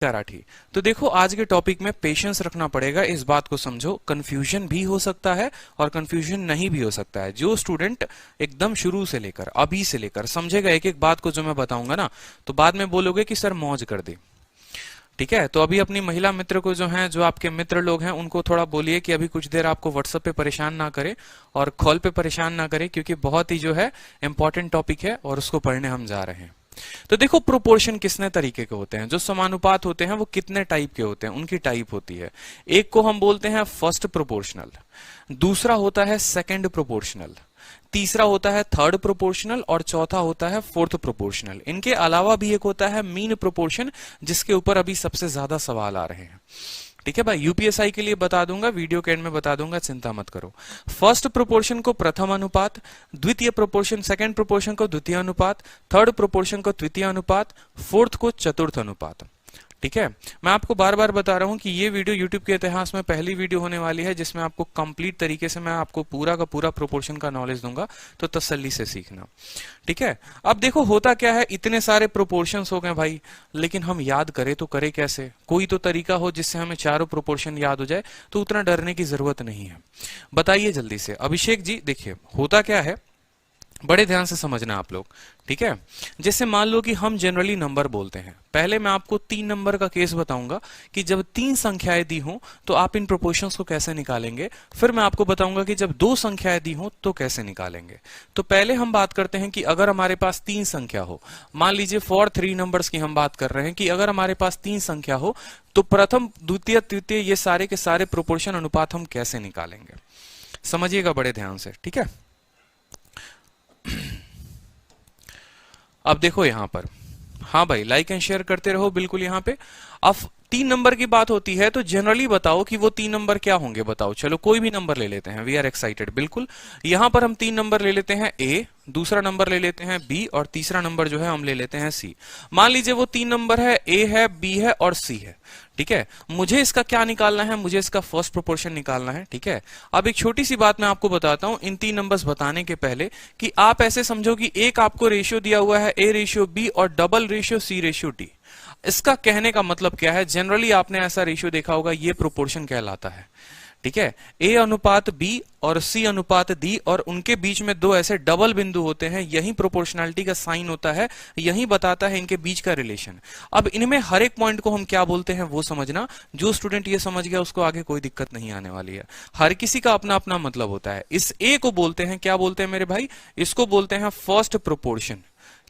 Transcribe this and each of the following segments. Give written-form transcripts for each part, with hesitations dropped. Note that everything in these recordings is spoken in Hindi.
कराठी। तो देखो आज के टॉपिक में पेशेंस रखना पड़ेगा, इस बात को समझो। कंफ्यूजन भी हो सकता है और कंफ्यूजन नहीं भी हो सकता है। जो स्टूडेंट एकदम शुरू से लेकर अभी से लेकर समझेगा एक एक बात को जो मैं बताऊंगा ना, तो बाद में बोलोगे कि सर मौज कर दे। ठीक है, तो अभी अपनी महिला मित्र को जो है, जो आपके मित्र लोग हैं, उनको थोड़ा बोलिए कि अभी कुछ देर आपको व्हाट्सएप पे परेशान ना करे और कॉल पे परेशान ना करे, क्योंकि बहुत ही जो है इंपॉर्टेंट टॉपिक है और उसको पढ़ने हम जा रहे हैं। तो देखो प्रोपोर्शन कितने तरीके के होते हैं, जो समानुपात होते हैं वो कितने टाइप के होते हैं, उनकी टाइप होती है। एक को हम बोलते हैं फर्स्ट प्रोपोर्शनल, दूसरा होता है सेकंड प्रोपोर्शनल, तीसरा होता है थर्ड प्रोपोर्शनल और चौथा होता है फोर्थ प्रोपोर्शनल। इनके अलावा भी एक होता है मीन प्रोपोर्शन, जिसके ऊपर अभी सबसे ज्यादा सवाल आ रहे हैं। ठीक है भाई, यूपीएसआई के लिए बता दूंगा, वीडियो के एंड में बता दूंगा, चिंता मत करो। फर्स्ट प्रोपोर्शन को प्रथम अनुपात, द्वितीय प्रोपोर्शन सेकंड प्रोपोर्शन को द्वितीय अनुपात, थर्ड प्रोपोर्शन को तृतीय अनुपात, फोर्थ को चतुर्थ अनुपात। ठीक है, मैं आपको बार बार बता रहा हूं कि ये वीडियो YouTube के इतिहास में पहली वीडियो होने वाली है जिसमें आपको कंप्लीट तरीके से मैं आपको पूरा का पूरा प्रोपोर्शन का नॉलेज दूंगा, तो तसल्ली से सीखना। ठीक है, अब देखो होता क्या है, इतने सारे प्रोपोर्शंस हो गए भाई, लेकिन हम याद करें तो करें कैसे? कोई तो तरीका हो जिससे हमें चारों प्रोपोर्शन याद हो जाए, तो उतना डरने की जरूरत नहीं है। बताइए जल्दी से अभिषेक जी। देखिए होता क्या है, बड़े ध्यान से समझना आप लोग। ठीक है, जैसे मान लो कि हम जनरली नंबर बोलते हैं। पहले मैं आपको 3 नंबर का केस बताऊंगा कि जब 3 संख्याएं दी हों तो आप इन प्रोपोर्शंस को कैसे निकालेंगे। फिर मैं आपको बताऊंगा कि जब 2 संख्याएं दी हों तो कैसे निकालेंगे। तो पहले हम बात करते हैं कि अगर हमारे पास 3 संख्या हो, मान लीजिए फॉर 3 नंबर्स की हम बात कर रहे हैं कि अगर हमारे पास 3 संख्या हो तो प्रथम द्वितीय तृतीय ये सारे के सारे प्रोपोर्शन अनुपात हम कैसे निकालेंगे, समझिएगा बड़े ध्यान से। ठीक है, अब देखो यहां पर, हाँ भाई लाइक एंड शेयर करते रहो बिल्कुल। यहां पे अब 3 नंबर की बात होती है तो जनरली बताओ कि वो 3 नंबर क्या होंगे, बताओ। चलो कोई भी नंबर ले लेते हैं, वी आर एक्साइटेड। बिल्कुल, यहां पर हम 3 नंबर ले लेते हैं ए, दूसरा नंबर ले लेते हैं बी और तीसरा नंबर जो है हम ले लेते हैं सी। मान लीजिए वो 3 नंबर है, ए है, बी है और सी है। ठीक है, मुझे इसका क्या निकालना है, मुझे इसका फर्स्ट प्रोपोर्शन निकालना है। ठीक है, अब एक छोटी सी बात मैं आपको बताता हूं इन 3 नंबर्स बताने के पहले, कि आप ऐसे समझो कि एक आपको रेशियो दिया हुआ है ए रेशियो बी और double ratio C ratio D. इसका कहने का मतलब क्या है, जनरली आपने ऐसा रेशियो देखा होगा, ये प्रोपोर्शन कहलाता है। ठीक है, ए अनुपात बी और सी अनुपात डी, और उनके बीच में 2 ऐसे डबल बिंदु होते हैं, यही प्रोपोर्शनलिटी का साइन होता है, यही बताता है इनके बीच का रिलेशन। अब इनमें हर एक पॉइंट को हम क्या बोलते हैं वो समझना। जो स्टूडेंट ये समझ गया उसको आगे कोई दिक्कत नहीं आने वाली है। हर किसी का अपना अपना मतलब होता है। इस ए को बोलते हैं, क्या बोलते हैं मेरे भाई, इसको बोलते हैं फर्स्ट प्रोपोर्शन।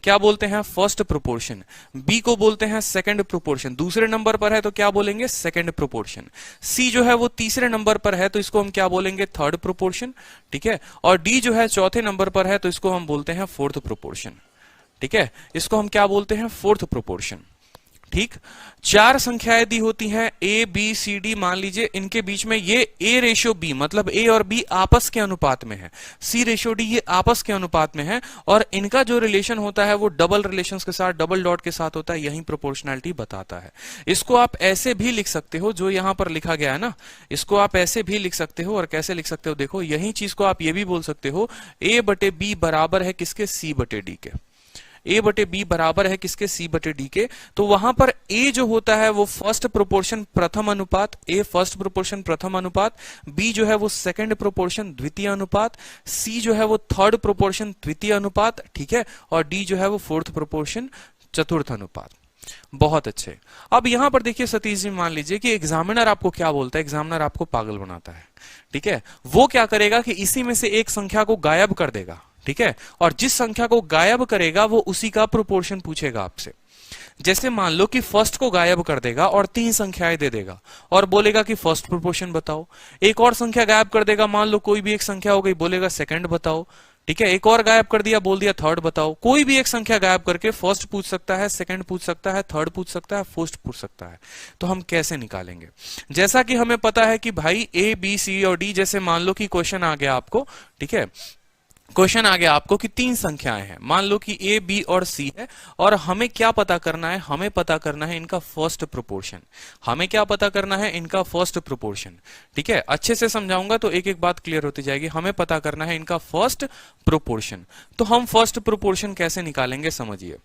क्या बोलते हैं, फर्स्ट प्रोपोर्शन। बी को बोलते हैं सेकंड प्रोपोर्शन, दूसरे नंबर पर है तो क्या बोलेंगे, सेकंड प्रोपोर्शन। सी जो है वो तीसरे नंबर पर है तो इसको हम क्या बोलेंगे, थर्ड प्रोपोर्शन। ठीक है, और डी जो है चौथे नंबर पर है तो इसको हम बोलते हैं फोर्थ प्रोपोर्शन। ठीक है, इसको हम क्या बोलते हैं, फोर्थ प्रोपोर्शन। ठीक, 4 संख्याएं दी होती हैं ए बी सी डी, मान लीजिए इनके बीच में ये ए रेशियो बी, मतलब ए और बी आपस के अनुपात में है, सी रेशियो डी ये आपस के अनुपात में है, और इनका जो रिलेशन होता है वो डबल रिलेशंस के साथ, डबल डॉट के साथ होता है, यही प्रोपोर्शनलिटी बताता है। इसको आप ऐसे भी लिख सकते हो, जो यहां पर लिखा गया है ना, इसको आप ऐसे भी लिख सकते हो। और कैसे लिख सकते हो, देखो यही चीज को आप ये भी बोल सकते हो, ए बटे बी बराबर है किसके, सी बटे डी के। ए बटे बी बराबर है किसके, सी बटे डी के। तो वहां पर ए जो होता है वो फर्स्ट प्रोपोर्शन प्रथम अनुपात, ए फर्स्ट प्रोपोर्शन प्रथम अनुपात, बी जो है वो सेकंड प्रोपोर्शन द्वितीय अनुपात, सी जो है वो थर्ड प्रोपोर्शन तृतीय अनुपात। ठीक है, और डी जो है वो फोर्थ प्रोपोर्शन चतुर्थ अनुपात। बहुत अच्छे। अब यहां पर देखिए सतीश जी, मान लीजिए कि एग्जामिनर आपको क्या बोलता है, एग्जामिनर आपको पागल बनाता है। ठीक है, वो क्या करेगा कि इसी में से एक संख्या को गायब कर देगा। ठीक है, और जिस संख्या को गायब करेगा वो उसी का प्रोपोर्शन पूछेगा आपसे। जैसे मान लो कि फर्स्ट को गायब कर देगा और 3 संख्याएं दे देगा और बोलेगा कि फर्स्ट प्रोपोर्शन बताओ। एक और संख्या गायब कर देगा, मान लो कोई भी एक संख्या हो गई, बोलेगा सेकंड बताओ। ठीक है, एक और गायब कर दिया, बोल दिया थर्ड बताओ। कोई भी एक संख्या गायब करके फर्स्ट पूछ सकता है, सेकंड पूछ सकता है, थर्ड पूछ सकता है, फोर्थ पूछ सकता है। तो हम कैसे निकालेंगे, जैसा कि हमें पता है कि भाई ए बी सी और डी, जैसे मान लो कि क्वेश्चन आ गया आपको। ठीक है, क्वेश्चन आ गया आपको कि तीन संख्याएं हैं, मान लो कि ए बी और सी है, और हमें क्या पता करना है, हमें पता करना है इनका फर्स्ट प्रोपोर्शन। हमें क्या पता करना है, इनका फर्स्ट प्रोपोर्शन। ठीक है, अच्छे से समझाऊंगा तो एक एक बात क्लियर होती जाएगी। हमें पता करना है इनका फर्स्ट प्रोपोर्शन। तो हम फर्स्ट प्रोपोर्शन कैसे निकालेंगे समझिए।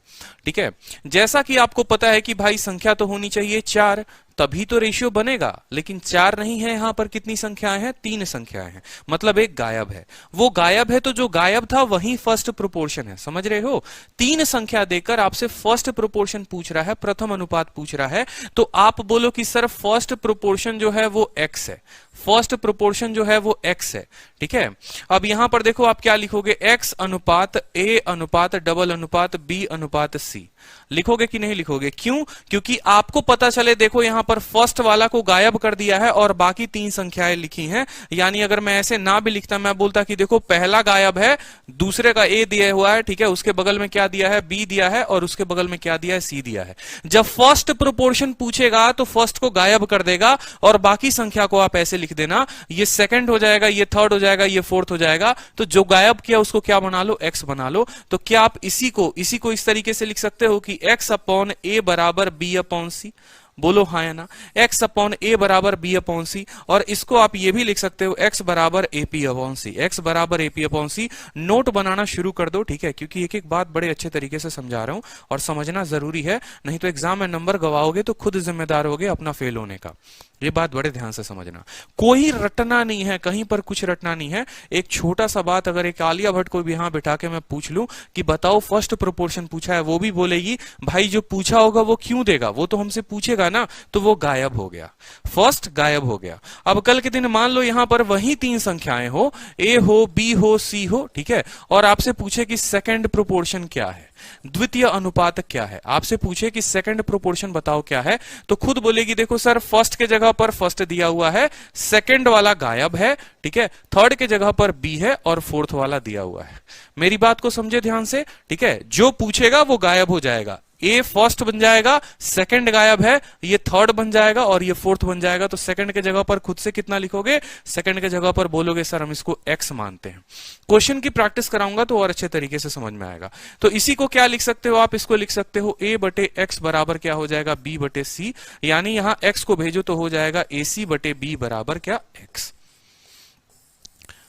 ठीक है, जैसा कि आपको पता है कि भाई संख्या तो होनी चाहिए 4, तभी तो रेशियो बनेगा, लेकिन 4 नहीं है, यहां पर कितनी संख्याएं हैं, 3 संख्याएं हैं, मतलब एक गायब है। वो गायब है तो जो गायब था वही फर्स्ट प्रोपोर्शन है, समझ रहे हो। 3 संख्या देकर आपसे फर्स्ट प्रोपोर्शन पूछ रहा है, प्रथम अनुपात पूछ रहा है, तो आप बोलो कि सर फर्स्ट प्रोपोर्शन जो है वो x है, फर्स्ट प्रोपोर्शन जो है वो x है। ठीक है, अब यहां पर देखो आप क्या लिखोगे, x अनुपात a अनुपात डबल अनुपात b अनुपात c। लिखोगे कि नहीं लिखोगे, क्यों, क्योंकि आपको पता चले, देखो यहां पर फर्स्ट वाला को गायब कर दिया है और बाकी 3 संख्याएं लिखी हैं। यानी अगर मैं ऐसे ना भी लिखता, मैं बोलता कि देखो पहला गायब है, दूसरे का a दिया हुआ है, ठीक है, उसके बगल में क्या दिया है, b दिया है, और उसके बगल में क्या दिया है, c दिया है। जब फर्स्ट प्रोपोर्शन पूछेगा तो फर्स्ट को गायब कर देगा और बाकी संख्या को आप ऐसे लिख देना, ये सेकंड हो जाएगा, ये थर्ड हो जाएगा, ये फोर्थ हो जाएगा। तो जो गायब किया उसको क्या बना लो, x बना लो। तो क्या आप इसी को इस तरीके से लिख सकते हो कि x अपॉन a बराबर b अपॉन c। बोलो हाँ या ना, x अपॉन a बराबर b अपॉन c। और इसको आप ये भी लिख सकते हो x बराबर ap अपॉन c, x बराबर ap अपॉन c। नोट बनाना शुरू कर दो, ठीक है, क्योंकि एक एक बात बड़े अच्छे तरीके से समझा रहा हूं और समझना जरूरी है, नहीं तो एग्जाम में नंबर गवाओगे तो खुद जिम्मेदार होगे अपना फेल होने का। ये बात बड़े ध्यान से समझना, कोई रटना नहीं है, कहीं पर कुछ रटना नहीं है। एक छोटा सा बात, अगर एक आलिया भट्ट को भी यहां बिठा के मैं पूछ लूं कि बताओ फर्स्ट प्रोपोर्शन पूछा है, वो भी बोलेगी भाई जो पूछा होगा वो क्यों देगा, वो तो हमसे पूछेगा ना। तो वो गायब हो गया, फर्स्ट गायब हो गया। अब कल के दिन मान लो यहां पर वही 3 संख्याएं हो, ए हो, बी हो, सी हो, ठीक है, और आपसे पूछे कि सेकंड प्रोपोर्शन क्या है, द्वितीय अनुपात क्या है, आपसे पूछे कि सेकंड प्रोपोर्शन बताओ क्या है, तो खुद बोलेगी देखो सर फर्स्ट के जगह पर फर्स्ट दिया हुआ है, सेकंड वाला गायब है, ठीक है, थर्ड के जगह पर बी है और फोर्थ वाला दिया हुआ है। मेरी बात को समझे ध्यान से, ठीक है, जो पूछेगा वो गायब हो जाएगा। ए फर्स्ट बन जाएगा, सेकंड गायब है, ये थर्ड बन जाएगा और ये फोर्थ बन जाएगा। तो सेकंड के जगह पर खुद से कितना लिखोगे, सेकंड के जगह पर बोलोगे सर हम इसको x मानते हैं। क्वेश्चन की प्रैक्टिस कराऊंगा तो और अच्छे तरीके से समझ में आएगा। तो इसी को क्या लिख सकते हो आप, इसको लिख सकते हो a बटे x बराबर क्या हो जाएगा, b बटे c। यानी यहां x को भेजो तो हो जाएगा ac बटे b बराबर क्या, x।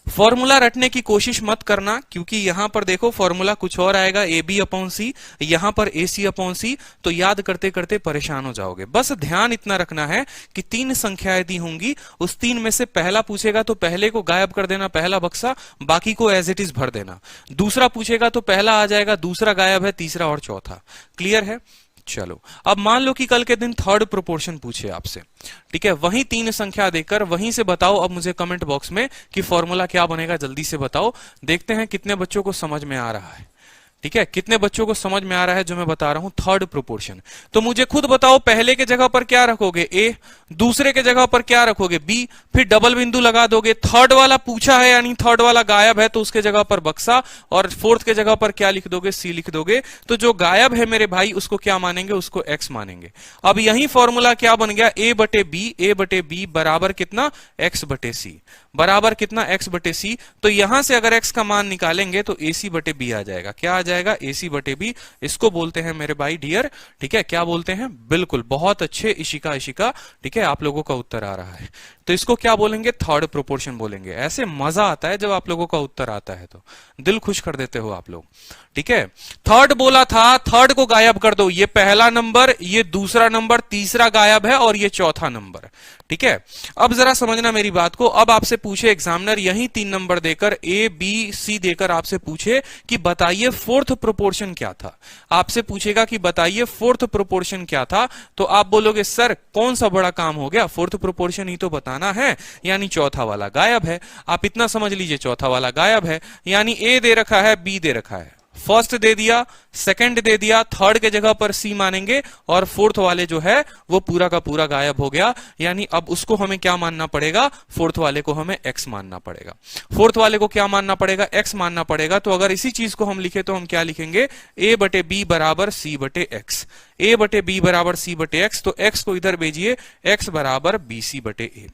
फॉर्मूला रटने की कोशिश मत करना, क्योंकि यहां पर देखो फॉर्मूला कुछ और आएगा, ए बी अपॉन सी, यहां पर ए सी अपॉन सी, तो याद करते करते परेशान हो जाओगे। बस ध्यान इतना रखना है कि 3 संख्याएं दी होंगी, उस 3 में से पहला पूछेगा तो पहले को गायब कर देना, पहला बक्सा, बाकी को एज इट इज भर देना। दूसरा पूछेगा तो पहला आ जाएगा, दूसरा गायब है, तीसरा और चौथा। क्लियर है। चलो अब मान लो कि कल के दिन थर्ड प्रोपोर्शन पूछे आपसे, ठीक है, वही 3 संख्या देकर वहीं से बताओ अब मुझे कमेंट बॉक्स में कि फॉर्मूला क्या बनेगा, जल्दी से बताओ। देखते हैं कितने बच्चों को समझ में आ रहा है, ठीक है, कितने बच्चों को समझ में आ रहा है जो मैं बता रहा हूं थर्ड प्रोपोर्शन। तो मुझे खुद बताओ, पहले के जगह पर क्या रखोगे, ए, दूसरे के जगह पर क्या रखोगे, बी, फिर डबल बिंदु लगा दोगे। थर्ड वाला पूछा है यानी थर्ड वाला गायब है तो उसके जगह पर बक्सा, और फोर्थ के जगह पर क्या लिख दोगे, सी लिख दोगे। तो जो गायब है मेरे भाई उसको क्या मानेंगे, उसको एक्स मानेंगे। अब यही फॉर्मूला क्या बन गया, ए बटे बी बराबर कितना, एक्स बटे सी, बराबर कितना, एक्स बटे सी। तो यहां से अगर एक्स का मान निकालेंगे तो ए सी बटे बी आ जाएगा। क्या आ जाएगा, ए सी बटे बी। इसको बोलते हैं मेरे भाई डियर, ठीक है, क्या बोलते हैं, बिल्कुल बहुत अच्छे, इशिका इशिका, ठीक है, आप लोगों का उत्तर आ रहा है। तो इसको क्या बोलेंगे, थर्ड प्रोपोर्शन बोलेंगे। ऐसे मजा आता है जब आप लोगों का उत्तर आता है, तो दिल खुश कर देते हो आप लोग, ठीक है। थर्ड बोला था, थर्ड को गायब कर दो, ये पहला नंबर, ये दूसरा नंबर, तीसरा गायब है और ये चौथा नंबर, ठीक है। अब जरा समझना मेरी बात को। अब आपसे पूछे एग्जामिनर यही 3 नंबर देकर, ए बी सी देकर आपसे पूछे कि बताइए फोर्थ प्रोपोर्शन क्या था। आपसे पूछेगा कि बताइए फोर्थ प्रोपोर्शन क्या था, तो आप बोलोगे सर कौन सा बड़ा काम हो गया, फोर्थ प्रोपोर्शन ही तो बताना है, यानी चौथा वाला गायब है। आप इतना समझ लीजिए, चौथा वाला गायब है, यानी ए दे रखा है, बी दे रखा है, फर्स्ट दे दिया, सेकंड दे दिया, थर्ड के जगह पर सी मानेंगे, और फोर्थ वाले जो है वो पूरा का पूरा गायब हो गया। यानी अब उसको हमें क्या मानना पड़ेगा, फोर्थ वाले को हमें एक्स मानना पड़ेगा। फोर्थ वाले को क्या मानना पड़ेगा, एक्स मानना पड़ेगा। तो अगर इसी चीज को हम लिखे तो हम क्या लिखेंगे, ए बटे बी बराबर सी बटे एक्स, ए बटे बी बराबर सी बटे एक्स। तो एक्स को इधर भेजिए, एक्स बराबर बी सी बटे ए।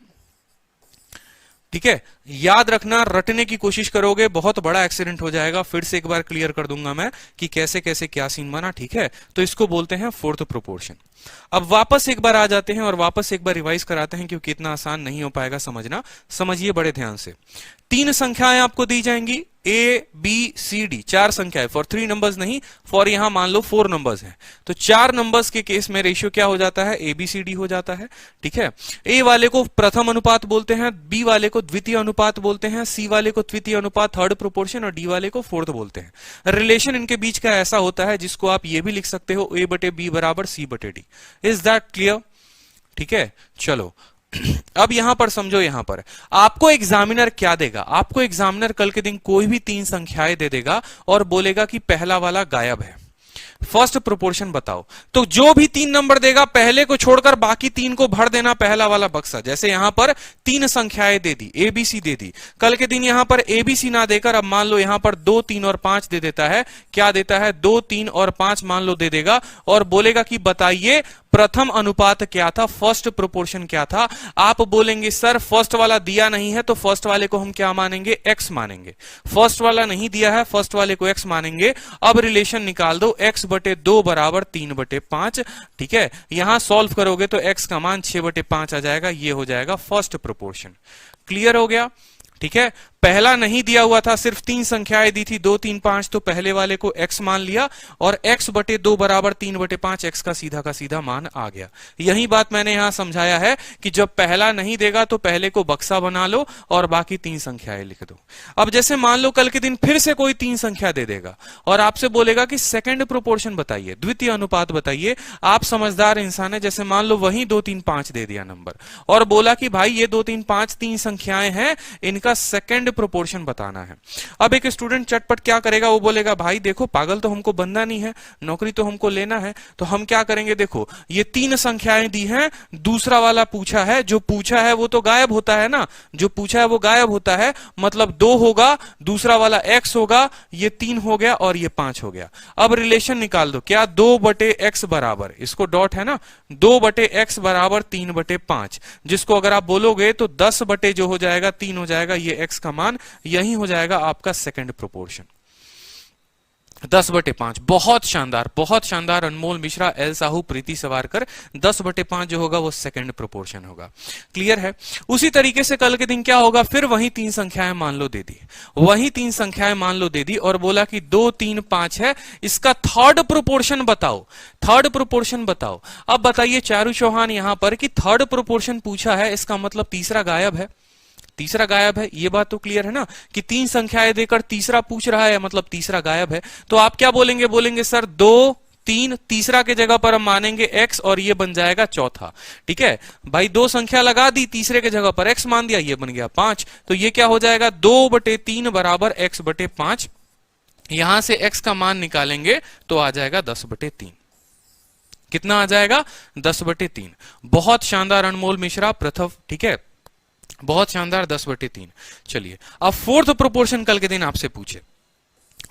ठीक है, याद रखना, रटने की कोशिश करोगे बहुत बड़ा एक्सीडेंट हो जाएगा। फिर से एक बार क्लियर कर दूंगा मैं कि कैसे कैसे क्या सीन बना। ठीक है, तो इसको बोलते हैं फोर्थ प्रोपोर्शन। अब वापस एक बार आ जाते हैं और वापस एक बार रिवाइज कराते हैं, क्योंकि इतना आसान नहीं हो पाएगा समझना। समझिए बड़े ध्यान से। तीन संख्याएं आपको दी जाएंगी, ए बी सी डी, चार संख्याएं, फॉर 3 नंबर्स नहीं, फॉर यहां मान लो 4 नंबर्स हैं। तो 4 नंबर्स के केस में रेशियो क्या हो जाता है, ए बी सी डी हो जाता है। ठीक है, ए वाले को प्रथम अनुपात बोलते हैं, बी वाले को द्वितीय अनुपात बोलते हैं, सी वाले को तृतीय अनुपात थर्ड प्रोपोर्शन, और डी वाले को फोर्थ बोलते हैं। रिलेशन इनके बीच का ऐसा होता है जिसको आप ये भी लिख सकते हो, ए बटे बी बराबर सी बटे डी। Is that clear? ठीक है, चलो अब यहां पर समझो, यहां पर आपको एग्जामिनर क्या देगा। आपको एग्जामिनर कल के दिन कोई भी 3 संख्याएं दे देगा और बोलेगा कि पहला वाला गायब है, फर्स्ट प्रोपोर्शन बताओ। तो जो भी 3 नंबर देगा पहले को छोड़कर बाकी 3 को भर देना पहला वाला बक्सा। जैसे यहां पर 3 संख्याएं दे दी, एबीसी दे दी, कल के दिन यहां पर एबीसी ना देकर अब मान लो यहां पर 2, 3 और 5 दे देता है। क्या देता है, 2, 3 और 5 मान लो दे देगा और बोलेगा कि बताइए प्रथम अनुपात क्या था, फर्स्ट प्रोपोर्शन क्या था। आप बोलेंगे सर फर्स्ट वाला दिया नहीं है, तो फर्स्ट वाले को हम क्या मानेंगे, एक्स मानेंगे। फर्स्ट वाला नहीं दिया है, फर्स्ट वाले को एक्स मानेंगे। अब रिलेशन निकाल दो, एक्स बटे 2 बराबर 3 बटे 5। ठीक है, यहां सॉल्व करोगे तो एक्स का मान 6 बटे 5 आ जाएगा। ये हो जाएगा फर्स्ट प्रोपोर्शन। क्लियर हो गया? ठीक है, पहला नहीं दिया हुआ था, सिर्फ 3 संख्याएं दी थी, 2, 3, 5, तो पहले वाले को x मान लिया और x बटे 2 बराबर 3 बटे 5, x का सीधा मान आ गया। यही बात मैंने यहां समझाया है कि जब पहला नहीं देगा तो पहले को बक्सा बना लो और बाकी 3 संख्याएं लिख दो। अब जैसे मान लो कल के दिन फिर से कोई 3 संख्या दे देगा और आपसे बोलेगा कि सेकंड प्रोपोर्शन बताइए, द्वितीय अनुपात बताइए। आप समझदार इंसान है, जैसे मान लो वही 2, 3, 5 दे दिया नंबर और बोला कि भाई ये 2, 3, 5 3 संख्याएं हैं, इनका सेकंड प्रोपोर्शन बताना है। अब एक स्टूडेंट चटपट क्या करेगा, वो बोलेगा भाई देखो पागल तो हमको बनना नहीं है, नौकरी तो हमको लेना है। तो हम क्या करेंगे, देखो ये 3 संख्याएं दी हैं, दूसरा वाला पूछा है, जो पूछा है वो तो गायब होता है ना, जो पूछा है वो गायब होता है, मतलब 2 होगा, दूसरा वाला x होगा, ये 3 हो गया और ये 5 हो गया। अब रिलेशन निकाल दो, क्या 2 बटे x बराबर, इसको डॉट है ना, 2 बटे x बराबर 3 बटे 5, जिसको अगर आप बोलोगे तो 10 बटे जो हो जाएगा 3 हो जाएगा, ये x का मान, यही हो जाएगा आपका सेकंड प्रोपोर्शन। 10 बटे 5, बहुत शानदार। अनमोल मिश्रा, एल साहू, प्रीति सवारकर, 10 बटे 5 जो होगा वो सेकंड प्रोपोर्शन होगा। क्लियर है? उसी तरीके से कल के दिन क्या होगा, फिर वही 3 संख्याएं मान लो दे दी, वही 3 संख्याएं मान लो दे दी और बोला कि 2, 3, 5 है, इसका थर्ड प्रोपोर्शन बताओ, थर्ड प्रोपोर्शन बताओ। अब बताइए चारू चौहान यहां पर कि थर्ड प्रोपोर्शन पूछा है, इसका मतलब तीसरा गायब है, तीसरा गायब है। ये बात तो क्लियर है ना कि 3 संख्याएं देकर तीसरा पूछ रहा है, मतलब तीसरा गायब है। तो आप क्या बोलेंगे, बोलेंगे सर 2, 3, तीसरा के जगह पर हम मानेंगे x और ये बन जाएगा चौथा। ठीक है भाई, 2 संख्या लगा दी, तीसरे के जगह पर x मान दिया, ये बन गया 5। तो ये क्या हो जाएगा, 2 बटे 3 बराबर x बटे 5। यहां से x का मान निकालेंगे तो आ जाएगा 10 बटे 3। कितना आ जाएगा, 10 बटे 3। बहुत शानदार अनमोल मिश्रा, प्रथम। ठीक है, बहुत शानदार, 10 बटे 3। चलिए अब फोर्थ प्रोपोर्शन कल के दिन आपसे पूछे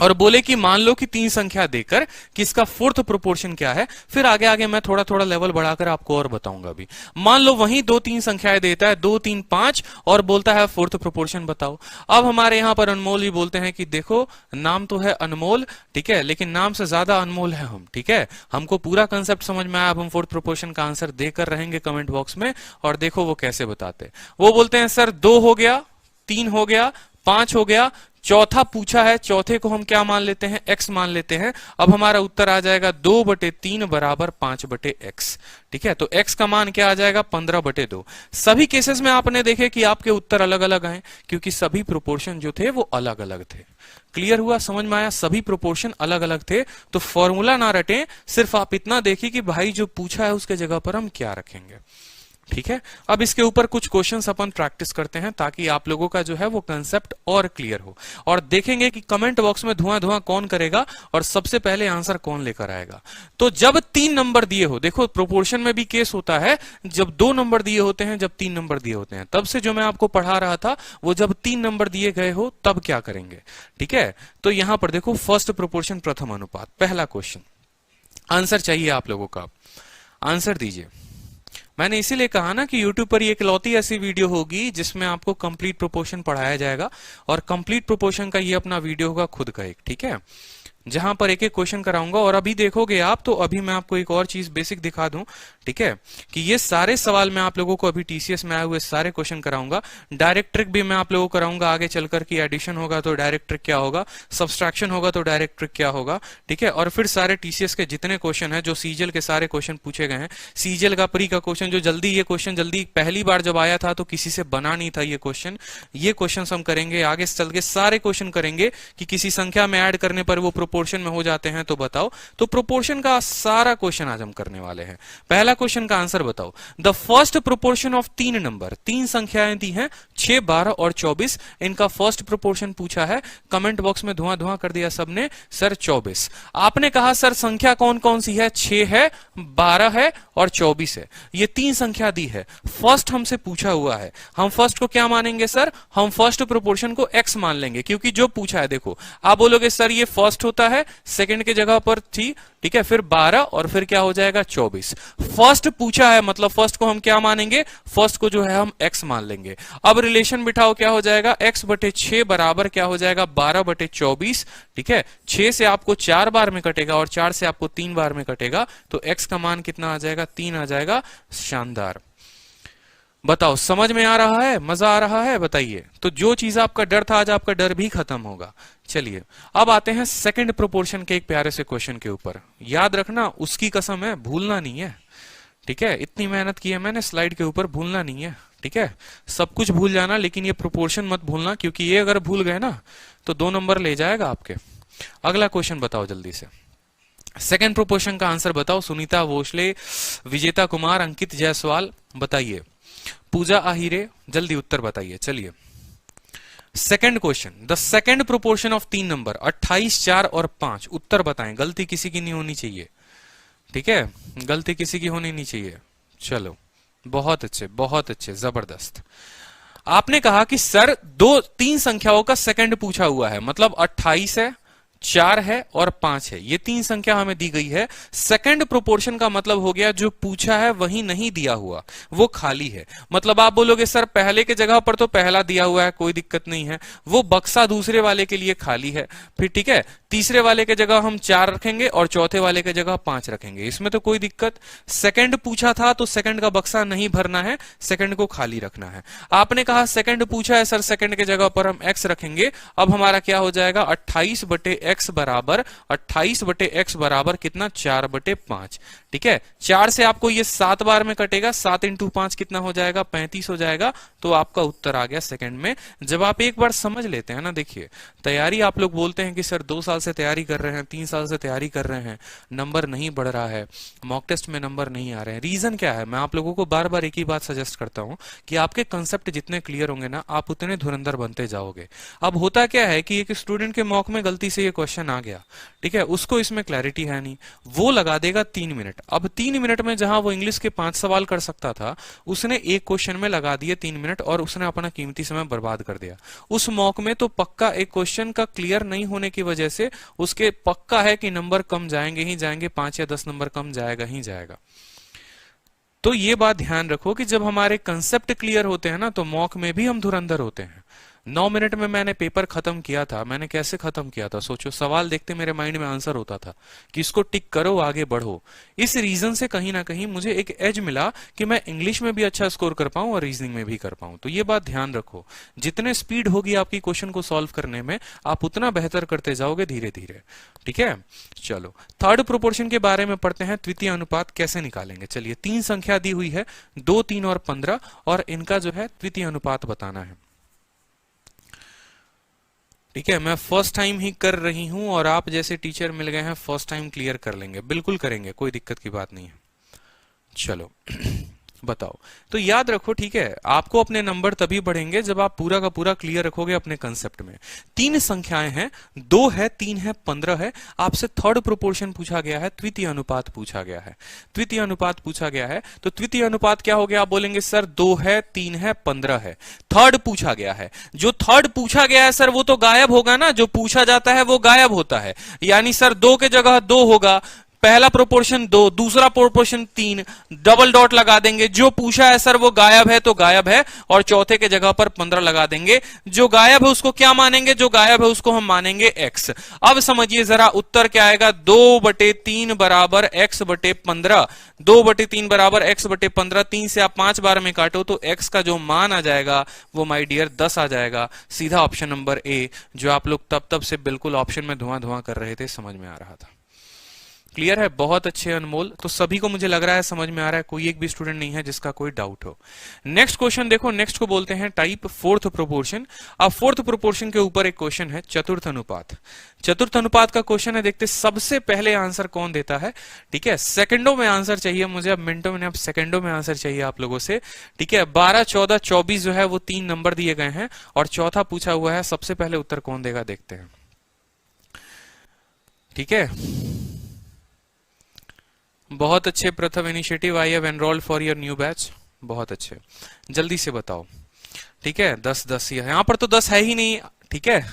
और बोले कि मान लो कि 3 संख्या देकर कि इसका फोर्थ प्रोपोर्शन क्या है। फिर आगे आगे मैं थोड़ा थोड़ा लेवल बढ़ाकर आपको और बताऊंगा अभी। मान लो वही 2, 3 संख्याएं देता है, 2, 3, 5 और बोलता है फोर्थ प्रोपोर्शन बताओ। अब हमारे यहां पर अनमोल ही बोलते हैं कि देखो नाम तो है अनमोल, ठीक है, लेकिन नाम से ज्यादा अनमोल है हम। ठीक है, हमको पूरा कंसेप्ट समझ में आया, अब हम फोर्थ प्रोपोर्शन का आंसर देकर रहेंगे कमेंट बॉक्स में और देखो वो कैसे बताते। वो बोलते हैं सर 2 हो गया, 3 हो गया, 5 हो गया, चौथा पूछा है, चौथे को हम क्या मान लेते हैं, x मान लेते हैं। अब हमारा उत्तर आ जाएगा 2 बटे 3 बराबर 5 बटे x। ठीक है, तो x का मान क्या आ जाएगा, 15 बटे 2। सभी केसेस में आपने देखे कि आपके उत्तर अलग अलग आए, क्योंकि सभी प्रोपोर्शन जो थे वो अलग अलग थे। क्लियर हुआ, समझ में आया, सभी प्रोपोर्शन अलग अलग थे। तो फॉर्मूला ना रटें, सिर्फ आप इतना देखिए कि भाई जो पूछा है उसके जगह पर हम क्या रखेंगे। ठीक है, अब इसके ऊपर कुछ क्वेश्चंस अपन प्रैक्टिस करते हैं ताकि आप लोगों का जो है वो कंसेप्ट और क्लियर हो, और देखेंगे कि कमेंट बॉक्स में धुआं कौन करेगा और सबसे पहले आंसर कौन लेकर आएगा। तो जब 3 नंबर दिए हो, देखो प्रोपोर्शन में भी केस होता है जब 2 नंबर दिए होते हैं, जब 3 नंबर दिए होते हैं। तब से जो मैं आपको पढ़ा रहा था वो जब 3 नंबर दिए गए हो तब क्या करेंगे। ठीक है, तो यहां पर देखो फर्स्ट प्रोपोर्शन प्रथम अनुपात, पहला क्वेश्चन। आंसर चाहिए आप लोगों का, आंसर दीजिए। मैंने इसीलिए कहा ना कि YouTube पर ये इकलौती ऐसी वीडियो होगी जिसमें आपको कंप्लीट प्रोपोर्शन पढ़ाया जाएगा, और कंप्लीट प्रोपोर्शन का ये अपना वीडियो होगा खुद का एक, ठीक है, जहां पर एक एक क्वेश्चन कराऊंगा। और अभी देखोगे आप तो अभी मैं आपको एक और चीज बेसिक दिखा दूं, ठीक है, कि ये सारे सवाल मैं आप लोगों को अभी टीसीएस में आए हुए सारे क्वेश्चन कराऊंगा। डायरेक्ट ट्रिक भी मैं आप लोगों को कराऊंगा आगे चलकर, कि एडिशन होगा तो डायरेक्ट ट्रिक क्या होगा, सब्सट्रैक्शन होगा तो डायरेक्ट ट्रिक क्या होगा, ठीक है। और फिर सारे टीसीएस के जितने क्वेश्चन है, जो सीजीएल के सारे क्वेश्चन पूछे गए हैं, सीजीएल का प्री का क्वेश्चन जो जल्दी, ये क्वेश्चन जल्दी पहली बार जब आया था तो किसी से बना नहीं था ये क्वेश्चन हम करेंगे आगे चल के, सारे क्वेश्चन करेंगे कि किसी संख्या में ऐड करने पर वो प्रोपोर्शन में हो जाते हैं तो बताओ। तो प्रोपोर्शन का सारा क्वेश्चन आज हम करने वाले हैं। पहला क्वेश्चन का आंसर बताओ, द फर्स्ट प्रोपोर्शन ऑफ तीन नंबर, तीन संख्याएं दी हैं 6, 12 और 24, इनका फर्स्ट प्रोपोर्शन पूछा है। कमेंट बॉक्स में धुआं धुआं कर दिया सबने, सर 24। आपने कहा सर संख्या कौन कौन सी है, 6 है, 12 है और 24 है, ये तीन संख्या दी है। फर्स्ट हमसे पूछा हुआ है, हम फर्स्ट को क्या मानेंगे सर, हम फर्स्ट प्रोपोर्शन को x मान लेंगे, क्योंकि जो पूछा है, देखो आप बोलोगे सर ये फर्स्ट होता है, सेकंड की जगह पर थी, ठीक है, फिर 12 और फिर क्या हो जाएगा 24। फर्स्ट पूछा है मतलब फर्स्ट को हम क्या मानेंगे, फर्स्ट को जो है हम x मान लेंगे। अब रिलेशन बिठाओ, क्या हो जाएगा, x बटे 6 बराबर क्या हो जाएगा 12 बटे 24, ठीक है। 6 से आपको 4 बार में कटेगा और 4 से आपको 3 बार में कटेगा, तो x का मान कितना आ जाएगा, 3 आ जाएगा। शानदार, बताओ समझ में आ रहा है, मजा आ रहा है, बताइए। तो जो चीज आपका डर था आज आपका डर भी खत्म होगा। चलिए अब आते हैं सेकंड प्रोपोर्शन के एक प्यारे से क्वेश्चन के ऊपर। याद रखना, उसकी कसम है, भूलना नहीं है, ठीक है। इतनी मेहनत की है मैंने स्लाइड के ऊपर, भूलना नहीं है, ठीक है। सब कुछ भूल जाना लेकिन ये प्रोपोर्शन मत भूलना, क्योंकि ये अगर भूल गए ना तो 2 नंबर ले जाएगा आपके। अगला क्वेश्चन बताओ जल्दी से, सेकंड प्रोपोर्शन का आंसर बताओ। सुनीता भोसले, विजेता कुमार, अंकित जायसवाल, बताइए। पूजा आहिरे, जल्दी उत्तर बताइए। चलिए second question, the second proportion of 3 number 28, 4 और 5, उत्तर बताएं। गलती किसी की नहीं होनी चाहिए, ठीक है, गलती किसी की होनी नहीं चाहिए। चलो बहुत अच्छे, बहुत अच्छे, जबरदस्त। आपने कहा कि सर 3 संख्याओं का सेकंड पूछा हुआ है, मतलब 28 है, 4 है और 5 है, ये 3 संख्या हमें दी गई है। सेकंड प्रोपोर्शन का मतलब हो गया जो पूछा है वही नहीं दिया हुआ, वो खाली है। मतलब आप बोलोगे सर पहले के जगह पर तो पहला दिया हुआ है, कोई दिक्कत नहीं है, वो बक्सा दूसरे वाले के लिए खाली है, फिर ठीक है, तीसरे वाले के जगह हम 4 रखेंगे और चौथे वाले के जगह 5 रखेंगे, इसमें तो कोई दिक्कत। सेकंड पूछा था तो सेकंड का बक्सा नहीं भरना है, सेकंड को खाली रखना है। आपने कहा सेकंड पूछा है सर, सेकंड के जगह पर हम x रखेंगे। अब हमारा क्या हो जाएगा, 28 बटे x बराबर, 28 बटे x बराबर कितना, 4 बटे 5, ठीक है। 4 से आपको ये 7 बार में कटेगा, 7 इंटू 5 कितना हो जाएगा, 35 हो जाएगा। तो आपका उत्तर आ गया सेकंड में। जब आप एक बार समझ लेते हैं ना, देखिए तैयारी, आप लोग बोलते हैं कि सर 2 साल से तैयारी कर रहे हैं, 3 साल से तैयारी कर रहे हैं, नंबर नहीं बढ़ रहा है, मॉक टेस्ट में नंबर नहीं आ रहे हैं, रीजन क्या है। मैं आप लोगों को बार बार एक ही बात सजेस्ट करता हूं कि आपके कंसेप्ट जितने क्लियर होंगे ना, आप उतने धुरंधर बनते जाओगे। अब होता क्या है कि एक स्टूडेंट के मॉक में गलती से ये क्वेश्चन आ गया, ठीक है, उसको इसमें क्लैरिटी है नहीं, वो लगा देगा 3 मिनट। अब 3 मिनट में जहां वो इंग्लिश के 5 सवाल कर सकता था, उसने एक क्वेश्चन में लगा दिए 3 मिनट और उसने अपना कीमती समय बर्बाद कर दिया। उस मॉक में तो पक्का एक क्वेश्चन का क्लियर नहीं होने की वजह से उसके पक्का है कि नंबर कम जाएंगे ही जाएंगे, 5 या 10 नंबर कम जाएगा ही जाएगा। तो ये बात ध्यान रखो कि जब हमारे कंसेप्ट क्लियर होते हैं ना, तो मॉक में भी हम धुरंधर होते हैं। 9 मिनट में मैंने पेपर खत्म किया था। मैंने कैसे खत्म किया था, सोचो, सवाल देखते मेरे माइंड में आंसर होता था कि इसको टिक करो, आगे बढ़ो। इस रीजन से कहीं ना कहीं मुझे एक एज मिला कि मैं इंग्लिश में भी अच्छा स्कोर कर पाऊं और रीजनिंग में भी कर पाऊं। तो ये बात ध्यान रखो, जितने स्पीड होगी आपकी क्वेश्चन को सॉल्व करने में, आप उतना बेहतर करते जाओगे धीरे धीरे, ठीक है। चलो थर्ड प्रोपोर्शन के बारे में पढ़ते हैं, द्वितीय अनुपात कैसे निकालेंगे। चलिए 3 संख्या दी हुई है, 2, 3 और 15, और इनका जो है द्वितीय अनुपात बताना है, ठीक है। मैं फर्स्ट टाइम ही कर रही हूं और आप जैसे टीचर मिल गए हैं, फर्स्ट टाइम क्लियर कर लेंगे, बिल्कुल करेंगे, कोई दिक्कत की बात नहीं है। चलो बताओ, तो याद रखो, ठीक है, आपको अपने नंबर तभी बढ़ेंगे जब आप पूरा का पूरा क्लियर रखोगे अपने कंसेप्ट में। 3 संख्याएं हैं, 2 है, 3 है, 15 है। आपसे थर्ड प्रोपोर्शन पूछा गया है, द्वितीय अनुपात पूछा गया है, द्वितीय अनुपात पूछा गया है। तो द्वितीय अनुपात क्या हो गया, आप बोलेंगे सर 2 है, 3 है, 15 है। थर्ड पूछा गया है, जो थर्ड पूछा गया है सर वो तो गायब होगा ना, जो पूछा जाता है वो गायब होता है, यानी सर 2 के जगह 2 होगा, पहला प्रोपोर्शन 2, दूसरा प्रोपोर्शन 3, डबल डॉट लगा देंगे। जो पूछा है सर वो गायब है तो गायब है, और चौथे के जगह पर 15 लगा देंगे। जो गायब है उसको क्या मानेंगे? जो गायब है उसको हम मानेंगे x। अब समझिए जरा उत्तर क्या आएगा, 2/3 बराबर x/15। 2/3 बराबर x/15। 3 से आप 5 बार में काटो तो x का जो मान आ जाएगा वो माय डियर 10 आ जाएगा। सीधा ऑप्शन नंबर ए, जो आप लोग तब से बिल्कुल ऑप्शन में धुआं धुआं कर रहे थे, समझ में आ रहा था। क्लियर है? बहुत अच्छे अनमोल। तो सभी को मुझे लग रहा है समझ में आ रहा है, कोई एक भी स्टूडेंट नहीं है जिसका कोई डाउट हो। नेक्स्ट क्वेश्चन देखो, नेक्स्ट को बोलते हैं टाइप फोर्थ प्रोपोर्शन। अब फोर्थ प्रोपोर्शन के ऊपर एक क्वेश्चन है चतुर्थ अनुपात। चतुर्थ अनुपात का क्वेश्चन है, देखते सबसे पहले आंसर कौन देता है। ठीक है, सेकंडों में आंसर चाहिए मुझे, अब मिनटों में, अब सेकंडों में आंसर चाहिए आप लोगों से। ठीक है, 12, 14, 24 जो है वो 3 नंबर दिए गए हैं, और चौथा पूछा हुआ है। सबसे पहले उत्तर कौन देगा देखते हैं। ठीक है, बहुत अच्छे प्रथम initiative, I have enrolled for your new batch. बहुत अच्छे, जल्दी से बताओ। ठीक है, 10 यहां पर तो 10 है ही नहीं। ठीक है,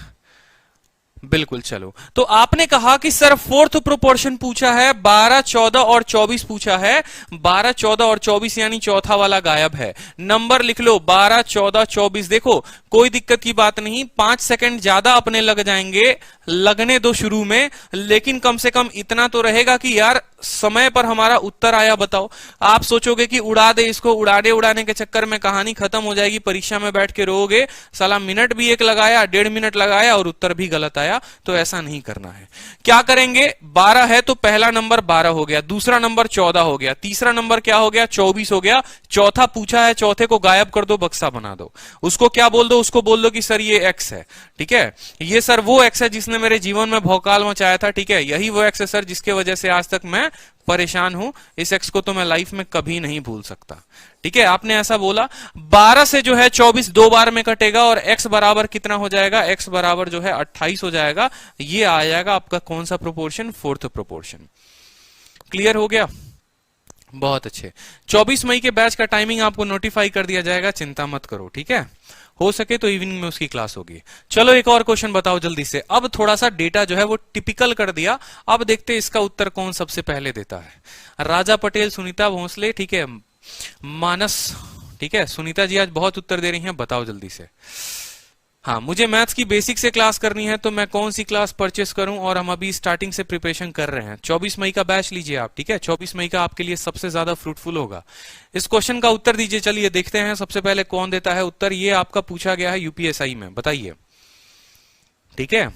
बिल्कुल। चलो, तो आपने कहा कि सर फोर्थ प्रोपोर्शन पूछा है, 12, 14 और 24 पूछा है। 12, 14 और 24 यानी चौथा वाला गायब है। नंबर लिख लो 12, 14, 24। देखो कोई दिक्कत की बात नहीं, 5 सेकंड ज्यादा अपने लग जाएंगे, लगने दो शुरू में, लेकिन कम से कम इतना तो रहेगा कि यार समय पर हमारा उत्तर आया। बताओ, आप सोचोगे कि उड़ा दे इसको, उड़ाने के चक्कर में कहानी खत्म हो जाएगी, परीक्षा में बैठ के रोओगे साला मिनट भी एक लगाया, 1.5 मिनट लगाया और उत्तर भी गलत आया। तो ऐसा नहीं करना है। क्या करेंगे, 12 है तो पहला नंबर 12 हो गया, दूसरा नंबर 14 हो गया, तीसरा नंबर क्या हो गया, 24 हो गया। चौथा पूछा है, चौथे को गायब कर दो, बक्सा बना दो। उसको क्या बोल दो, उसको बोल दो कि सर ये एक्स है। ठीक है, ये सर वो एक्स है जिसने मेरे जीवन में भौकाल मचाया था। ठीक है, यही वो एक्स है सर जिसके वजह से आज तक मैं परेशान हूं। इस एक्स को तो मैं लाइफ में कभी नहीं भूल सकता। ठीक है, आपने ऐसा बोला। 12 से जो है 24 2 बार में कटेगा, और x बराबर कितना हो जाएगा, x बराबर जो है 28 हो जाएगा। ये आ जाएगा आपका कौन सा प्रोपोर्शन, फोर्थ प्रोपोर्शन। क्लियर हो गया? बहुत अच्छे। 24 मई के बैच का टाइमिंग आपको नोटिफाई कर दिया जाएगा, चिंता मत करो। ठीक है, हो सके तो इवनिंग में उसकी क्लास होगी। चलो एक और क्वेश्चन बताओ जल्दी से। अब थोड़ा सा डेटा जो है वो टिपिकल कर दिया। अब देखते हैं इसका उत्तर कौन सबसे पहले देता है। राजा पटेल, सुनीता भोसले, ठीक है, मानस। ठीक है, सुनीता जी आज बहुत उत्तर दे रही हैं, बताओ जल्दी से। हाँ, मुझे मैथ्स की बेसिक से क्लास करनी है, तो मैं कौन सी क्लास परचेस करूं? और हम अभी स्टार्टिंग से प्रिपरेशन कर रहे हैं। 24 मई का बैच लीजिए आप। ठीक है, 24 मई का आपके लिए सबसे ज्यादा फ्रूटफुल होगा। इस क्वेश्चन का उत्तर दीजिए। चलिए देखते हैं सबसे पहले कौन देता है उत्तर। ये आपका पूछा गया है यूपीएसआई में, बताइए। ठीक है,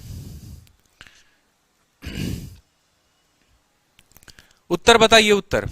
उत्तर बताइए, उत्तर।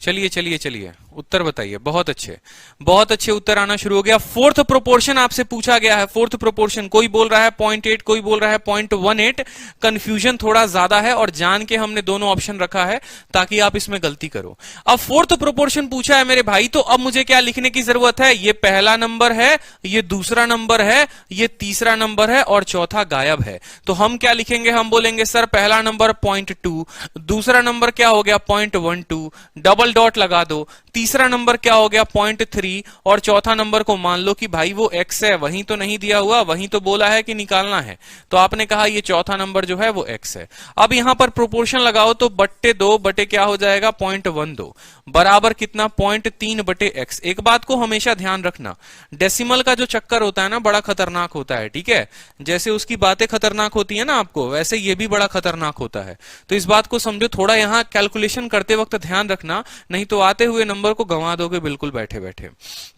चलिए चलिए चलिए, उत्तर बताइए। बहुत अच्छे, बहुत अच्छे उत्तर आना शुरू हो गया। फोर्थ प्रोपोर्शन आपसे पूछा गया है। फोर्थ प्रोपोर्शन, कोई बोल रहा है 0.8, कोई बोल रहा है 0.18। कंफ्यूजन थोड़ा ज्यादा है, और जान के हमने दोनों ऑप्शन रखा है ताकि आप इसमें गलती करो। अब फोर्थ प्रोपोर्शन पूछा है मेरे भाई, तो अब मुझे क्या लिखने की जरूरत है? ये पहला नंबर है, ये दूसरा नंबर है, ये तीसरा नंबर है, और चौथा गायब है। तो हम क्या लिखेंगे? हम बोलेंगे सर पहला नंबर 0.2, दूसरा नंबर क्या हो गया 0.12, डबल डॉट लगा दो। तीसरा नंबर क्या हो गया 0.3, और चौथा नंबर को मान लो कि भाई वो x है, वहीं तो नहीं दिया हुआ, वहीं तो बोला है कि निकालना है। तो आपने कहा ये चौथा नंबर जो है वो x है। अब यहां पर प्रोपोर्शन लगाओ तो बट्टे 2 बटे क्या हो जाएगा 0.12 बराबर कितना 0.3 बटे x। एक बात को हमेशा ध्यान रखना, डेसिमल का जो चक्कर होता है ना बड़ा खतरनाक होता है। ठीक है, जैसे उसकी बातें खतरनाक होती है ना आपको, वैसे ये भी बड़ा खतरनाक होता है। तो इस बात को समझो, थोड़ा यहां कैलकुलेशन करते वक्त ध्यान रखना, नहीं तो आते हुए नंबर को गंवा दोगे बिल्कुल बैठे बैठे।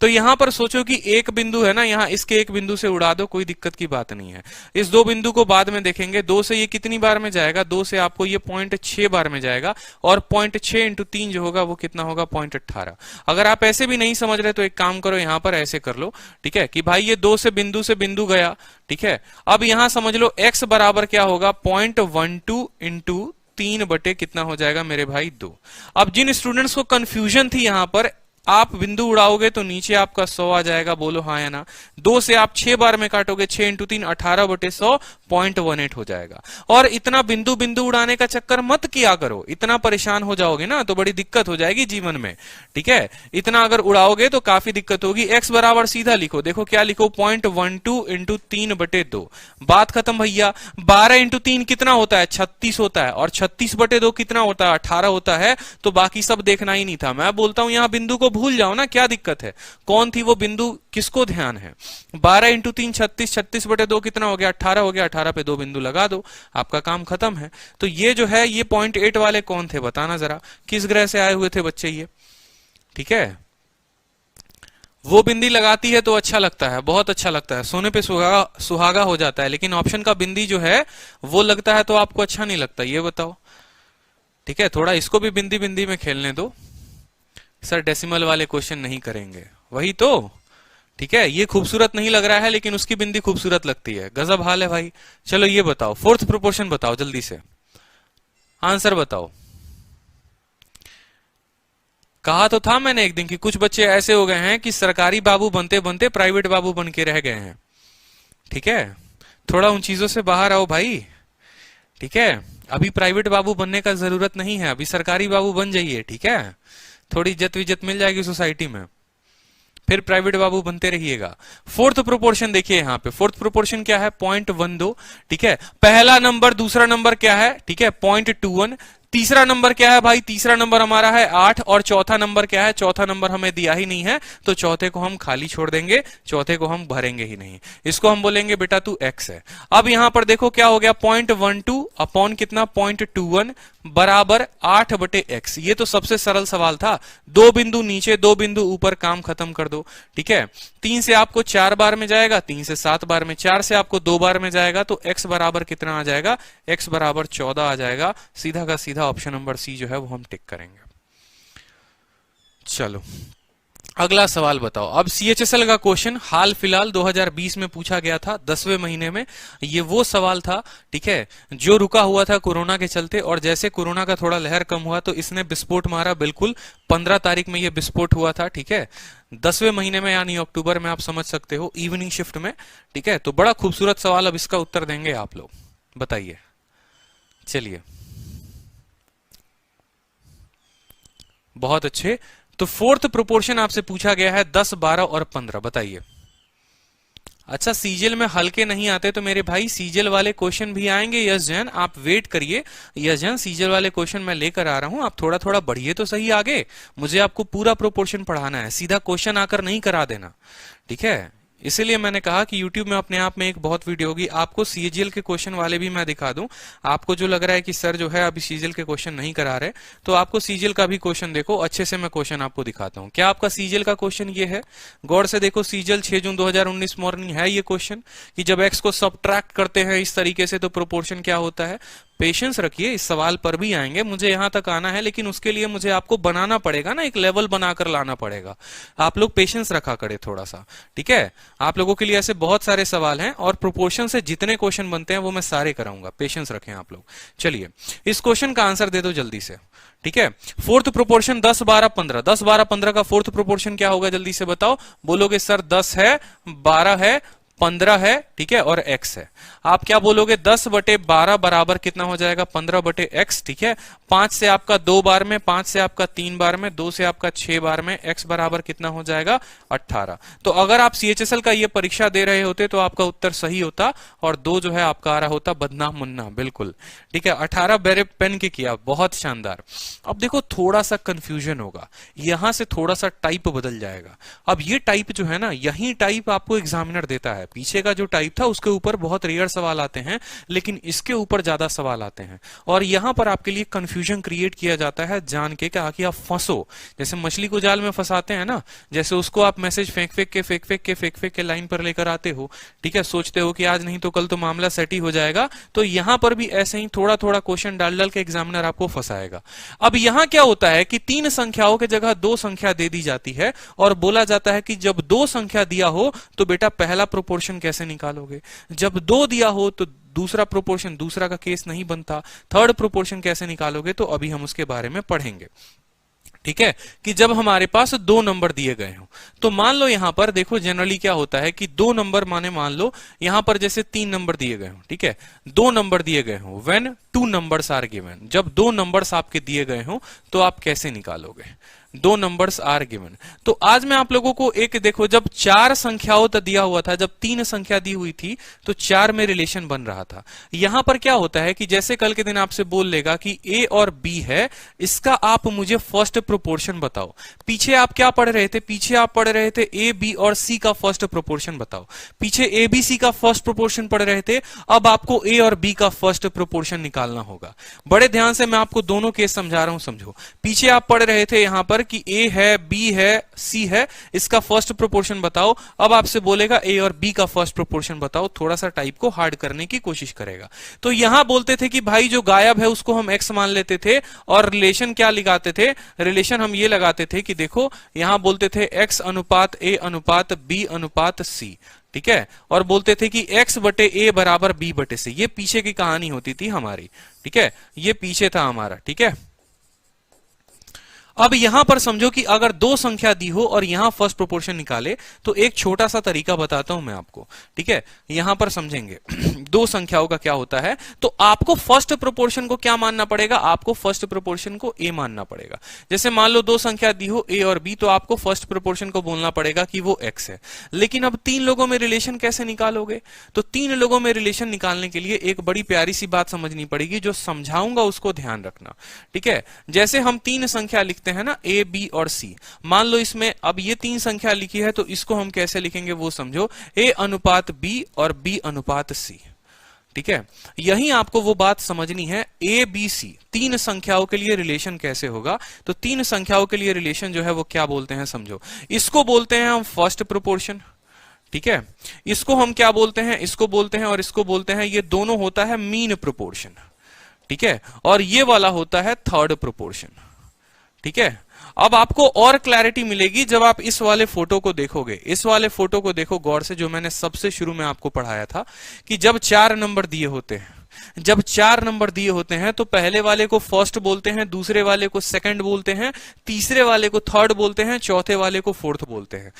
तो यहां पर सोचो कि एक बिंदु है ना, यहां इसके एक बिंदु से उड़ा दो, कोई दिक्कत की बात नहीं है। इस दो बिंदु को बाद में देखेंगे। 2 से ये कितनी बार में जाएगा? 2 से आपको ये 0.6 बार में जाएगा, और 0.6 इंटू 3 जो होगा वो कितना होगा 0.18। अगर आप ऐसे भी नहीं समझ रहे तो एक काम करो, यहां पर ऐसे कर लो। ठीक है, कि भाई ये 2 से बिंदु गया। ठीक है, अब यहां समझ लो x बराबर क्या होगा 0.12 इंटू 3 बटे कितना हो जाएगा मेरे भाई 2। अब जिन स्टूडेंट्स को कंफ्यूजन थी यहां पर आप बिंदु उड़ाओगे तो नीचे आपका 100 आ जाएगा, बोलो हाँ या ना। 2 से आप 6 बार में काटोगे, 6 इंटू 3 18/100 0.18 हो जाएगा। और इतना बिंदु बिंदु उड़ाने का चक्कर मत किया करो, इतना परेशान हो जाओगे ना तो बड़ी दिक्कत हो जाएगी जीवन में, ठीक है। इतना अगर उड़ाओगे तो काफी दिक्कत होगी। x बराबर सीधा लिखो, देखो क्या लिखो, 0.12 इंटू 3/2, बात खत्म भैया। 12 इंटू 3 कितना होता है, 36 होता है, और 36/2 कितना होता है, 18 होता है। तो बाकी सब देखना ही नहीं था। मैं बोलता हूं यहां बिंदु को भूल जाओ ना, क्या दिक्कत है। कौन थी वो बिंदु, किसको ध्यान है। 12 इंटू 3 36, 36/2 कितना हो गया, 18 हो गया। 18 पे 2 बिंदु लगा दो, आपका काम खत्म है। तो ये जो है ये 0.8 वाले कौन थे बताना जरा, किस ग्रह से आए हुए थे बच्चे ये, ठीक है। वो बिंदी लगाती है तो अच्छा लगता है, बहुत अच्छा लगता है, सोने पे सुहागा सुहागा हो जाता है। लेकिन ऑप्शन का बिंदी जो है वो लगता है तो आपको अच्छा नहीं लगता, ये बताओ, ठीक है। थोड़ा इसको भी बिंदी बिंदी में खेलने दो। सर डेसिमल वाले क्वेश्चन नहीं करेंगे, वही तो, ठीक है। ये खूबसूरत नहीं लग रहा है लेकिन उसकी बिंदी खूबसूरत लगती है, गजब हाल है भाई। चलो ये बताओ, फोर्थ प्रोपोर्शन बताओ जल्दी से, आंसर बताओ। कहा तो था मैंने एक दिन कि कुछ बच्चे ऐसे हो गए हैं कि सरकारी बाबू बनते बनते प्राइवेट बाबू बन के रह गए हैं, ठीक है। थोड़ा उन चीजों से बाहर आओ भाई, ठीक है। अभी प्राइवेट बाबू बनने का जरूरत नहीं है, अभी सरकारी बाबू बन जाइए, ठीक है। थोड़ी इज्जत विज्जत मिल जाएगी सोसाइटी में, फिर प्राइवेट बाबू बनते रहिएगा। फोर्थ प्रोपोर्शन देखिए यहाँ पे, फोर्थ प्रोपोर्शन क्या है, 0.12, ठीक है। पहला नंबर दूसरा नंबर क्या है, ठीक है, 0.21। तीसरा नंबर क्या है भाई, तीसरा नंबर हमारा है 8, और चौथा नंबर क्या है, चौथा नंबर हमें दिया ही नहीं है, तो चौथे को हम खाली छोड़ देंगे, चौथे को हम भरेंगे ही नहीं, इसको हम बोलेंगे बेटा तू x है। अब यहां पर देखो क्या हो गया, 0.12 अपॉन कितना, 0.21 बराबर 8/x। ये तो सबसे सरल सवाल था, 2 बिंदु नीचे 2 बिंदु ऊपर, काम खत्म कर दो, ठीक है। 3 से आपको 4 बार में जाएगा, 3 से 7 बार में, 4 से आपको 2 बार में जाएगा, तो x बराबर कितना आ जाएगा, x बराबर 14 आ जाएगा। सीधा का सीधा ऑप्शन नंबर सी जो है वो हम टिक करेंगे। चलो अगला सवाल बताओ। अब सीएचएसएल का क्वेश्चन हाल फिलहाल 2020 में पूछा गया था, 10वें महीने में। ये वो सवाल था, ठीक है, जो रुका हुआ था कोरोना के चलते, और जैसे कोरोना का थोड़ा लहर कम हुआ तो इसने विस्फोट मारा, बिल्कुल 15 तारीख में ये विस्फोट हुआ था, ठीक है, 10वें महीने में यानी अक्टूबर में, आप समझ सकते हो, इवनिंग शिफ्ट में, ठीक है। तो बड़ा खूबसूरत सवाल, अब इसका उत्तर देंगे आप लोग, बताइए। चलिए बहुत अच्छे। तो फोर्थ प्रोपोर्शन आपसे पूछा गया है 10, 12 और 15, बताइए। अच्छा सीजीएल में हल्के नहीं आते तो मेरे भाई सीजीएल वाले क्वेश्चन भी आएंगे, यस जैन आप वेट करिए, यस जैन सीजीएल वाले क्वेश्चन मैं लेकर आ रहा हूं, आप थोड़ा थोड़ा बढ़िए तो सही आगे। मुझे आपको पूरा प्रोपोर्शन पढ़ाना है, सीधा क्वेश्चन आकर नहीं करा देना, ठीक है। इसीलिए मैंने कहा कि YouTube में अपने आप में एक बहुत वीडियो होगी, आपको सीजीएल के क्वेश्चन वाले भी मैं दिखा दूं। आपको जो लग रहा है कि सर जो है अभी सीजीएल के क्वेश्चन नहीं करा रहे, तो आपको सीजीएल का भी क्वेश्चन देखो, अच्छे से मैं क्वेश्चन आपको दिखाता हूं। क्या आपका सीजीएल का क्वेश्चन ये है, गौर से देखो, सीजीएल 6 जून 2019 मॉर्निंग है ये क्वेश्चन, कि जब एक्स को सबट्रैक्ट करते हैं इस तरीके से तो प्रोपोर्शन क्या होता है। पेशेंस रखिए, इस सवाल पर भी आएंगे, मुझे यहां तक आना है, लेकिन उसके लिए मुझे आपको बनाना पड़ेगा ना, एक लेवल बनाकर लाना पड़ेगा। आप लोग पेशेंस रखा करें थोड़ा सा, ठीक है। आप लोगों के लिए ऐसे बहुत सारे सवाल हैं, और प्रोपोर्शन से जितने क्वेश्चन बनते हैं वो मैं सारे कराऊंगा, पेशेंस रखें आप लोग। चलिए इस क्वेश्चन का आंसर दे दो जल्दी से, ठीक है। फोर्थ प्रोपोर्शन 10, 12, 15, 10, 12, 15 का फोर्थ प्रोपोर्शन क्या होगा, जल्दी से बताओ। बोलोगे सर 10 है, 12 है, 15 है, ठीक है, और x है। आप क्या बोलोगे, 10/12 बराबर कितना हो जाएगा, 15/x, ठीक है। 5 से आपका 2 बार में, 5 से आपका 3 बार में, 2 से आपका 6 बार में, x बराबर कितना हो जाएगा, 18। तो अगर आप सीएचएसएल का ये परीक्षा दे रहे होते तो आपका उत्तर सही होता, और 2 जो है आपका आ रहा होता बदनाम मुन्ना, बिल्कुल, ठीक है। 18 बेरे पेन के किया, बहुत शानदार। अब देखो थोड़ा सा कंफ्यूजन होगा, यहां से थोड़ा सा टाइप बदल जाएगा। अब ये टाइप जो है ना, यही टाइप आपको एग्जामिनर देता है, पीछे का जो टाइप था उसके ऊपर बहुत रेयर सवाल आते हैं, लेकिन इसके ऊपर ज्यादा सवाल आते हैं, और यहां पर आपके लिए कंफ्यूजन क्रिएट किया जाता है जान के, क्या कि आप फंसो। जैसे मछली को जाल में फंसाते हैं ना, जैसे उसको आप मैसेज फेंक फेंक के लाइन पर लेकर आते हो, ठीक है, सोचते हो कि आज नहीं तो कल तो मामला सेट ही हो जाएगा। तो यहां पर भी ऐसे ही थोड़ा थोड़ा क्वेश्चन डाल डाल के एग्जामिनर आपको फंसाएगा। अब यहां क्या होता है कि 3 संख्याओं की जगह 2 संख्या दे दी जाती है, और बोला जाता है कि जब 2 संख्या दिया हो तो बेटा पहला प्रोपोर्शन कैसे निकालोगे, जब 2 दिया हो तो दूसरा प्रोपोर्शन, दूसरा का केस नहीं बनता, थर्ड प्रोपोर्शन कैसे निकालोगे, तो अभी हम उसके बारे में पढ़ेंगे, ठीक है, कि जब हमारे पास दो नंबर दिए गए हों। तो मान लो यहां पर देखो जनरली क्या होता है कि दो नंबर माने मान लो यहां पर जैसे 3 नंबर दिए गए हों, ठीक है, 2 नंबर दिए गए हों, व्हेन 2 नंबर्स आर गिवन, जब 2 नंबर्स आपके दिए गए हों तो आप कैसे निकालोगे, 2 नंबर्स आर गिवन। तो आज मैं आप लोगों को एक देखो, जब 4 संख्याओं तक दिया हुआ था, जब 3 संख्या दी हुई थी तो 4 में रिलेशन बन रहा था। यहां पर क्या होता है कि जैसे कल के दिन आपसे बोल लेगा कि ए और बी है, इसका आप मुझे फर्स्ट प्रोपोर्शन बताओ। पीछे आप क्या पढ़ रहे थे, पीछे आप पढ़ रहे थे ए बी और सी का फर्स्ट प्रोपोर्शन बताओ। पीछे ए बी सी का फर्स्ट प्रोपोर्शन पढ़ रहे थे, अब आपको ए और बी का फर्स्ट प्रोपोर्शन निकालना होगा। बड़े ध्यान से मैं आपको दोनों केस समझा रहा हूं, समझो। पीछे आप पढ़ रहे थे यहां पर कि ए है, बी है, सी है, इसका फर्स्ट प्रोपोर्शन बताओ। अब आपसे बोलेगा ए और बी का फर्स्ट प्रोपोर्शन बताओ, थोड़ा सा टाइप को हार्ड करने की कोशिश करेगा। तो यहां बोलते थे कि भाई जो गायब है उसको हम एक्स मान लेते थे, और रिलेशन क्या लगाते थे, रिलेशन हम ये लगाते थे कि देखो यहां बोलते थे एक्स अनुपात ए अनुपात बी अनुपात सी, ठीक है, और बोलते थे कि x बटे ए बराबर b बटे सी। ये पीछे की कहानी होती थी हमारी, ठीक है, ये पीछे था हमारा, ठीक है। अब यहां पर समझो कि अगर दो संख्या दी हो और यहां फर्स्ट प्रोपोर्शन निकाले, तो एक छोटा सा तरीका बताता हूं मैं आपको, ठीक है। यहां पर समझेंगे दो संख्याओं का क्या होता है, तो आपको फर्स्ट प्रोपोर्शन को क्या मानना पड़ेगा, आपको फर्स्ट प्रोपोर्शन को ए मानना पड़ेगा। जैसे मान लो दो संख्या दी हो ए और बी, तो आपको फर्स्ट प्रोपोर्शन को बोलना पड़ेगा कि वो एक्स है। लेकिन अब 3 लोगों में रिलेशन कैसे निकालोगे, तो 3 लोगों में रिलेशन निकालने के लिए एक बड़ी प्यारी सी बात समझनी पड़ेगी, जो समझाऊंगा उसको ध्यान रखना, ठीक है। जैसे हम 3 संख्या लिखते हैं ना, ए बी और सी, मान लो इसमें अब ये 3 संख्या लिखी है, तो इसको हम कैसे लिखेंगे वो समझो, ए अनुपात बी और बी अनुपात सी, ठीक है। यही आपको वो बात समझनी है, ए बी सी 3 संख्याओं के लिए रिलेशन कैसे होगा। तो 3 संख्याओं के लिए रिलेशन जो है वो क्या बोलते हैं समझो, इसको बोलते हैं हम फर्स्ट प्रोपोर्शन, ठीक है। इसको हम क्या बोलते हैं, इसको बोलते हैं और इसको बोलते हैं, ये दोनों होता है मीन प्रोपोर्शन, ठीक है, और ये वाला होता है थर्ड प्रोपोर्शन, ठीक है। अब आपको और क्लैरिटी मिलेगी जब आप इस वाले फोटो को देखोगे। इस वाले फोटो को देखो गौर से, जो मैंने सबसे शुरू में आपको पढ़ाया था कि जब 4 नंबर दिए होते हैं, जब 4 नंबर दिए होते हैं तो पहले वाले को फर्स्ट बोलते हैं, दूसरे वाले को सेकंड बोलते हैं, तीसरे वाले को थर्ड बोलते हैं, चौथे वाले को फोर्थ बोलते हैं।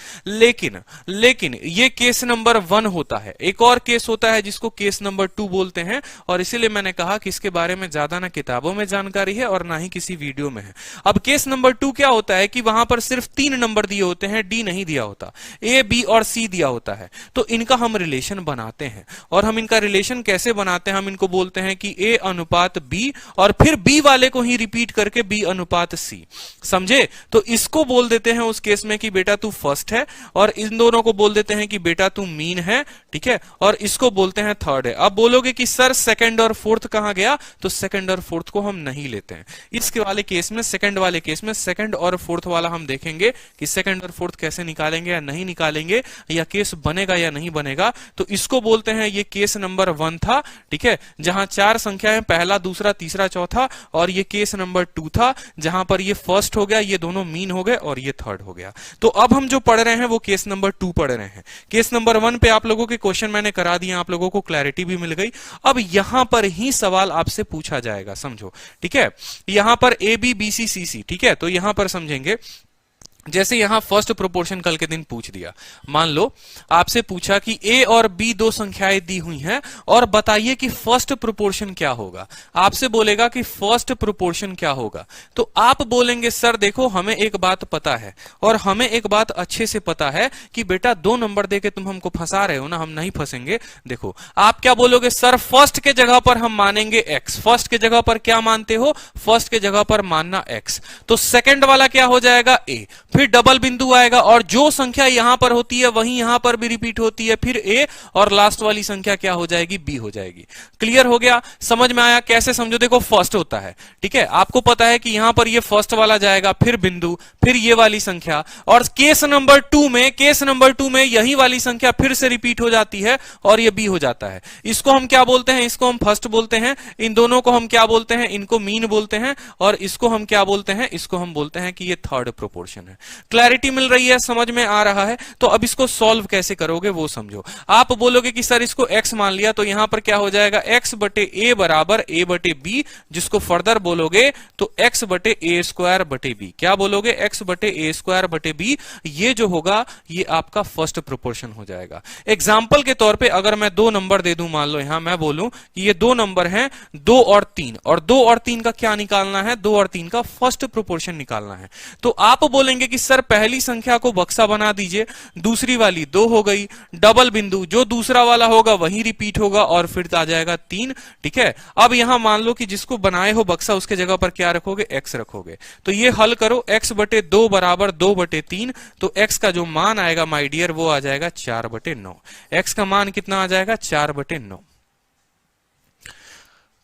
लेकिन ये केस नंबर 1 होता है। एक और केस होता है जिसको केस नंबर 2 बोलते हैं, और इसीलिए मैंने कहा कि इसके बारे में ज्यादा ना किताबों में जानकारी है और ना ही किसी वीडियो में है। अब केस नंबर 2 क्या होता है कि वहां पर सिर्फ 3 नंबर दिए होते हैं, डी नहीं दिया होता, ए बी और सी दिया होता है। तो इनका हम रिलेशन बनाते हैं, और हम इनका रिलेशन कैसे बनाते हैं, हम इनको बोलते हैं कि ए अनुपात बी, और फिर बी वाले को ही रिपीट करके बी अनुपात सी, समझे। तो इसको बोल देते हैं उस केस में कि बेटा तू फर्स्ट है, और इन दोनों को बोल देते हैं कि बेटा तू मीन है, ठीक है, और इसको बोलते हैं थर्ड है। अब बोलोगे कि सर सेकंड और फोर्थ कहां गया, तो सेकंड और फोर्थ को हम नहीं लेते हैं इसके वाले केस में। सेकंड वाले केस में सेकंड और फोर्थ वाला हम देखेंगे कि सेकंड और फोर्थ कैसे निकालेंगे या नहीं निकालेंगे, या केस बनेगा या नहीं बनेगा। तो इसको बोलते हैं, ये केस नंबर 1 था, ठीक है, जहां 4 संख्याएं, पहला दूसरा तीसरा चौथा, और ये केस नंबर 2 था जहां पर ये फर्स्ट हो गया, ये दोनों मीन हो गए, और ये थर्ड हो गया। तो अब हम जो पढ़ रहे हैं वो केस नंबर 2 पढ़ रहे हैं। केस नंबर 1 पे आप लोगों के क्वेश्चन मैंने करा दिए, आप लोगों को क्लैरिटी भी मिल गई। अब यहां पर ही सवाल आपसे पूछा जाएगा, समझो, ठीक है। यहां पर ए बी बी सी सी सी, ठीक है, तो यहां पर समझेंगे, जैसे यहां फर्स्ट प्रोपोर्शन कल के दिन पूछ दिया, मान लो आपसे पूछा कि ए और बी 2 संख्याएं दी हुई हैं, और बताइए कि फर्स्ट प्रोपोर्शन क्या होगा। आपसे बोलेगा कि फर्स्ट प्रोपोर्शन क्या होगा, तो आप बोलेंगे सर देखो हमें एक बात पता है, और हमें एक बात अच्छे से पता है कि बेटा 2 नंबर देके तुम हमको फंसा रहे हो ना, हम नहीं फंसेंगे। देखो आप क्या बोलोगे, सर फर्स्ट के जगह पर हम मानेंगे एक्स। फर्स्ट के जगह पर क्या मानते हो, फर्स्ट के जगह पर मानना एक्स। तो सेकंड वाला क्या हो जाएगा, ए, फिर डबल बिंदु आएगा, और जो संख्या यहां पर होती है वही यहां पर भी रिपीट होती है, फिर ए, और लास्ट वाली संख्या क्या हो जाएगी, बी हो जाएगी। क्लियर हो गया, समझ में आया कैसे, समझो। देखो फर्स्ट होता है, ठीक है, आपको पता है कि यहां पर ये फर्स्ट वाला जाएगा, फिर बिंदु, फिर ये वाली संख्या, और केस नंबर 2 में यही वाली संख्या फिर से रिपीट हो जाती है और ये बी हो जाता है। इसको हम क्या बोलते हैं, इसको हम फर्स्ट बोलते हैं। इन दोनों को हम क्या बोलते हैं, इनको मीन बोलते हैं। और इसको हम क्या बोलते हैं, इसको हम बोलते हैं कि ये थर्ड प्रोपोर्शन है। क्लैरिटी मिल रही है, समझ में आ रहा है? तो अब इसको सॉल्व कैसे करोगे वो समझो। आप बोलोगे कि सर इसको x मान लिया, तो यहां पर क्या हो जाएगा, x बटे a बराबर a बटे b, जिसको फर्दर बोलोगे तो x बटे a स्क्वायर बटे b। क्या बोलोगे, x बटे a स्क्वायर बटे b। ये जो होगा ये आपका फर्स्ट प्रोपोर्शन हो जाएगा। एग्जाम्पल के तौर पे अगर मैं दो नंबर दे दूं, मान लो यहां मैं बोलूं कि ये दो नंबर हैं 2 और 3, और 2 और 3 का क्या निकालना है, 2 और 3 का फर्स्ट प्रोपोर्शन निकालना है। तो आप बोलेंगे कि सर पहली संख्या को बक्सा बना दीजिए, दूसरी वाली 2 हो गई, डबल बिंदु, जो दूसरा वाला होगा वही रिपीट होगा और फिर आ जाएगा 3। ठीक है, अब यहां मान लो कि जिसको बनाए हो बक्सा उसके जगह पर क्या रखोगे, x रखोगे। तो ये हल करो, x बटे 2 बराबर 2 बटे 3, तो x का जो मान आएगा माय डियर वो आ जाएगा 4 बटे 9। x का मान कितना आ जाएगा, 4 बटे 9।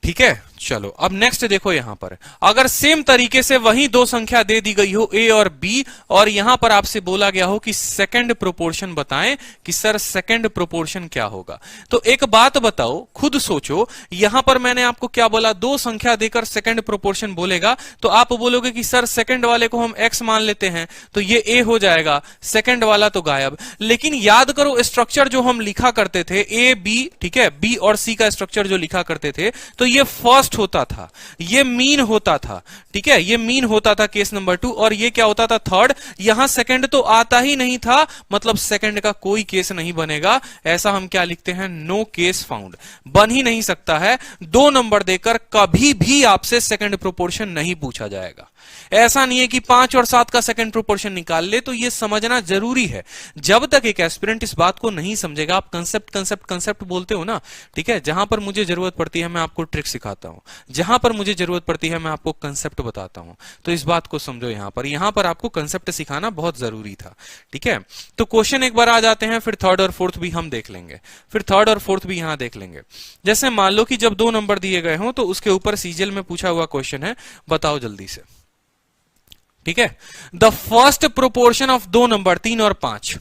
ठीक है, चलो अब नेक्स्ट देखो, यहां पर अगर सेम तरीके से वही दो संख्या दे दी गई हो a और b, और यहां पर आपसे बोला गया हो कि सेकंड प्रोपोर्शन बताएं कि सर सेकंड प्रोपोर्शन क्या होगा। तो एक बात बताओ, खुद सोचो, यहां पर मैंने आपको क्या बोला, दो संख्या देकर सेकंड प्रोपोर्शन बोलेगा तो आप बोलोगे कि सर सेकंड वाले को हम x मान लेते हैं, तो ये a हो जाएगा, सेकंड वाला तो गायब। लेकिन याद करो स्ट्रक्चर जो हम लिखा करते थे a b, ठीक है, b और c का स्ट्रक्चर जो लिखा करते थे, तो ये फर्स्ट होता था, ये मीन होता था। ठीक है, ये मीन होता था केस नंबर 2, और ये क्या होता था, थर्ड। यहां सेकंड तो आता ही नहीं था, मतलब सेकंड का कोई केस नहीं बनेगा। ऐसा हम क्या लिखते हैं, नो केस फाउंड, बन ही नहीं सकता है। 2 नंबर देकर कभी भी आपसे सेकंड प्रोपोर्शन नहीं पूछा जाएगा। ऐसा नहीं है कि 5 और 7 का सेकंड प्रोपोर्शन निकाल ले, तो ये समझना जरूरी है। जब तक एक एस्पिरेंट इस बात को नहीं समझेगा, आप कंसेप्ट कंसेप्ट कंसेप्ट बोलते हो ना, ठीक है, जहां पर मुझे जरूरत पड़ती है मैं आपको ट्रिक सिखाता हूं, जहां पर मुझे जरूरत पड़ती है मैं आपको कंसेप्ट बताता हूं। तो इस बात को समझो, यहां पर आपको कंसेप्ट सिखाना बहुत जरूरी था। ठीक है, तो क्वेश्चन एक बार आ जाते हैं, फिर थर्ड और फोर्थ भी हम देख लेंगे, फिर थर्ड और फोर्थ भी यहां देख लेंगे। जैसे मान लो कि जब 2 नंबर दिए गए हों, तो उसके ऊपर सीजीएल में पूछा हुआ क्वेश्चन है, बताओ जल्दी से। ठीक है, the first proportion of 2 number 3 और 5,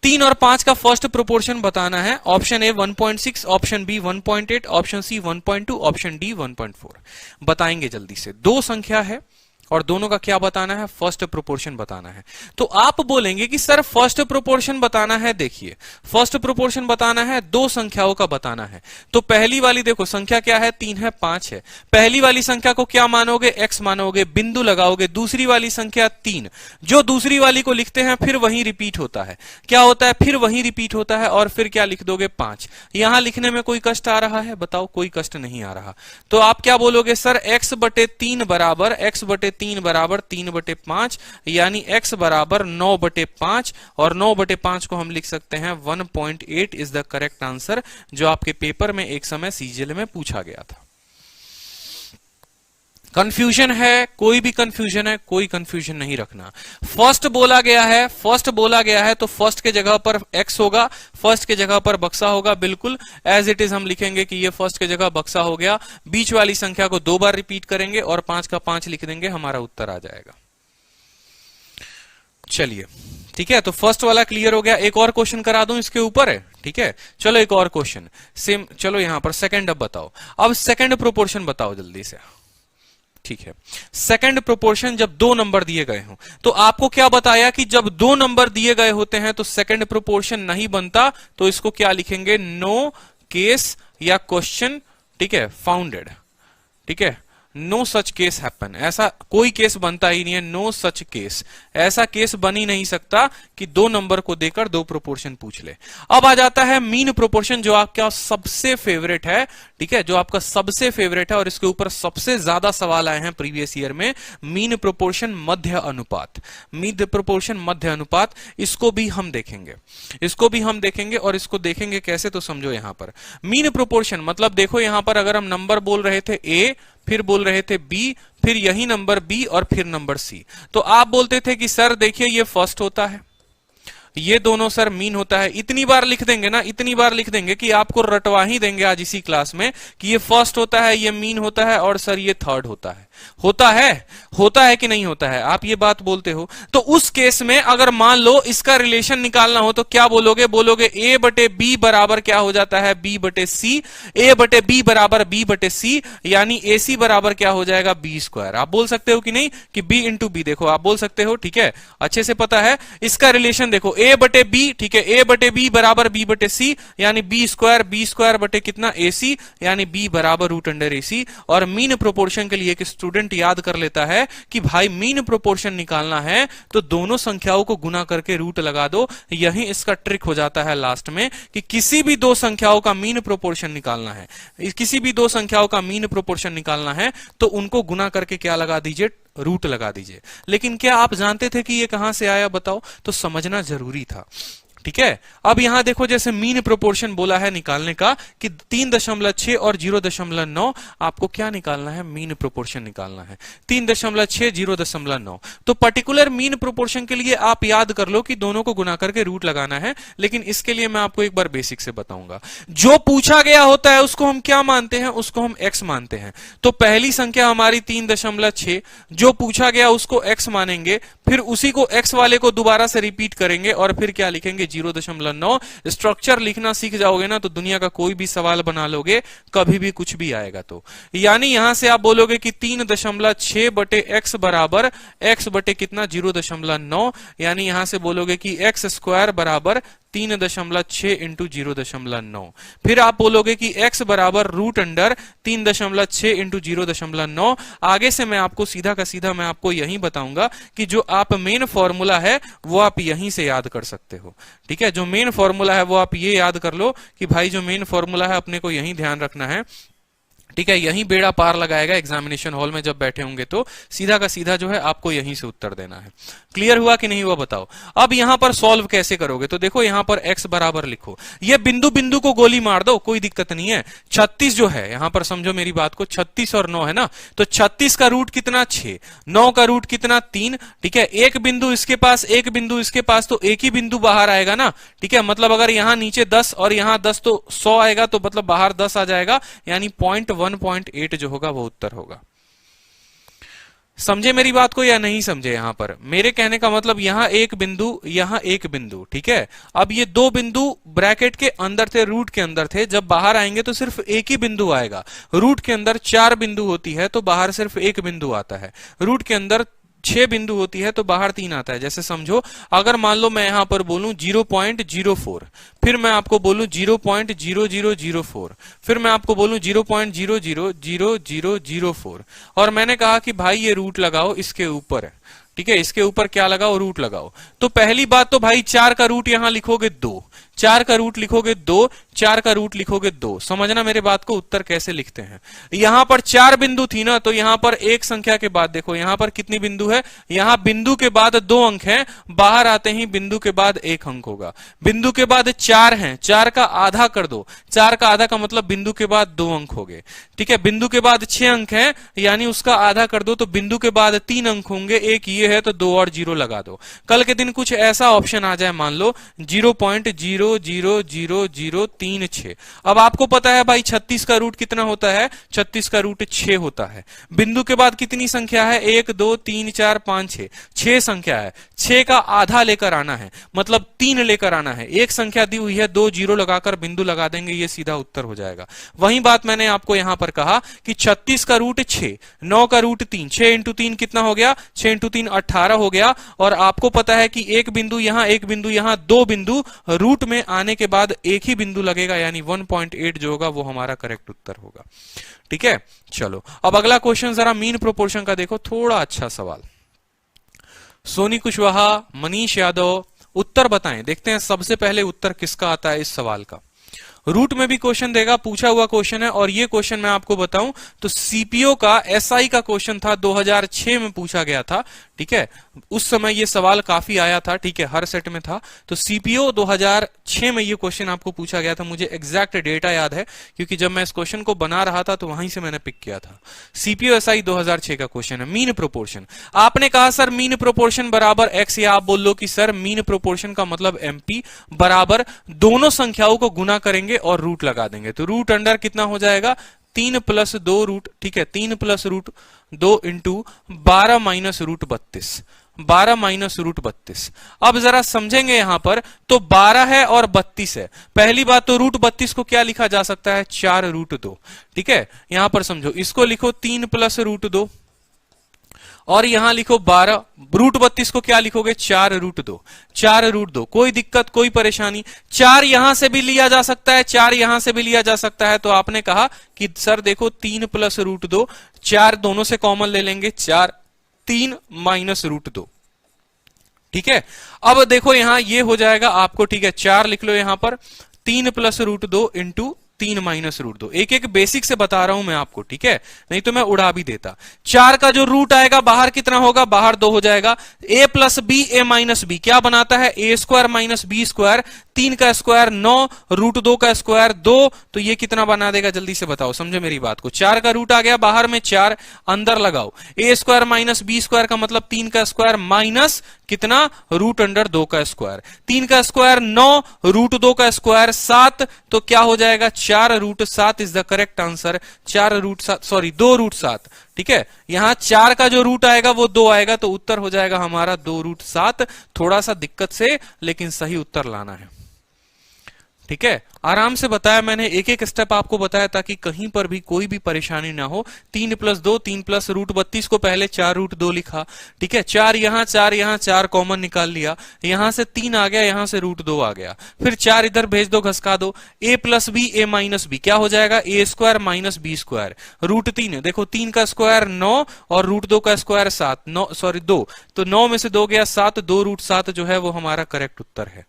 3 और 5 का फर्स्ट प्रोपोर्शन बताना है। Option A 1.6, option B 1.8, option C 1.2, option D 1.4। बताएंगे जल्दी से। दो संख्या है और दोनों का क्या बताना है, फर्स्ट प्रोपोर्शन बताना है। तो आप बोलेंगे कि सर फर्स्ट प्रोपोर्शन बताना है, देखिए फर्स्ट प्रोपोर्शन बताना है, दो संख्याओं का बताना है। तो पहली वाली देखो संख्या क्या है, 3 है, 5 है। पहली वाली संख्या को क्या मानोगे, x मानोगे, बिंदु लगाओगे। दूसरी वाली संख्या 3, जो दूसरी वाली को लिखते हैं फिर वही रिपीट होता है। क्या होता है, फिर वही रिपीट होता है, और फिर क्या लिख दोगे, 5। यहां लिखने में कोई कष्ट आ रहा है, बताओ, कोई कष्ट नहीं आ रहा। तो आप क्या बोलोगे, सर x बटे 3 बराबर, x बटे 3 बराबर 3 बटे 5, यानी x बराबर 9 बटे 5, और 9 बटे 5 को हम लिख सकते हैं 1.8 इज द करेक्ट आंसर, जो आपके पेपर में एक समय सीजीएल में पूछा गया था। कंफ्यूजन है, कोई भी कंफ्यूजन है, कोई कंफ्यूजन नहीं रखना। फर्स्ट बोला गया है, फर्स्ट बोला गया है, तो फर्स्ट के जगह पर x होगा, फर्स्ट के जगह पर बक्सा होगा, बिल्कुल एज इट इज हम लिखेंगे कि ये फर्स्ट के जगह बक्सा हो गया। बीच वाली संख्या को 2 बार रिपीट करेंगे और 5 का 5 लिख देंगे, हमारा उत्तर आ जाएगा। चलिए ठीक है, तो फर्स्ट वाला क्लियर हो गया। एक और क्वेश्चन करा दूं इसके ऊपर है, ठीक है। चलो एक और क्वेश्चन सेम, चलो यहां पर सेकंड अब बताओ। अब सेकंड प्रोपोर्शन बताओ जल्दी से। ठीक है, सेकंड प्रोपोर्शन जब 2 नंबर दिए गए हों, तो आपको क्या बताया कि जब 2 नंबर दिए गए होते हैं तो सेकंड प्रोपोर्शन नहीं बनता, तो इसको क्या लिखेंगे, नो केस या क्वेश्चन, ठीक है, फाउंडेड। ठीक है, नो सच केस हैपन, ऐसा कोई केस बनता ही नहीं है, नो सच केस, ऐसा केस बन ही नहीं सकता कि 2 नंबर को देकर 2 प्रोपोर्शन पूछ ले। अब आ जाता है मीन प्रोपोर्शन, जो आपका सबसे फेवरेट है, ठीक है, जो आपका सबसे फेवरेट है और इसके ऊपर सबसे ज्यादा सवाल आए हैं प्रीवियस ईयर में। मीन प्रोपोर्शन मध्य अनुपात, मीन प्रोपोर्शन मध्य अनुपात, इसको भी हम देखेंगे, इसको भी हम देखेंगे। और इसको देखेंगे कैसे, तो समझो यहां पर मीन प्रोपोर्शन मतलब देखो यहां पर अगर हम नंबर बोल रहे थे a, फिर बोल रहे थे b, फिर यही नंबर b और फिर नंबर c, तो आप बोलते थे कि सर देखिए ये फर्स्ट होता है, ये दोनों सर मीन होता है। इतनी बार लिख देंगे ना, इतनी बार लिख देंगे कि आपको रटवा ही देंगे आज इसी क्लास में कि ये फर्स्ट होता है, ये मीन होता है और सर ये थर्ड होता है। होता है कि नहीं होता है? आप ये बात बोलते हो। तो उस केस में अगर मान लो इसका रिलेशन निकालना हो तो क्या बोलोगे? बोलोगे ए बटे बी बराबर क्या हो जाता है? बी बटे सी। ए बटे बी बराबर बी बटे सी, यानी ए सी बराबर क्या हो जाएगा? B square. आप बोल सकते हो कि नहीं कि बी इंटू बी? देखो आप बोल सकते हो, ठीक है, अच्छे से पता है। इसका रिलेशन देखो, ए बटे बी, ठीक है, ए बटे बी बराबर बी बटे सी, यानी बी स्क्वायर बटे कितना? ए सी, यानी बी बराबर रूट अंडर ए सी। और मीन प्रोपोर्शन के लिए एक स्टूडेंट याद कर लेता है कि भाई मीन प्रोपोर्शन निकालना है तो दोनों संख्याओं को गुना करके रूट लगा दो। यही इसका ट्रिक हो जाता है लास्ट में कि किसी भी दो संख्याओं का मीन प्रोपोर्शन निकालना है, किसी भी दो संख्याओं का मीन प्रोपोर्शन निकालना है तो उनको गुना करके क्या लगा दीजिए? रूट लगा दीजिए। लेकिन क्या आप जानते थे कि ये कहां से आया? बताओ। तो समझना जरूरी था, ठीक है। अब यहां देखो, जैसे मीन प्रोपोर्शन बोला है निकालने का कि 3.6 और 0.9, आपको क्या निकालना है? मीन प्रोपोर्शन निकालना है। 3.6 0.9। तो पर्टिकुलर मीन प्रोपोर्शन के लिए आप याद कर लो कि दोनों को गुना करके रूट लगाना है। लेकिन इसके लिए मैं आपको एक बार बेसिक से बताऊंगा। जो पूछा गया होता है उसको हम क्या मानते हैं? उसको हम x मानते हैं। तो पहली संख्या हमारी 3.6, जो पूछा गया उसको x मानेंगे, फिर उसी को x वाले को दोबारा से रिपीट करेंगे और फिर क्या लिखेंगे? 0.9। स्ट्रक्चर लिखना सीख जाओगे ना तो दुनिया का कोई भी सवाल बना लोगे, कभी भी कुछ भी आएगा। तो यानी यहां से आप बोलोगे कि 3.6 बटे x बराबर x बटे कितना? 0.9, यानी यहां से बोलोगे कि x स्क्वायर बराबर 3.6 इंटू 0.9। फिर आप बोलोगे कि x बराबर रूट अंडर 3.6 इंटू 0.9। आगे से मैं आपको सीधा का सीधा मैं आपको यही बताऊंगा कि जो आप मेन फॉर्मूला है वो आप यहीं से याद कर सकते हो, ठीक है। जो मेन फॉर्मूला है वो आप ये याद कर लो कि भाई जो मेन फॉर्मूला है अपने को यही ध्यान रखना है, ठीक है। यही बेड़ा पार लगाएगा एग्जामिनेशन हॉल में जब बैठे होंगे तो सीधा का सीधा जो है आपको यहीं से उत्तर देना है। क्लियर हुआ कि नहीं हुआ? बताओ। अब यहां पर सॉल्व कैसे करोगे? तो देखो यहां पर x बराबर लिखो, ये बिंदु बिंदु को गोली मार दो, कोई दिक्कत नहीं है। 36 जो है यहां पर समझो मेरी बात को, 36 और 9 है ना, तो 36 का रूट कितना? 6। 9 का रूट कितना? 3, ठीक है। एक बिंदु इसके पास, एक बिंदु इसके पास, तो एक ही बिंदु बाहर आएगा ना, ठीक है। मतलब अगर यहां नीचे 10 और यहां 10 तो 100 आएगा, तो मतलब बाहर 10 आ जाएगा, यानी 1.8 जो होगा वो उत्तर होगा। समझे मेरी बात को या नहीं समझे? यहां पर मेरे कहने का मतलब यहां एक बिंदु, यहां एक बिंदु, ठीक है। अब ये दो बिंदु ब्रैकेट के अंदर थे, रूट के अंदर थे, जब बाहर आएंगे तो सिर्फ एक ही बिंदु आएगा। रूट के अंदर 4 बिंदु होती है तो बाहर सिर्फ एक बिंदु आता है। रूट के अंदर 6 बिंदु होती है तो बाहर 3 आता है। जैसे समझो, अगर मान लो मैं यहां पर बोलूं 0.04, फिर मैं आपको बोलूं 0.0004, फिर मैं आपको बोलूं 0.000004, और मैंने कहा कि भाई ये रूट लगाओ इसके ऊपर, ठीक है। इसके ऊपर क्या लगाओ? रूट लगाओ। तो पहली बात तो भाई 4 का रूट यहां लिखोगे 2, 4 का रूट लिखोगे 2, 4 का रूट लिखोगे 2। समझना मेरे बात को, उत्तर कैसे लिखते हैं। यहां पर 4 बिंदु थी ना, तो यहां पर एक संख्या के बाद देखो यहां पर कितनी बिंदु है? यहां बिंदु के बाद 2 अंक हैं, बाहर आते ही बिंदु के बाद 1 अंक होगा। बिंदु के बाद 4 हैं, 4 का आधा कर दो, 4 का आधा का मतलब बिंदु के बाद 2 अंक हो गए, ठीक है। बिंदु के बाद 6 अंक हैं, यानी उसका आधा कर दो तो बिंदु के बाद 3 अंक होंगे, एक ये है तो 2 और 0 लगा दो। कल के दिन कुछ ऐसा ऑप्शन आ जाए, मान लो 0.00036। अब आपको पता है भाई 36 का रूट कितना होता है? 36 का रूट 6 होता है। बिंदु के बाद कितनी संख्या है? 1 2 3 4 5 6, 6 संख्या है। 6 का आधा लेकर आना है, मतलब 3 लेकर आना है। एक संख्या दी हुई है, 2 0 लगाकर बिंदु लगा देंगे, ये सीधा उत्तर हो जाएगा। वही बात मैंने आपको यहां पर कहा कि 36 का रूट 6, 9 का रूट 3, 6 इंटू 3 कितना हो गया? 6 इंटू 3 18 हो गया। और आपको पता है कि एक बिंदु यहां, एक बिंदु यहां, 2 बिंदु रूट में आने के बाद एक ही बिंदु लगेगा, यानी 1.8 जो होगा वो हमारा करेक्ट उत्तर होगा, ठीक है। चलो अब अगला क्वेश्चन जरा मीन प्रोपोर्शन का देखो, थोड़ा अच्छा सवाल। सोनी कुशवाहा, मनीष यादव, उत्तर बताएं। देखते हैं सबसे पहले उत्तर किसका आता है इस सवाल का। रूट में भी क्वेश्चन देगा, पूछा हुआ क्वेश्चन है, और ये क्वेश्चन मैं आपको बताऊं तो सीपीओ का एसआई का क्वेश्चन था, 2006 में पूछा गया था, ठीक है। उस समय ये सवाल काफी आया था, ठीक है, हर सेट में था। तो सीपीओ 2006 में ये क्वेश्चन आपको पूछा गया था। मुझे एग्जैक्ट डेटा याद है क्योंकि जब मैं इस क्वेश्चन को बना रहा था तो वहीं से मैंने पिक किया था। सीपीओ एसआई 2006 का क्वेश्चन है, मीन प्रोपोर्शन। आपने कहा सर मीन प्रोपोर्शन बराबर एक्स, या आप बोल लो कि सर मीन प्रोपोर्शन का मतलब एमपी बराबर दोनों संख्याओं को गुना करेंगे और रूट लगा देंगे। तो रूट अंडर कितना हो जाएगा? 3 प्लस 2 रूट, ठीक है, 3 plus root 2 into 12 minus root 32, 12 minus root 32। अब जरा समझेंगे यहां पर, तो 12 है और 32 है। पहली बात तो रूट 32 को क्या लिखा जा सकता है, 4 रूट 2, ठीक है। यहां पर समझो, इसको लिखो 3 प्लस रूट 2 और यहां लिखो 12, रूट 32 को क्या लिखोगे, 4 रूट 2, 4 रूट 2। कोई दिक्कत, कोई परेशानी? 4 यहां से भी लिया जा सकता है, 4 यहां से भी लिया जा सकता है। तो आपने कहा कि सर देखो 3 प्लस रूट 2, 4 दोनों से कॉमन ले लेंगे, 4, 3 माइनस रूट 2, ठीक है। अब देखो यहां ये हो जाएगा आपको, ठीक है, 4 लिख लो यहां पर, 3 plus root 2 into 3 minus root 2। एक एक बेसिक से बता रहा हूं मैं आपको, ठीक है, नहीं तो मैं उड़ा भी देता। 4 का जो रूट आएगा बाहर कितना होगा, बाहर 2 हो जाएगा। a plus B, A minus B क्या बनाता है, A square minus B square, 3 का स्क्वायर 9, रूट 2 का स्क्वायर 2, तो ये कितना बना देगा, जल्दी से बताओ, समझो मेरी बात को। 4 का रूट आ गया बाहर में, 4 अंदर लगाओ, ए स्क्वायर माइनस बी स्क्वायर का मतलब 3 का स्क्वायर माइनस कितना, रूट अंडर 2 का स्क्वायर, 3 का स्क्वायर 9, रूट 2 का स्क्वायर 7, तो क्या हो जाएगा, 4 root 7 is the correct answer. 4 root 7, sorry 2 root 7, ठीक है। यहां 4 का जो रूट आएगा वो 2 आएगा, तो उत्तर हो जाएगा हमारा 2 रूट 7। थोड़ा सा दिक्कत से लेकिन सही उत्तर लाना है, ठीक है। आराम से बताया मैंने, एक एक स्टेप आपको बताया ताकि कहीं पर भी कोई भी परेशानी ना हो। 3 प्लस 2, 3 प्लस रूट 32 को पहले 4 रूट 2 लिखा, ठीक है, 4 यहां 4 यहां, 4 कॉमन निकाल लिया, यहां से 3 आ गया, यहां से रूट 2 आ गया, फिर 4 इधर भेज दो, घसका दो, a plus B, A minus B क्या हो जाएगा, A square minus B square, root 3, देखो 3 का स्क्वायर 9 और रूट 2 का स्क्वायर 7, 9 सॉरी 2, तो 9 में से 2 गया 7, 2 रूट 7 जो है वो हमारा करेक्ट उत्तर है।